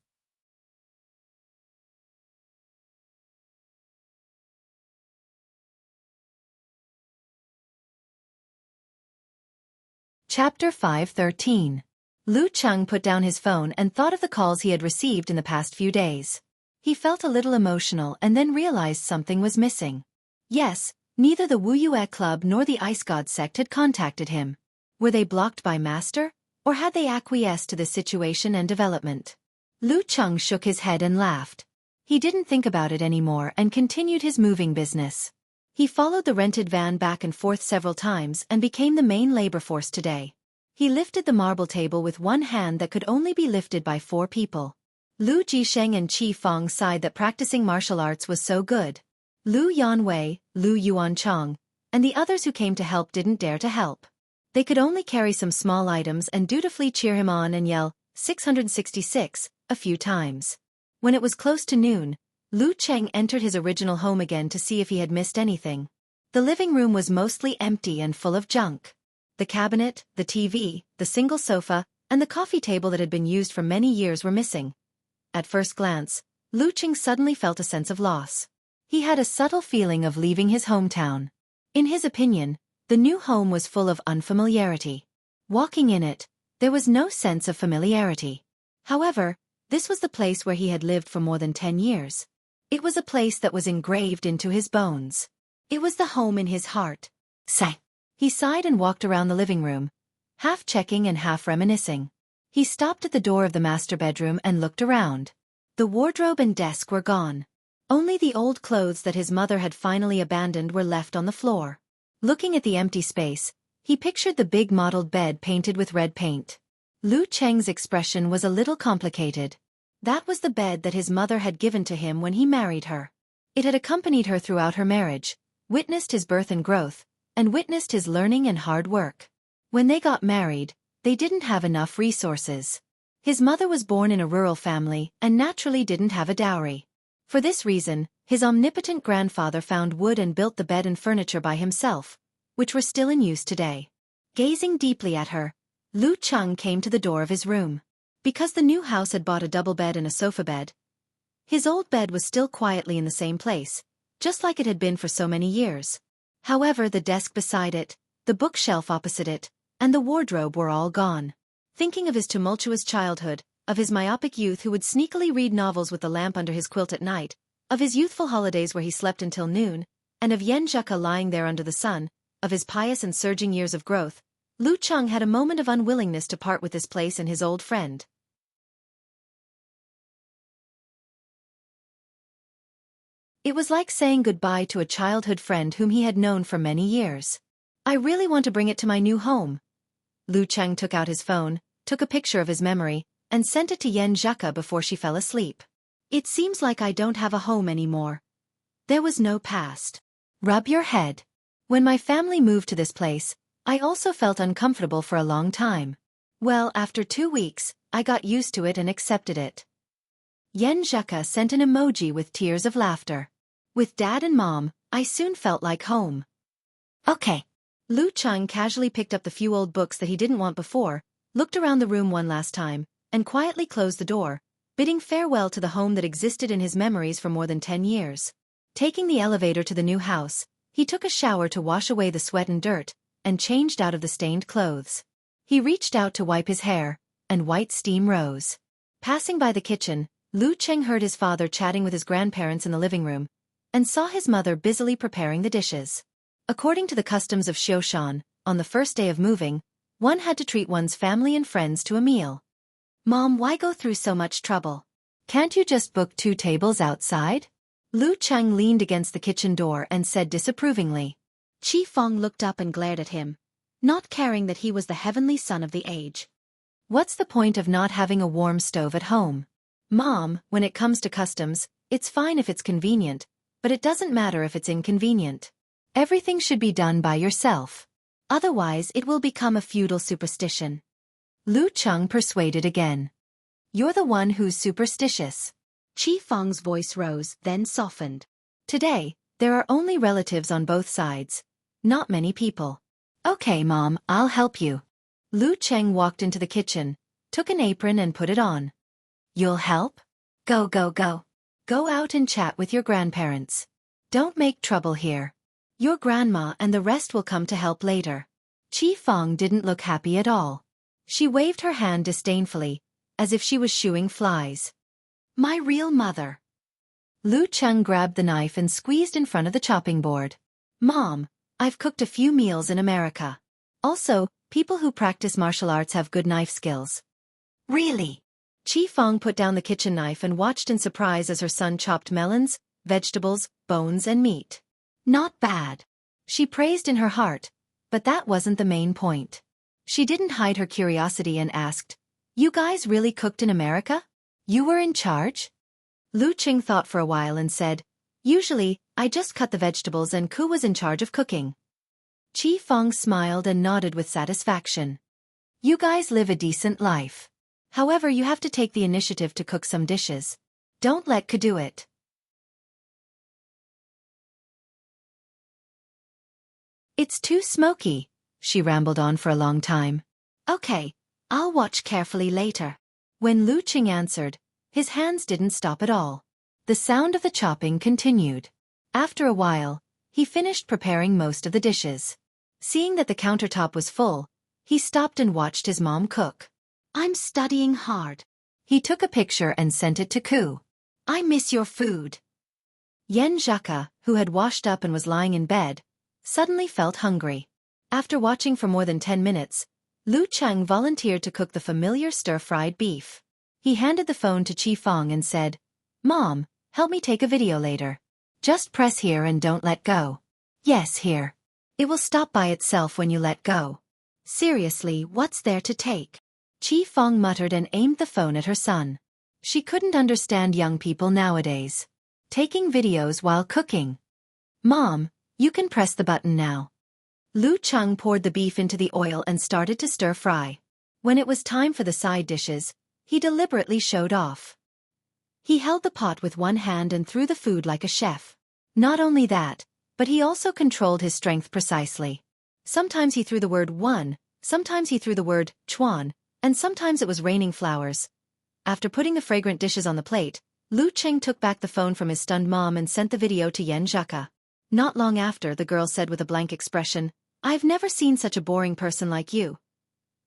Chapter 5:13. Lu Qing put down his phone and thought of the calls he had received in the past few days. He felt a little emotional and then realized something was missing. Yes, neither the Wuxia Club nor the Ice God sect had contacted him. Were they blocked by Master, or had they acquiesced to the situation and development? Lu Qing shook his head and laughed. He didn't think about it anymore and continued his moving business. He followed the rented van back and forth several times and became the main labor force today. He lifted the marble table with one hand that could only be lifted by 4 people. Lu Jisheng and Qi Fang sighed that practicing martial arts was so good. Lu Yanwei, Lu Yuanchang, and the others who came to help didn't dare to help. They could only carry some small items and dutifully cheer him on and yell, 666, a few times. When it was close to noon, Lu Qing entered his original home again to see if he had missed anything. The living room was mostly empty and full of junk. The cabinet, the TV, the single sofa, and the coffee table that had been used for many years were missing. At first glance, Lu Qing suddenly felt a sense of loss. He had a subtle feeling of leaving his hometown. In his opinion, the new home was full of unfamiliarity. Walking in it, there was no sense of familiarity. However, this was the place where he had lived for more than 10 years. It was a place that was engraved into his bones. It was the home in his heart. Sigh. He sighed and walked around the living room, half checking and half reminiscing. He stopped at the door of the master bedroom and looked around. The wardrobe and desk were gone. Only the old clothes that his mother had finally abandoned were left on the floor. Looking at the empty space, he pictured the big mottled bed painted with red paint. Lu Qing's expression was a little complicated. That was the bed that his mother had given to him when he married her. It had accompanied her throughout her marriage, witnessed his birth and growth, and witnessed his learning and hard work. When they got married, they didn't have enough resources. His mother was born in a rural family and naturally didn't have a dowry. For this reason, his omnipotent grandfather found wood and built the bed and furniture by himself, which were still in use today. Gazing deeply at her, Lu Qing came to the door of his room. Because the new house had bought a double bed and a sofa bed, his old bed was still quietly in the same place, just like it had been for so many years. However, the desk beside it, the bookshelf opposite it, and the wardrobe were all gone. Thinking of his tumultuous childhood, of his myopic youth who would sneakily read novels with the lamp under his quilt at night, of his youthful holidays where he slept until noon, and of Yen Zheka lying there under the sun, of his pious and surging years of growth, Lu Qing had a moment of unwillingness to part with this place and his old friend. It was like saying goodbye to a childhood friend whom he had known for many years. I really want to bring it to my new home. Lu Cheng took out his phone, took a picture of his memory, and sent it to Yen Zheka before she fell asleep. It seems like I don't have a home anymore. There was no past. Rub your head. When my family moved to this place, I also felt uncomfortable for a long time. Well, after 2 weeks, I got used to it and accepted it. Yen Zheka sent an emoji with tears of laughter. With Dad and Mom, I soon felt like home. Okay. Lu Cheng casually picked up the few old books that he didn't want before, looked around the room one last time, and quietly closed the door, bidding farewell to the home that existed in his memories for more than 10 years. Taking the elevator to the new house, he took a shower to wash away the sweat and dirt, and changed out of the stained clothes. He reached out to wipe his hair, and white steam rose. Passing by the kitchen, Lu Cheng heard his father chatting with his grandparents in the living room, and saw his mother busily preparing the dishes. According to the customs of Xiaofan, on the first day of moving, one had to treat one's family and friends to a meal. Mom, why go through so much trouble? Can't you just book 2 tables outside? Lu Cheng leaned against the kitchen door and said disapprovingly. Qi Feng looked up and glared at him, not caring that he was the heavenly son of the age. What's the point of not having a warm stove at home? Mom, when it comes to customs, it's fine if it's convenient, but it doesn't matter if it's inconvenient. Everything should be done by yourself. Otherwise it will become a feudal superstition. Lu Cheng persuaded again. You're the one who's superstitious. Qi Feng's voice rose, then softened. Today, there are only relatives on both sides. Not many people. Okay, Mom, I'll help you. Lu Cheng walked into the kitchen, took an apron and put it on. You'll help? Go, go, go. Go out and chat with your grandparents. Don't make trouble here. Your grandma and the rest will come to help later. Qi Feng didn't look happy at all. She waved her hand disdainfully, as if she was shooing flies. My real mother. Lu Cheng grabbed the knife and squeezed in front of the chopping board. Mom, I've cooked a few meals in America. Also, people who practice martial arts have good knife skills. Really? Qi Feng put down the kitchen knife and watched in surprise as her son chopped melons, vegetables, bones and meat. Not bad. She praised in her heart, but that wasn't the main point. She didn't hide her curiosity and asked, You guys really cooked in America? You were in charge? Lu Cheng thought for a while and said, Usually, I just cut the vegetables and Ku was in charge of cooking. Qi Feng smiled and nodded with satisfaction. You guys live a decent life. However, you have to take the initiative to cook some dishes. Don't let Ku do it. It's too smoky, she rambled on for a long time. Okay, I'll watch carefully later. When Lu Cheng answered, his hands didn't stop at all. The sound of the chopping continued. After a while, he finished preparing most of the dishes. Seeing that the countertop was full, he stopped and watched his mom cook. I'm studying hard. He took a picture and sent it to Ku. I miss your food. Yen Zheka, who had washed up and was lying in bed, suddenly felt hungry. After watching for more than 10 minutes, Lu Cheng volunteered to cook the familiar stir-fried beef. He handed the phone to Qi Feng and said, Mom, help me take a video later. Just press here and don't let go. Yes, here. It will stop by itself when you let go. Seriously, what's there to take? Qi Feng muttered and aimed the phone at her son. She couldn't understand young people nowadays. Taking videos while cooking. Mom, you can press the button now. Lu Cheng poured the beef into the oil and started to stir-fry. When it was time for the side dishes, he deliberately showed off. He held the pot with one hand and threw the food like a chef. Not only that, but he also controlled his strength precisely. Sometimes he threw the word one, sometimes he threw the word chuan, and sometimes it was raining flowers. After putting the fragrant dishes on the plate, Lu Cheng took back the phone from his stunned mom and sent the video to Yen Zheka. Not long after, the girl said with a blank expression, I've never seen such a boring person like you.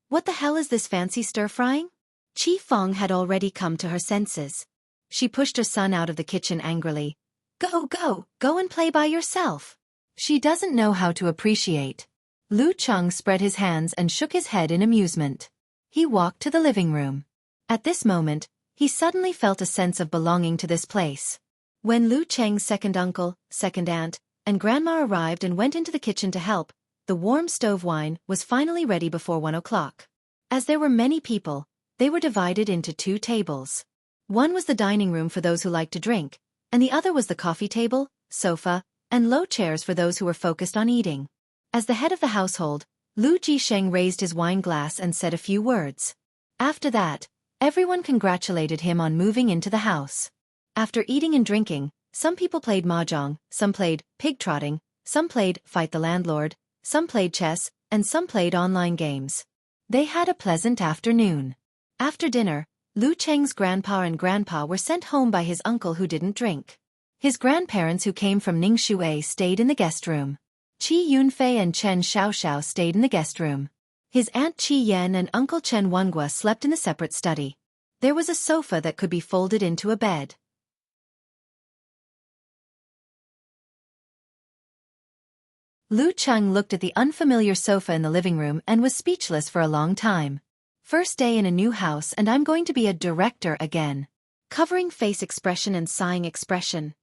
What the hell is this fancy stir-frying? Qi Feng had already come to her senses. She pushed her son out of the kitchen angrily. Go, go, go and play by yourself. She doesn't know how to appreciate. Lu Cheng spread his hands and shook his head in amusement. He walked to the living room. At this moment, he suddenly felt a sense of belonging to this place. When Lu Cheng's second uncle, second aunt, and grandma arrived and went into the kitchen to help, the warm stove wine was finally ready before 1 o'clock. As there were many people, they were divided into 2 tables. One was the dining room for those who liked to drink, and the other was the coffee table, sofa, and low chairs for those who were focused on eating. As the head of the household, Lu Jisheng raised his wine glass and said a few words. After that, everyone congratulated him on moving into the house. After eating and drinking, some people played mahjong, some played pig-trotting, some played fight the landlord, some played chess, and some played online games. They had a pleasant afternoon. After dinner, Lu Cheng's grandpa and grandpa were sent home by his uncle who didn't drink. His grandparents who came from Ningxue stayed in the guest room. Qi Yunfei and Chen Xiaoxiao stayed in the guest room. His aunt Qi Yan and uncle Chen Wenghua slept in the separate study. There was a sofa that could be folded into a bed. Lu Cheng looked at the unfamiliar sofa in the living room and was speechless for a long time. First day in a new house and I'm going to be a director again. Covering face expression and sighing expression,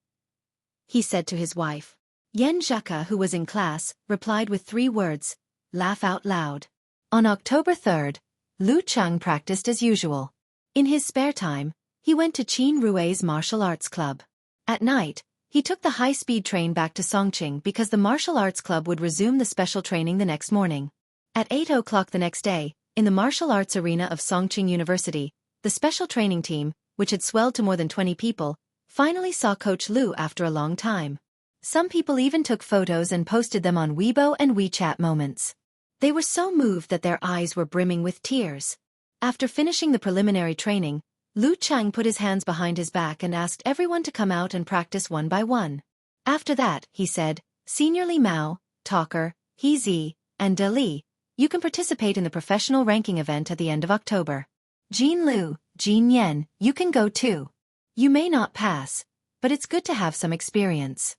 he said to his wife. Yen Zhaka, who was in class, replied with 3 words, laugh out loud. On October 3rd, Lu Cheng practiced as usual. In his spare time, he went to Qin Rui's martial arts club. At night, he took the high-speed train back to Songqing because the martial arts club would resume the special training the next morning. At 8 o'clock the next day, in the martial arts arena of Songqing University, the special training team, which had swelled to more than 20 people, finally saw Coach Lu after a long time. Some people even took photos and posted them on Weibo and WeChat moments. They were so moved that their eyes were brimming with tears. After finishing the preliminary training, Lu Cheng put his hands behind his back and asked everyone to come out and practice one by one. After that, he said, Senior Li Mao, Talker, He Zi, and De Li, you can participate in the professional ranking event at the end of October. Jean Lu, Jean Yen, you can go too. You may not pass, but it's good to have some experience.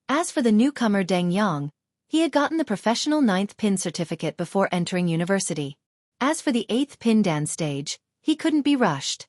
As for the newcomer Deng Yang, he had gotten the professional 9th pin certificate before entering university. As for the 8th pin dance stage, he couldn't be rushed.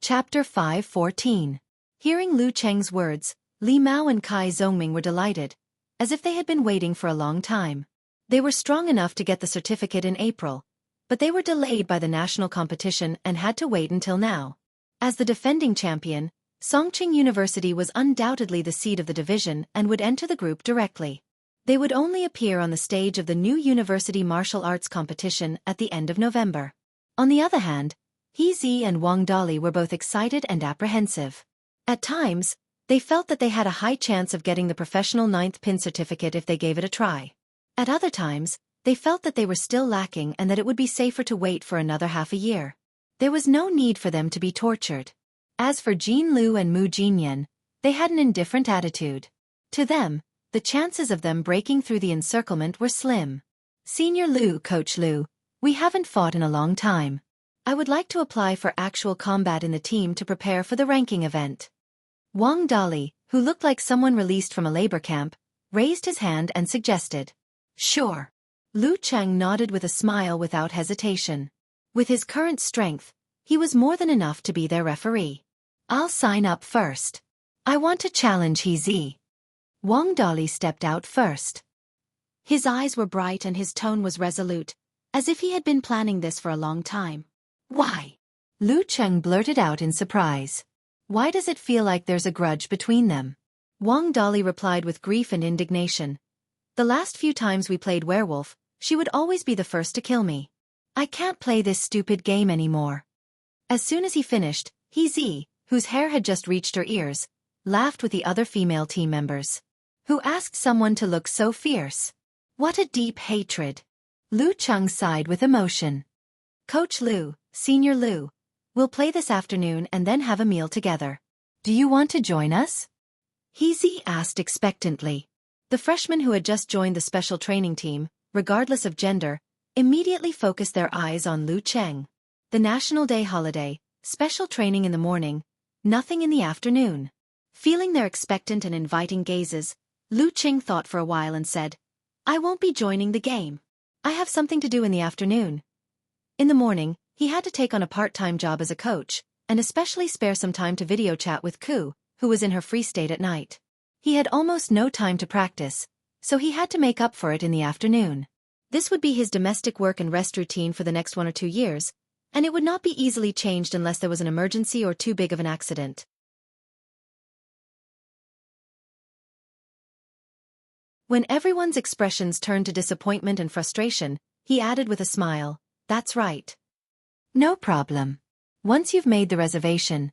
Chapter 5:14. Hearing Lu Cheng's words, Li Mao and Kai Zongming were delighted, as if they had been waiting for a long time. They were strong enough to get the certificate in April, but they were delayed by the national competition and had to wait until now. As the defending champion, Songqing University was undoubtedly the seed of the division and would enter the group directly. They would only appear on the stage of the new university martial arts competition at the end of November. On the other hand, He Zi and Wang Dali were both excited and apprehensive. At times, they felt that they had a high chance of getting the professional 9th pin certificate if they gave it a try. At other times, they felt that they were still lacking and that it would be safer to wait for another half a year. There was no need for them to be tortured. As for Jean Lu and Mu Jinyan, they had an indifferent attitude. To them, the chances of them breaking through the encirclement were slim. Senior Lu, Coach Lu, we haven't fought in a long time. I would like to apply for actual combat in the team to prepare for the ranking event. Wang Dali, who looked like someone released from a labor camp, raised his hand and suggested. Sure. Lu Cheng nodded with a smile without hesitation. With his current strength, he was more than enough to be their referee. I'll sign up first. I want to challenge He Zi. Wang Dali stepped out first. His eyes were bright and his tone was resolute, as if he had been planning this for a long time. Why? Lu Cheng blurted out in surprise. Why does it feel like there's a grudge between them? Wang Dali replied with grief and indignation. The last few times we played werewolf, she would always be the first to kill me. I can't play this stupid game anymore. As soon as he finished, He Zi, whose hair had just reached her ears, laughed with the other female team members. Who asked someone to look so fierce? What a deep hatred. Lu Cheng sighed with emotion. Coach Lu, Senior Lu, we'll play this afternoon and then have a meal together. Do you want to join us? He Zi asked expectantly. The freshmen who had just joined the special training team, regardless of gender, immediately focused their eyes on Lu Cheng. The National Day holiday, special training in the morning, nothing in the afternoon. Feeling their expectant and inviting gazes, Lu Cheng thought for a while and said, I won't be joining the game. I have something to do in the afternoon. In the morning, he had to take on a part-time job as a coach, and especially spare some time to video chat with Ku, who was in her free state at night. He had almost no time to practice, so he had to make up for it in the afternoon. This would be his domestic work and rest routine for the next 1 or 2 years, and it would not be easily changed unless there was an emergency or too big of an accident. When everyone's expressions turned to disappointment and frustration, he added with a smile, "That's right. No problem. Once you've made the reservation,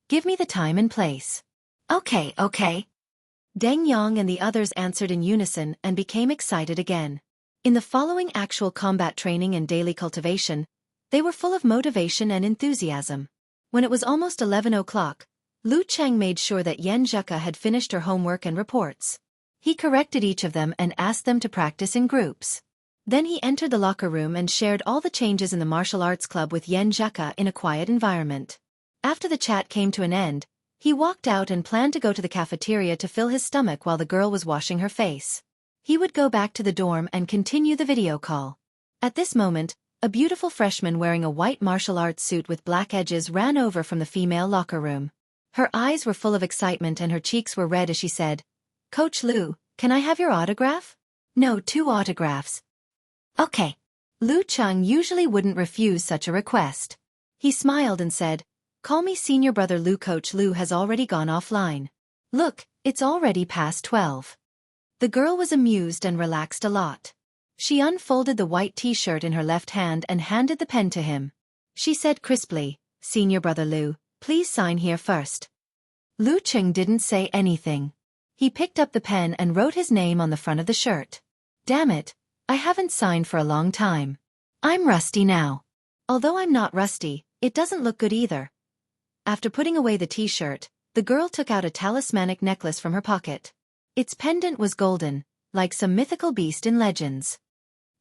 give me the time and place." "Okay, okay." Deng Yang and the others answered in unison and became excited again. In the following actual combat training and daily cultivation, they were full of motivation and enthusiasm. When it was almost 11 o'clock, Lu Cheng made sure that Yan Zheka had finished her homework and reports. He corrected each of them and asked them to practice in groups. Then he entered the locker room and shared all the changes in the martial arts club with Yan Zheka in a quiet environment. After the chat came to an end, he walked out and planned to go to the cafeteria to fill his stomach while the girl was washing her face. He would go back to the dorm and continue the video call. At this moment, a beautiful freshman wearing a white martial arts suit with black edges ran over from the female locker room. Her eyes were full of excitement and her cheeks were red as she said, "Coach Lu, can I have your autograph?" "No, 2 autographs." "Okay." Lu Cheng usually wouldn't refuse such a request. He smiled and said, "Call me senior brother Lu." Coach Lu has already gone offline. Look, it's already past 12. The girl was amused and relaxed a lot. She unfolded the white t-shirt in her left hand and handed the pen to him. She said crisply, "Senior brother Lu, please sign here first." Lu Cheng didn't say anything. He picked up the pen and wrote his name on the front of the shirt. "Damn it, I haven't signed for a long time. I'm rusty now." "Although I'm not rusty, it doesn't look good either." After putting away the t-shirt, the girl took out a talismanic necklace from her pocket. Its pendant was golden, like some mythical beast in legends.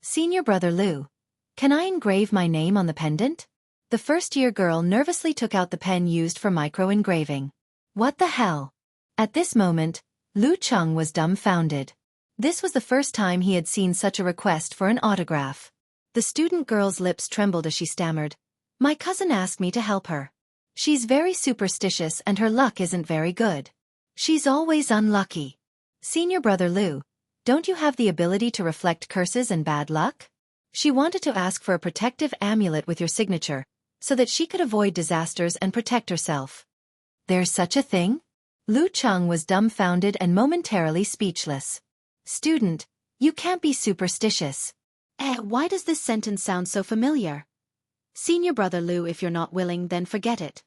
"Senior brother Lu, can I engrave my name on the pendant?" The first-year girl nervously took out the pen used for micro-engraving. "What the hell?" At this moment, Lu Cheng was dumbfounded. This was the first time he had seen such a request for an autograph. The student girl's lips trembled as she stammered, "My cousin asked me to help her. She's very superstitious and her luck isn't very good. She's always unlucky." "Senior brother Lu, don't you have the ability to reflect curses and bad luck?" She wanted to ask for a protective amulet with your signature, so that she could avoid disasters and protect herself. "There's such a thing?" Lu Cheng was dumbfounded and momentarily speechless. "Student, you can't be superstitious." Why does this sentence sound so familiar? "Senior brother Lu, if you're not willing, then forget it."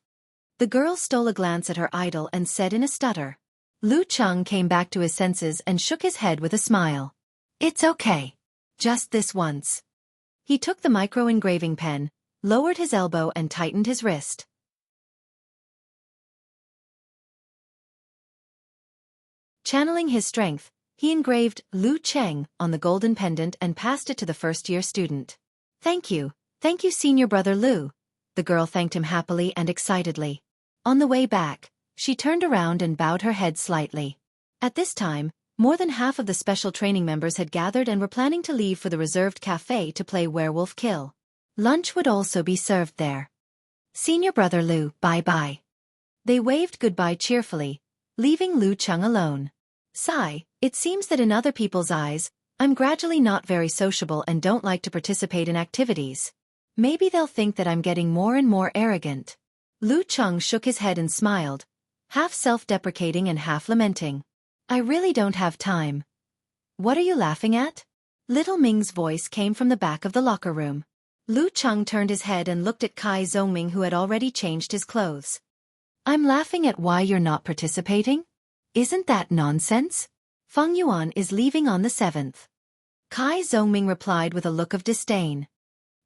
The girl stole a glance at her idol and said in a stutter. Lu Cheng came back to his senses and shook his head with a smile. "It's okay. Just this once." He took the micro-engraving pen, lowered his elbow and tightened his wrist. Channeling his strength, he engraved Lu Cheng on the golden pendant and passed it to the first-year student. Thank you, senior brother Lu." The girl thanked him happily and excitedly. On the way back, she turned around and bowed her head slightly. At this time, more than half of the special training members had gathered and were planning to leave for the reserved cafe to play Werewolf Kill. Lunch would also be served there. "Senior brother Lu, bye-bye." They waved goodbye cheerfully, leaving Lu Cheng alone. Sigh, it seems that in other people's eyes, I'm gradually not very sociable and don't like to participate in activities. Maybe they'll think that I'm getting more and more arrogant. Lu Cheng shook his head and smiled, half self-deprecating and half lamenting. "I really don't have time." "What are you laughing at?" Little Ming's voice came from the back of the locker room. Lu Cheng turned his head and looked at Kai Zhongming, who had already changed his clothes. "I'm laughing at why you're not participating? Isn't that nonsense? Feng Yuan is leaving on the 7th. Kai Zhongming replied with a look of disdain.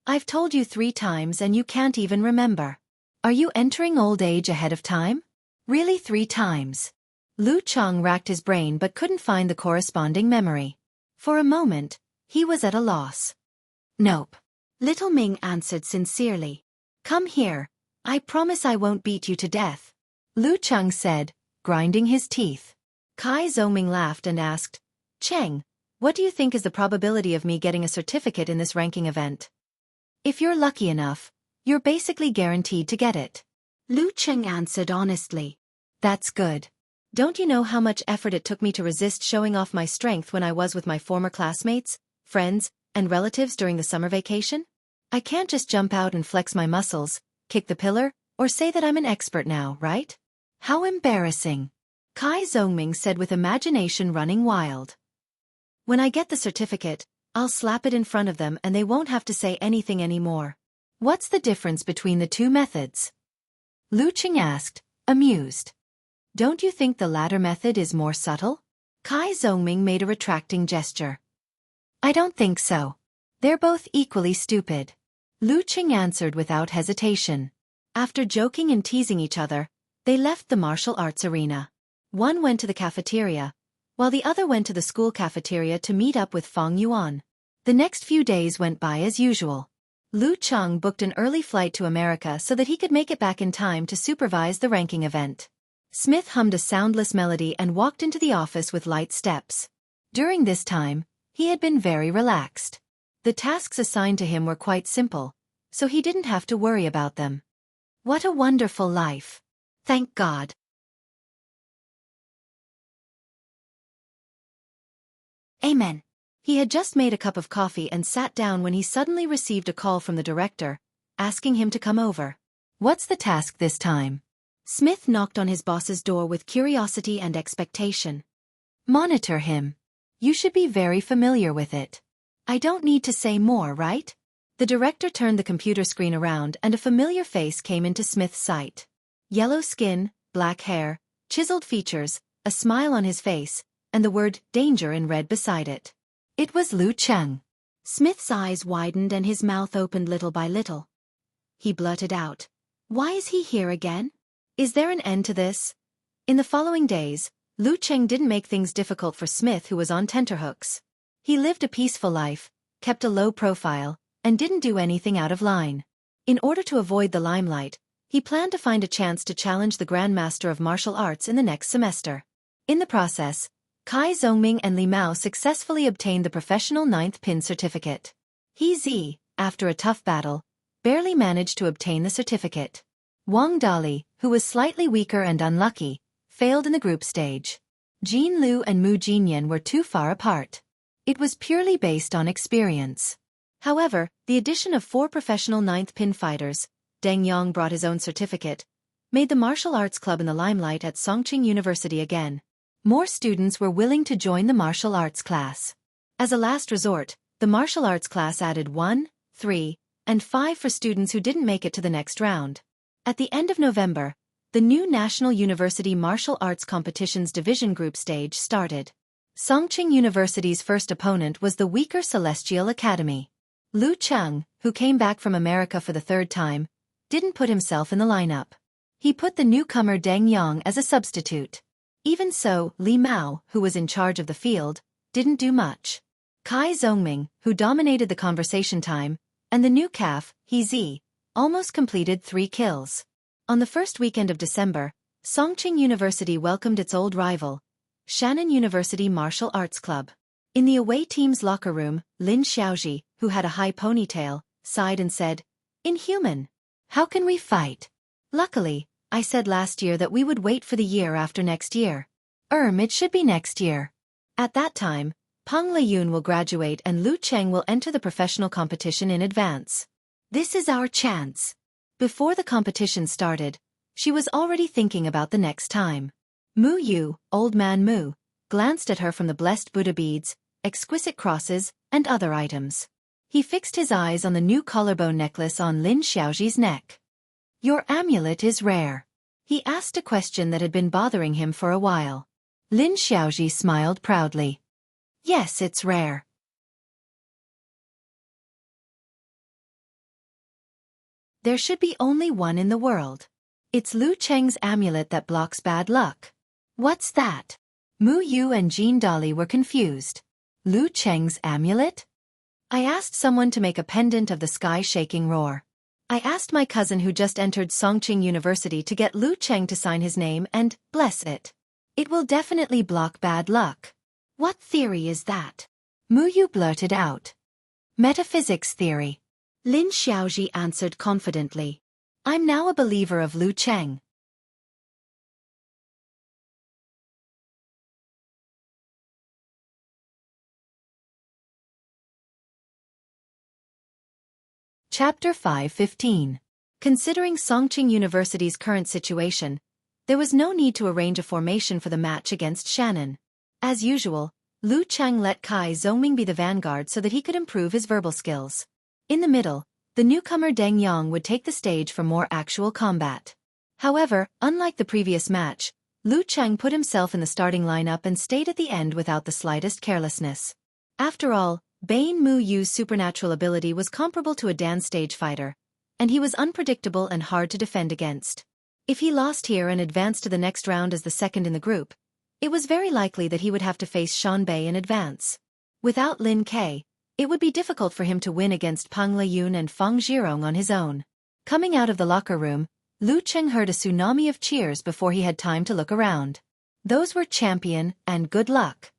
"I've told you 3 times and you can't even remember. Are you entering old age ahead of time? Really 3 times? Lu Cheng racked his brain but couldn't find the corresponding memory. For a moment, he was at a loss. "Nope." Little Ming answered sincerely. "Come here. I promise I won't beat you to death," Lu Cheng said, grinding his teeth. Kai Zhongming laughed and asked, "Cheng, What do you think is the probability of me getting a certificate in this ranking event? If you're lucky enough, you're basically guaranteed to get it. Lu Cheng answered honestly. That's good. Don't you know how much effort it took me to resist showing off my strength when I was with my former classmates, friends, and relatives during the summer vacation? I can't just jump out and flex my muscles, kick the pillar, or say that I'm an expert now, right? How embarrassing. Kai Zongming said with imagination running wild. When I get the certificate, I'll slap it in front of them and they won't have to say anything anymore. What's the difference between the two methods? Lu Qing asked, amused. Don't you think the latter method is more subtle? Kai Zongming made a retracting gesture. I don't think so. They're both equally stupid. Lu Qing answered without hesitation. After joking and teasing each other, they left the martial arts arena. One went to the cafeteria, while the other went to the school cafeteria to meet up with Feng Yuan. The next few days went by as usual. Lu Cheng booked an early flight to America so that he could make it back in time to supervise the ranking event. Smith hummed a soundless melody and walked into the office with light steps. During this time, he had been very relaxed. The tasks assigned to him were quite simple, so he didn't have to worry about them. What a wonderful life. Thank God. Amen. He had just made a cup of coffee and sat down when he suddenly received a call from the director, asking him to come over. What's the task this time? Smith knocked on his boss's door with curiosity and expectation. Monitor him. You should be very familiar with it. I don't need to say more, right? The director turned the computer screen around and a familiar face came into Smith's sight. Yellow skin, black hair, chiseled features, a smile on his face, and the word danger in red beside it. It was Lu Cheng. Smith's eyes widened and his mouth opened little by little. He blurted out, "Why is he here again? Is there an end to this?" In the following days, Lu Cheng didn't make things difficult for Smith, who was on tenterhooks. He lived a peaceful life, kept a low profile, and didn't do anything out of line. In order to avoid the limelight, he planned to find a chance to challenge the Grandmaster of Martial Arts in the next semester. In the process, Kai Zongming and Li Mao successfully obtained the professional 9th pin certificate. He Zi, after a tough battle, barely managed to obtain the certificate. Wang Dali, who was slightly weaker and unlucky, failed in the group stage. Jin Liu and Mu Jinyan were too far apart. It was purely based on experience. However, the addition of 4 professional 9th pin fighters, Deng Yang brought his own certificate, made the martial arts club in the limelight at Songqing University again. More students were willing to join the martial arts class. As a last resort, the martial arts class added 1, 3, and 5 for students who didn't make it to the next round. At the end of November, the new National University Martial Arts Competitions Division Group stage started. Songqing University's first opponent was the weaker Celestial Academy. Lu Cheng, who came back from America for the 3rd time, didn't put himself in the lineup. He put the newcomer Deng Yang as a substitute. Even so, Li Mao, who was in charge of the field, didn't do much. Kai Zongming, who dominated the conversation time, and the new calf, He Zi, almost completed 3 kills. On the first weekend of December, Songqing University welcomed its old rival, Shannon University Martial Arts Club. In the away team's locker room, Lin Xiaoji, who had a high ponytail, sighed and said, "Inhuman. How can we fight? Luckily, I said last year that we would wait for the year after next year. It should be next year. At that time, Peng Liyun will graduate and Lu Cheng will enter the professional competition in advance. This is our chance." Before the competition started, she was already thinking about the next time. Mu Yu, Old Man Mu, glanced at her from the blessed Buddha beads, exquisite crosses, and other items. He fixed his eyes on the new collarbone necklace on Lin Xiaoji's neck. "Your amulet is rare." He asked a question that had been bothering him for a while. Lin Xiaoji smiled proudly. "Yes, it's rare. There should be only one in the world. It's Lu Cheng's amulet that blocks bad luck." "What's that?" Mu Yu and Jean Dali were confused. "Lu Cheng's amulet?" "I asked someone to make a pendant of the sky-shaking roar. I asked my cousin who just entered Songqing University to get Lu Cheng to sign his name and bless it. It will definitely block bad luck." "What theory is that?" Mu Yu blurted out. Metaphysics theory. Lin Xiaoji answered confidently. I'm now a believer of Lu Cheng. Chapter 5:15. Considering Songqing University's current situation, there was no need to arrange a formation for the match against Shannon. As usual, Lu Cheng let Kai Zongming be the vanguard so that he could improve his verbal skills. In the middle, the newcomer Deng Yang would take the stage for more actual combat. However, unlike the previous match, Lu Cheng put himself in the starting lineup and stayed at the end without the slightest carelessness. After all, Bain Mu Yu's supernatural ability was comparable to a dance stage fighter, and he was unpredictable and hard to defend against. If he lost here and advanced to the next round as the second in the group, it was very likely that he would have to face Shan Bei in advance. Without Lin Ke, it would be difficult for him to win against Pang Leyun and Fang Zhirong on his own. Coming out of the locker room, Lu Cheng heard a tsunami of cheers before he had time to look around. Those were champion and good luck.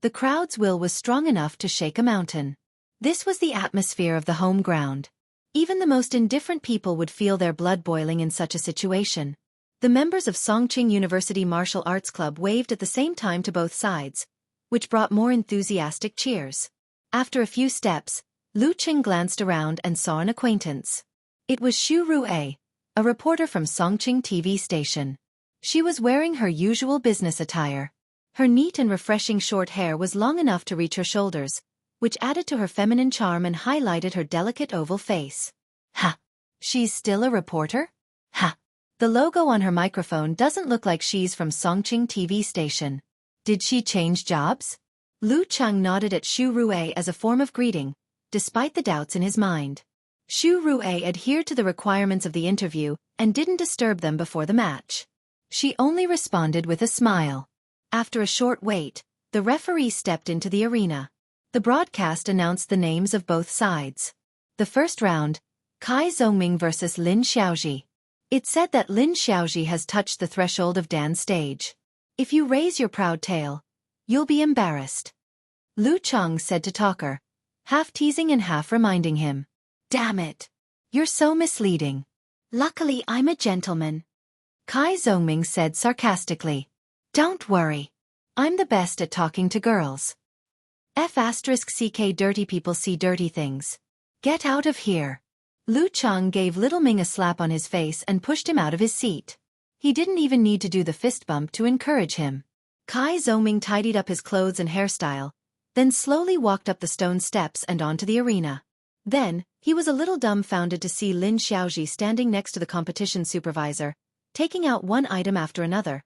The crowd's will was strong enough to shake a mountain. This was the atmosphere of the home ground. Even the most indifferent people would feel their blood boiling in such a situation. The members of Songqing University Martial Arts Club waved at the same time to both sides, which brought more enthusiastic cheers. After a few steps, Lu Cheng glanced around and saw an acquaintance. It was Xu Ruei, a reporter from Songqing TV station. She was wearing her usual business attire. Her neat and refreshing short hair was long enough to reach her shoulders, which added to her feminine charm and highlighted her delicate oval face. Ha! She's still a reporter? Ha! The logo on her microphone doesn't look like she's from Songqing TV station. Did she change jobs? Lu Cheng nodded at Xu Ruei as a form of greeting, despite the doubts in his mind. Xu Ruei adhered to the requirements of the interview and didn't disturb them before the match. She only responded with a smile. After a short wait, the referee stepped into the arena. The broadcast announced the names of both sides. The first round, Kai Zongming versus Lin Xiaoji. It said that Lin Xiaoji has touched the threshold of Dan's stage. If you raise your proud tail, you'll be embarrassed. Lu Cheng said to Talker, half teasing and half reminding him. Damn it! You're so misleading. Luckily I'm a gentleman. Kai Zongming said sarcastically. Don't worry. I'm the best at talking to girls. F***ck dirty people see dirty things. Get out of here. Lu Cheng gave Little Ming a slap on his face and pushed him out of his seat. He didn't even need to do the fist bump to encourage him. Kai Zongming tidied up his clothes and hairstyle, then slowly walked up the stone steps and onto the arena. Then, he was a little dumbfounded to see Lin Xiaoji standing next to the competition supervisor, taking out one item after another.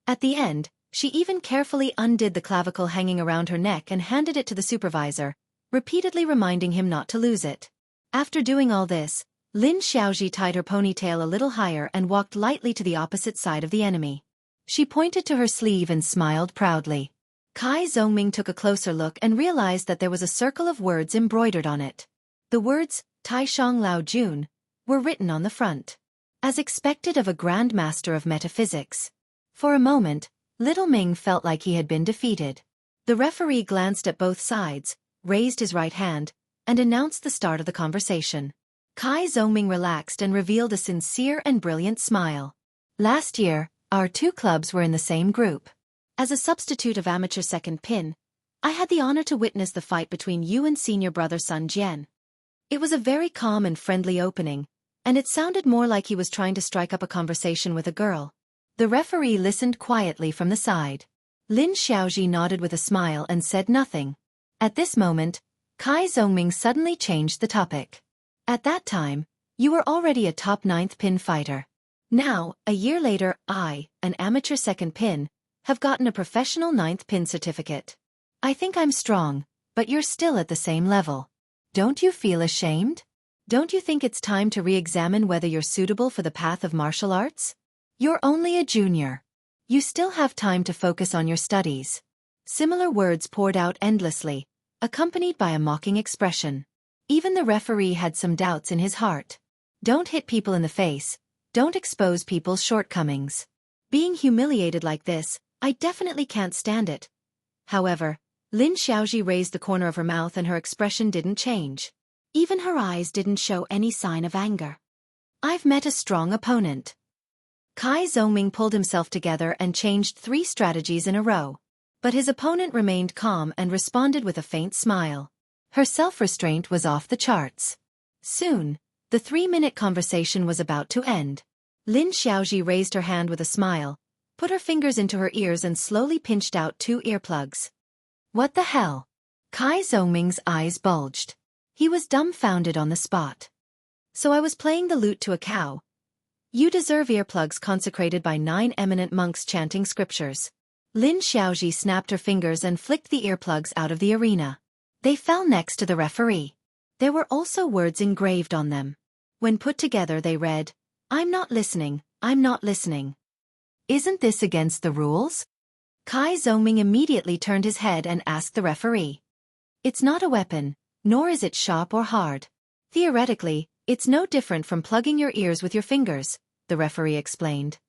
At the end, she even carefully undid the clavicle hanging around her neck and handed it to the supervisor, repeatedly reminding him not to lose it. After doing all this, Lin Xiaoji tied her ponytail a little higher and walked lightly to the opposite side of the enemy. She pointed to her sleeve and smiled proudly. Kai Zongming took a closer look and realized that there was a circle of words embroidered on it. The words, Tai Shang Lao Jun, were written on the front. As expected of a Grand Master of Metaphysics. For a moment, Little Ming felt like he had been defeated. The referee glanced at both sides, raised his right hand, and announced the start of the conversation. Kai Zongming relaxed and revealed a sincere and brilliant smile. Last year, our two clubs were in the same group. As a substitute of amateur second pin, I had the honor to witness the fight between you and senior brother Sun Jian. It was a very calm and friendly opening, and it sounded more like he was trying to strike up a conversation with a girl. The referee listened quietly from the side. Lin Xiaoji nodded with a smile and said nothing. At this moment, Kai Zongming suddenly changed the topic. At that time, you were already a top 9th pin fighter. Now, a year later, I, an amateur second pin, have gotten a professional 9th pin certificate. I think I'm strong, but you're still at the same level. Don't you feel ashamed? Don't you think it's time to re-examine whether you're suitable for the path of martial arts? You're only a junior. You still have time to focus on your studies. Similar words poured out endlessly, accompanied by a mocking expression. Even the referee had some doubts in his heart. Don't hit people in the face. Don't expose people's shortcomings. Being humiliated like this, I definitely can't stand it. However, Lin Xiaoji raised the corner of her mouth and her expression didn't change. Even her eyes didn't show any sign of anger. I've met a strong opponent. Kai Zhongming pulled himself together and changed 3 strategies in a row. But his opponent remained calm and responded with a faint smile. Her self-restraint was off the charts. Soon, the 3-minute conversation was about to end. Lin Xiaoji raised her hand with a smile, put her fingers into her ears and slowly pinched out 2 earplugs. What the hell? Kai Zhongming's eyes bulged. He was dumbfounded on the spot. So I was playing the lute to a cow. You deserve earplugs consecrated by 9 eminent monks chanting scriptures. Lin Xiaoji snapped her fingers and flicked the earplugs out of the arena. They fell next to the referee. There were also words engraved on them. When put together they read, "I'm not listening, I'm not listening." Isn't this against the rules? Kai Zhongming immediately turned his head and asked the referee. It's not a weapon, nor is it sharp or hard. Theoretically, it's no different from plugging your ears with your fingers, the referee explained.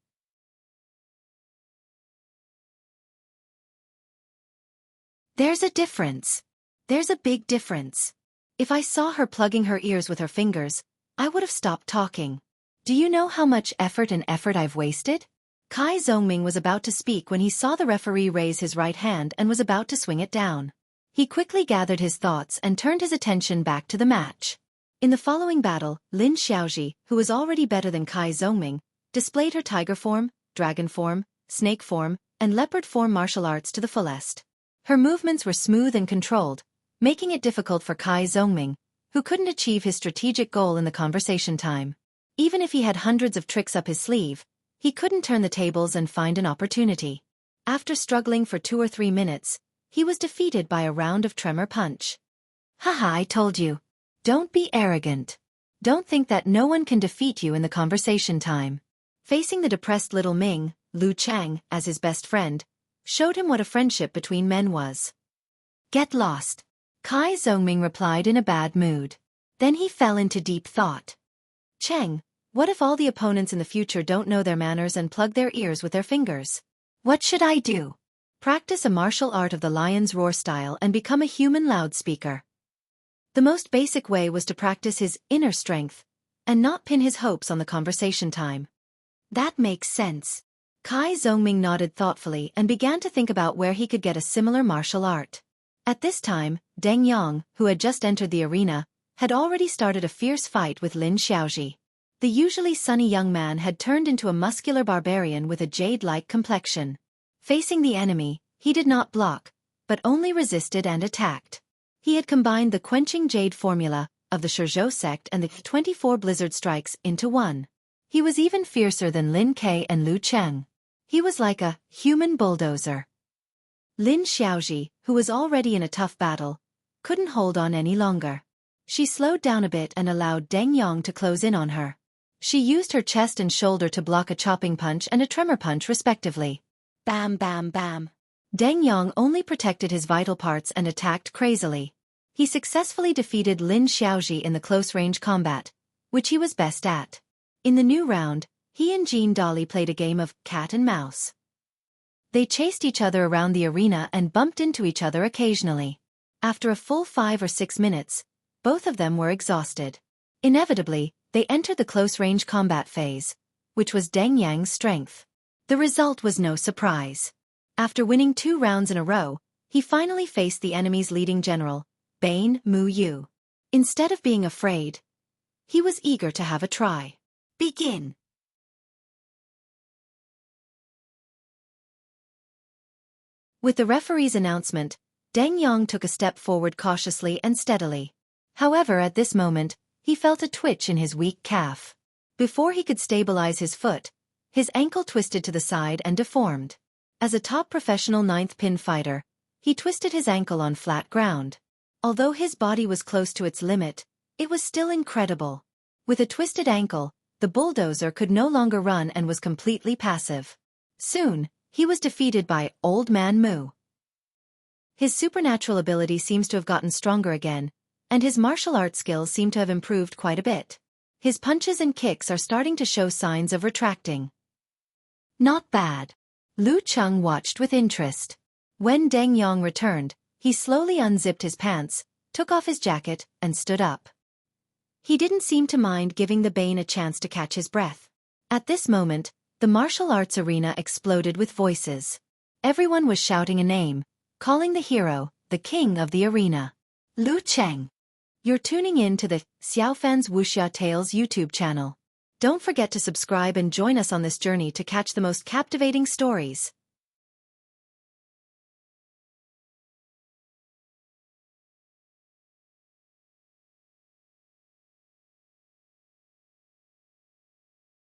There's a difference. There's a big difference. If I saw her plugging her ears with her fingers, I would have stopped talking. Do you know how much effort I've wasted? Kai Zhongming was about to speak when he saw the referee raise his right hand and was about to swing it down. He quickly gathered his thoughts and turned his attention back to the match. In the following battle, Lin Xiaoji, who was already better than Kai Zhongming, displayed her tiger form, dragon form, snake form, and leopard form martial arts to the fullest. Her movements were smooth and controlled, making it difficult for Kai Zhongming, who couldn't achieve his strategic goal in the conversation time. Even if he had hundreds of tricks up his sleeve, he couldn't turn the tables and find an opportunity. After struggling for 2 or 3 minutes, he was defeated by a round of tremor punch. Haha, I told you. Don't be arrogant. Don't think that no one can defeat you in the conversation time. Facing the depressed little Ming, Lu Chang, as his best friend, showed him what a friendship between men was. Get lost. Kai Zhongming replied in a bad mood. Then he fell into deep thought. Cheng, what if all the opponents in the future don't know their manners and plug their ears with their fingers? What should I do? Practice a martial art of the lion's roar style and become a human loudspeaker. The most basic way was to practice his inner strength, and not pin his hopes on the conversation time. That makes sense. Kai Zhongming nodded thoughtfully and began to think about where he could get a similar martial art. At this time, Deng Yang, who had just entered the arena, had already started a fierce fight with Lin Xiaoji. The usually sunny young man had turned into a muscular barbarian with a jade-like complexion. Facing the enemy, he did not block, but only resisted and attacked. He had combined the quenching jade formula of the Shizhou sect and the 24 blizzard strikes into one. He was even fiercer than Lin Ke and Lu Cheng. He was like a human bulldozer. Lin Xiaoji, who was already in a tough battle, couldn't hold on any longer. She slowed down a bit and allowed Deng Yang to close in on her. She used her chest and shoulder to block a chopping punch and a tremor punch respectively. Bam bam bam. Deng Yang only protected his vital parts and attacked crazily. He successfully defeated Lin Xiaoji in the close-range combat, which he was best at. In the new round, he and Jean Dolly played a game of cat and mouse. They chased each other around the arena and bumped into each other occasionally. After a full 5 or 6 minutes, both of them were exhausted. Inevitably, they entered the close-range combat phase, which was Deng Yang's strength. The result was no surprise. After winning 2 rounds in a row, he finally faced the enemy's leading general, Bane Mu Yu. Instead of being afraid, he was eager to have a try. Begin. With the referee's announcement, Deng Yang took a step forward cautiously and steadily. However, at this moment, he felt a twitch in his weak calf. Before he could stabilize his foot, his ankle twisted to the side and deformed. As a top professional 9th pin fighter, he twisted his ankle on flat ground. Although his body was close to its limit, it was still incredible. With a twisted ankle, the bulldozer could no longer run and was completely passive. Soon, he was defeated by Old Man Mu. His supernatural ability seems to have gotten stronger again, and his martial arts skills seem to have improved quite a bit. His punches and kicks are starting to show signs of retracting. Not bad. Lu Cheng watched with interest. When Deng Yong returned, he slowly unzipped his pants, took off his jacket, and stood up. He didn't seem to mind giving the Bane a chance to catch his breath. At this moment, the martial arts arena exploded with voices. Everyone was shouting a name, calling the hero, the king of the arena. Lu Cheng. You're tuning in to the Xiaofan's Wuxia Tales YouTube channel. Don't forget to subscribe and join us on this journey to catch the most captivating stories.